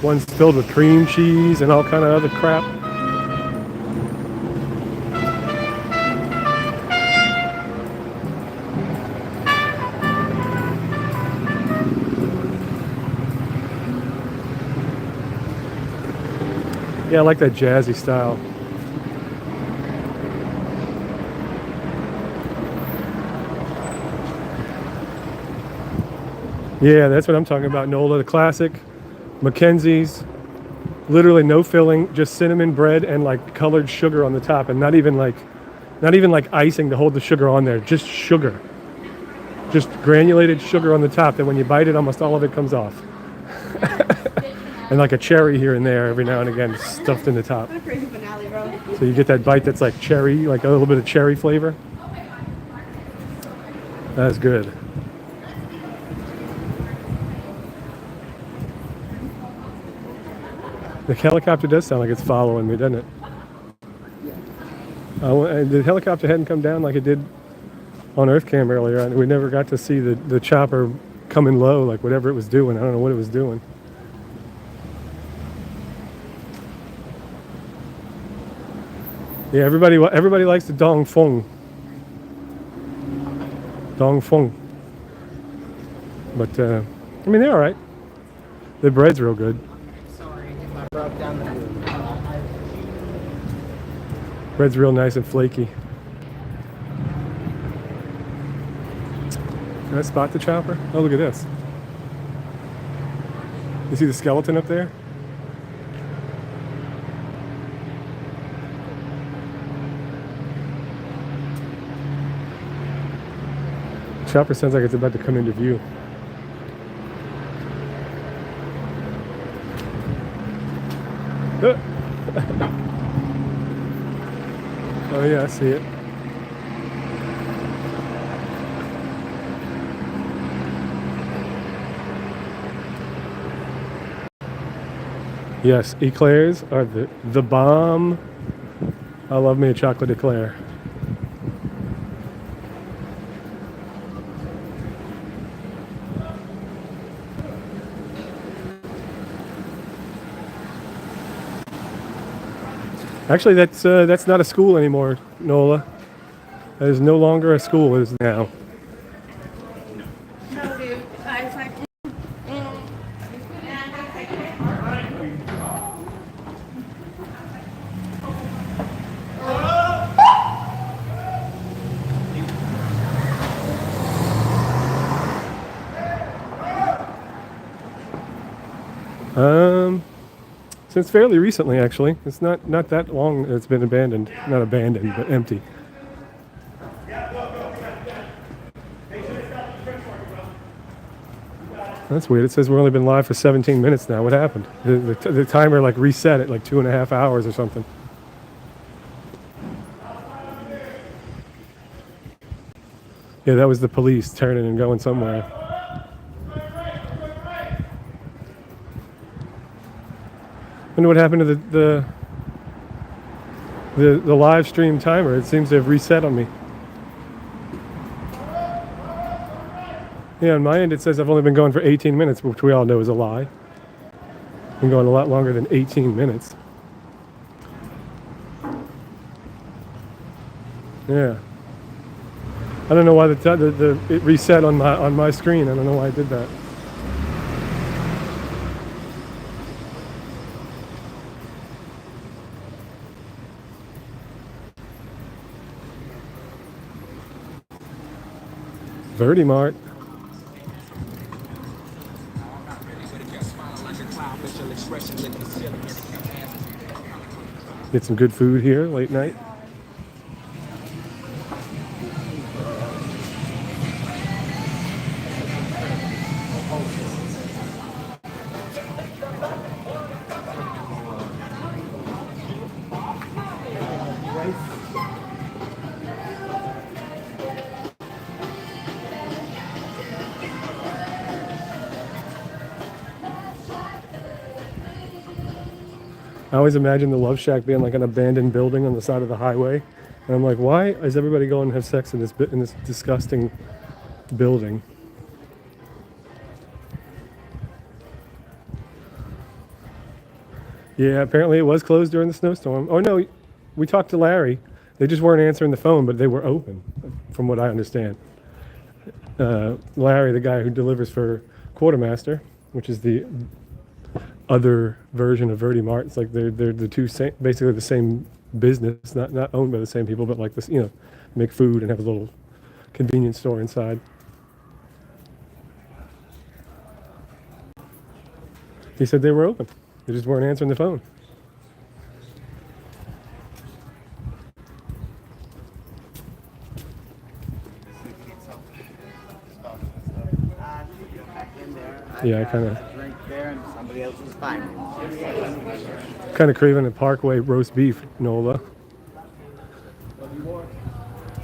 One's filled with cream cheese and all kind of other crap. Yeah, I like that jazzy style. Yeah, that's what I'm talking about, Nola. The classic Mackenzie's, literally no filling, just cinnamon bread and like colored sugar on the top, and not even like icing to hold the sugar on there, just sugar. Just granulated sugar on the top that when you bite it, almost all of it comes off. And like a cherry here and there every now and again stuffed in the top.
What a crazy finale, bro.
So you get that bite that's like cherry, like a little bit of cherry flavor. That's good. The helicopter does sound like it's following me, doesn't it? The helicopter hadn't come down like it did on Earth Cam earlier, and we never got to see the chopper coming low, like whatever it was doing. I don't know what it was doing. Yeah, everybody likes the Dong Fong. Dong Fong. But I mean, they're all right. The bread's real good. Bread's real nice and flaky. Can I spot the chopper? Oh, look at this. You see the skeleton up there? The chopper sounds like it's about to come into view. Oh yeah, I see it. Yes, eclairs are the bomb. I love me a chocolate eclair. Actually, that's not a school anymore, Nola. That is no longer a school. It is now.
No, dude. It's like,
Since fairly recently, actually. It's not that long it's been abandoned. Not abandoned, but empty. That's weird. It says we've only been live for 17 minutes now. What happened? The timer like reset at like 2.5 hours or something. Yeah, that was the police turning and going somewhere. I wonder what happened to the live stream timer. It seems to have reset on me. Yeah, on my end it says I've only been going for 18 minutes, which we all know is a lie. I've been going a lot longer than 18 minutes. Yeah. I don't know why it reset on my screen. I don't know why it did that. Verdi Mart. Get some good food here late night. I always imagine the Love Shack being like an abandoned building on the side of the highway, and I'm like, why is everybody going to have sex in this disgusting building? Yeah, apparently it was closed during the snowstorm. Oh no, we talked to Larry. They just weren't answering the phone, but they were open, from what I understand. Larry, the guy who delivers for Quartermaster, which is the other version of Verdi Mart. It's like they're the two same, basically the same business, not owned by the same people, but like this, you know, make food and have a little convenience store inside. He said they were open. They just weren't answering the phone. Yeah, I kind of
drink there and somebody else is fine.
craving a Parkway roast beef, Nola.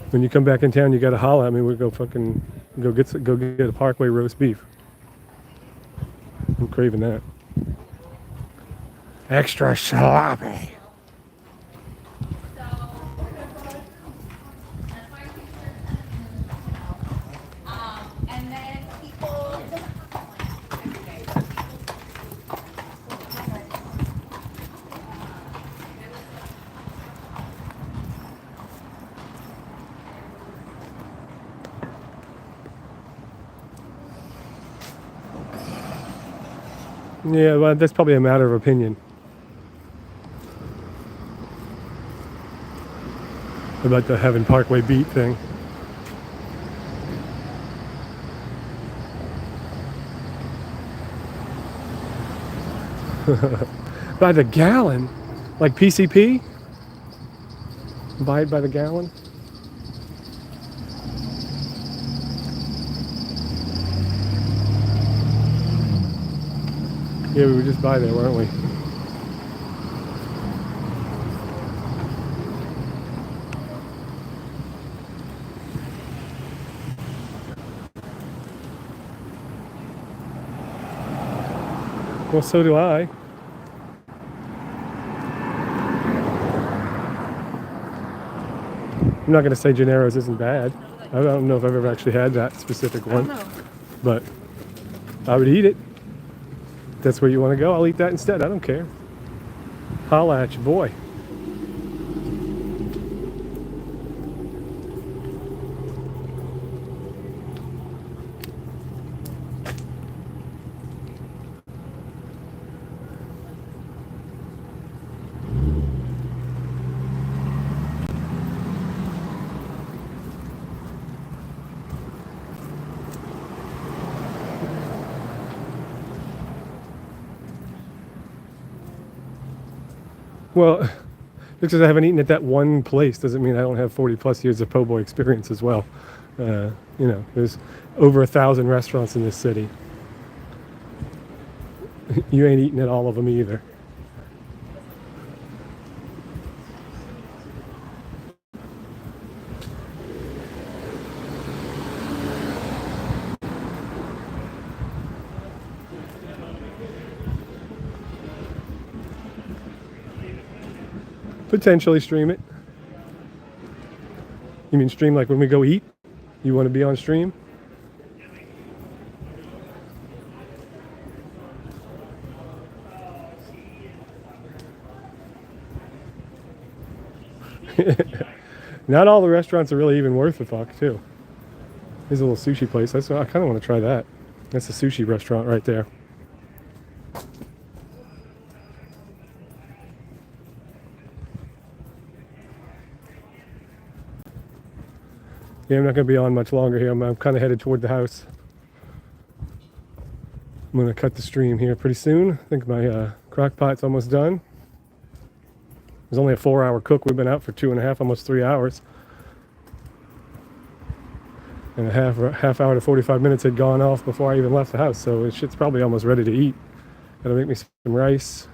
When you come back in town, you got to holler at me. We'll go get a Parkway roast beef. I'm craving that. Extra sloppy.
And then people.
Yeah, well, that's probably a matter of opinion. About the having Parkway beat thing. By the gallon? Like PCP? Buy it by the gallon? Yeah, we were just by there, weren't we? Well, so do I. I'm not going to say Gennaro's isn't bad. I don't know if I've ever actually had that specific one. But I would eat it. If that's where you want to go, I'll eat that instead. I don't care. Holla at your boy. Well, just because I haven't eaten at that one place doesn't mean I don't have 40 plus years of po' boy experience as well. You know, there's over 1,000 restaurants in this city. You ain't eating at all of them either. Potentially stream it. You mean stream like when we go eat? You want to be on stream? Not all the restaurants are really even worth the fuck, too. There's a little sushi place. I kind of want to try that. That's a sushi restaurant right there. Yeah, I'm not going to be on much longer here. I'm kind of headed toward the house. I'm going to cut the stream here pretty soon. I think my Crock pot's almost done. It was only a 4-hour cook. We've been out for 2.5, almost 3 hours. And a half hour to 45 minutes had gone off before I even left the house. So this shit's probably almost ready to eat. Gotta make me some rice.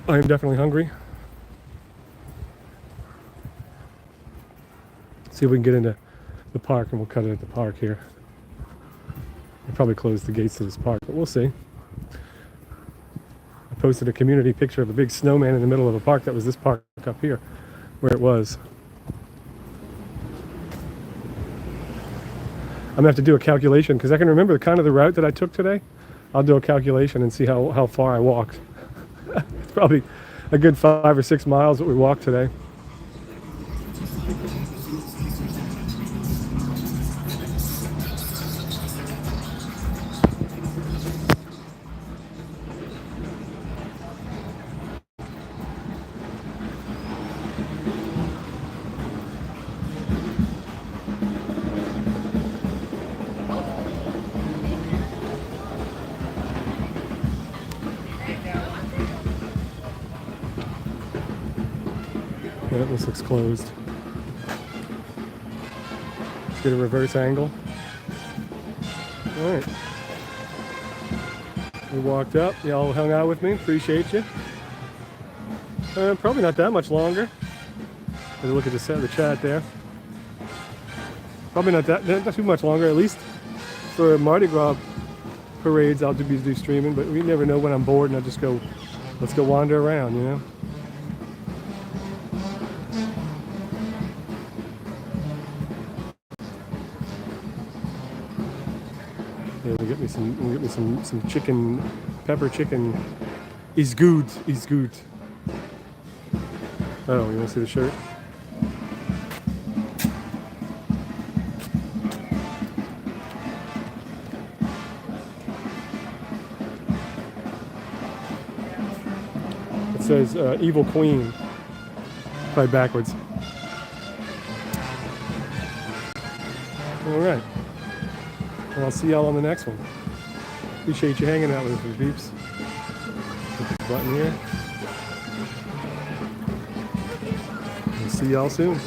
I am definitely hungry. See if we can get into the park, and we'll cut it at the park here. They'll probably close the gates to this park, but we'll see. I posted a community picture of a big snowman in the middle of a park. That was this park up here, where it was. I'm gonna have to do a calculation because I can remember kind of the route that I took today. I'll do a calculation and see how far I walked. It's probably a good 5 or 6 miles that we walked today. Yeah, this looks closed. Let's get a reverse angle. All right. We walked up. Y'all hung out with me. Appreciate you. Probably not that much longer. As I look at the chat there. Probably not too much longer. At least for Mardi Gras parades, I'll do streaming. But we never know when I'm bored, and I'll just go. Let's go wander around, you know. Yeah, we'll get me some chicken, pepper chicken. Is good. Oh, you want to see the shirt? It says Evil Queen. Played backwards. All right. Well, I'll see y'all on the next one. Appreciate you hanging out with us, peeps. Hit this button here. We'll see y'all soon.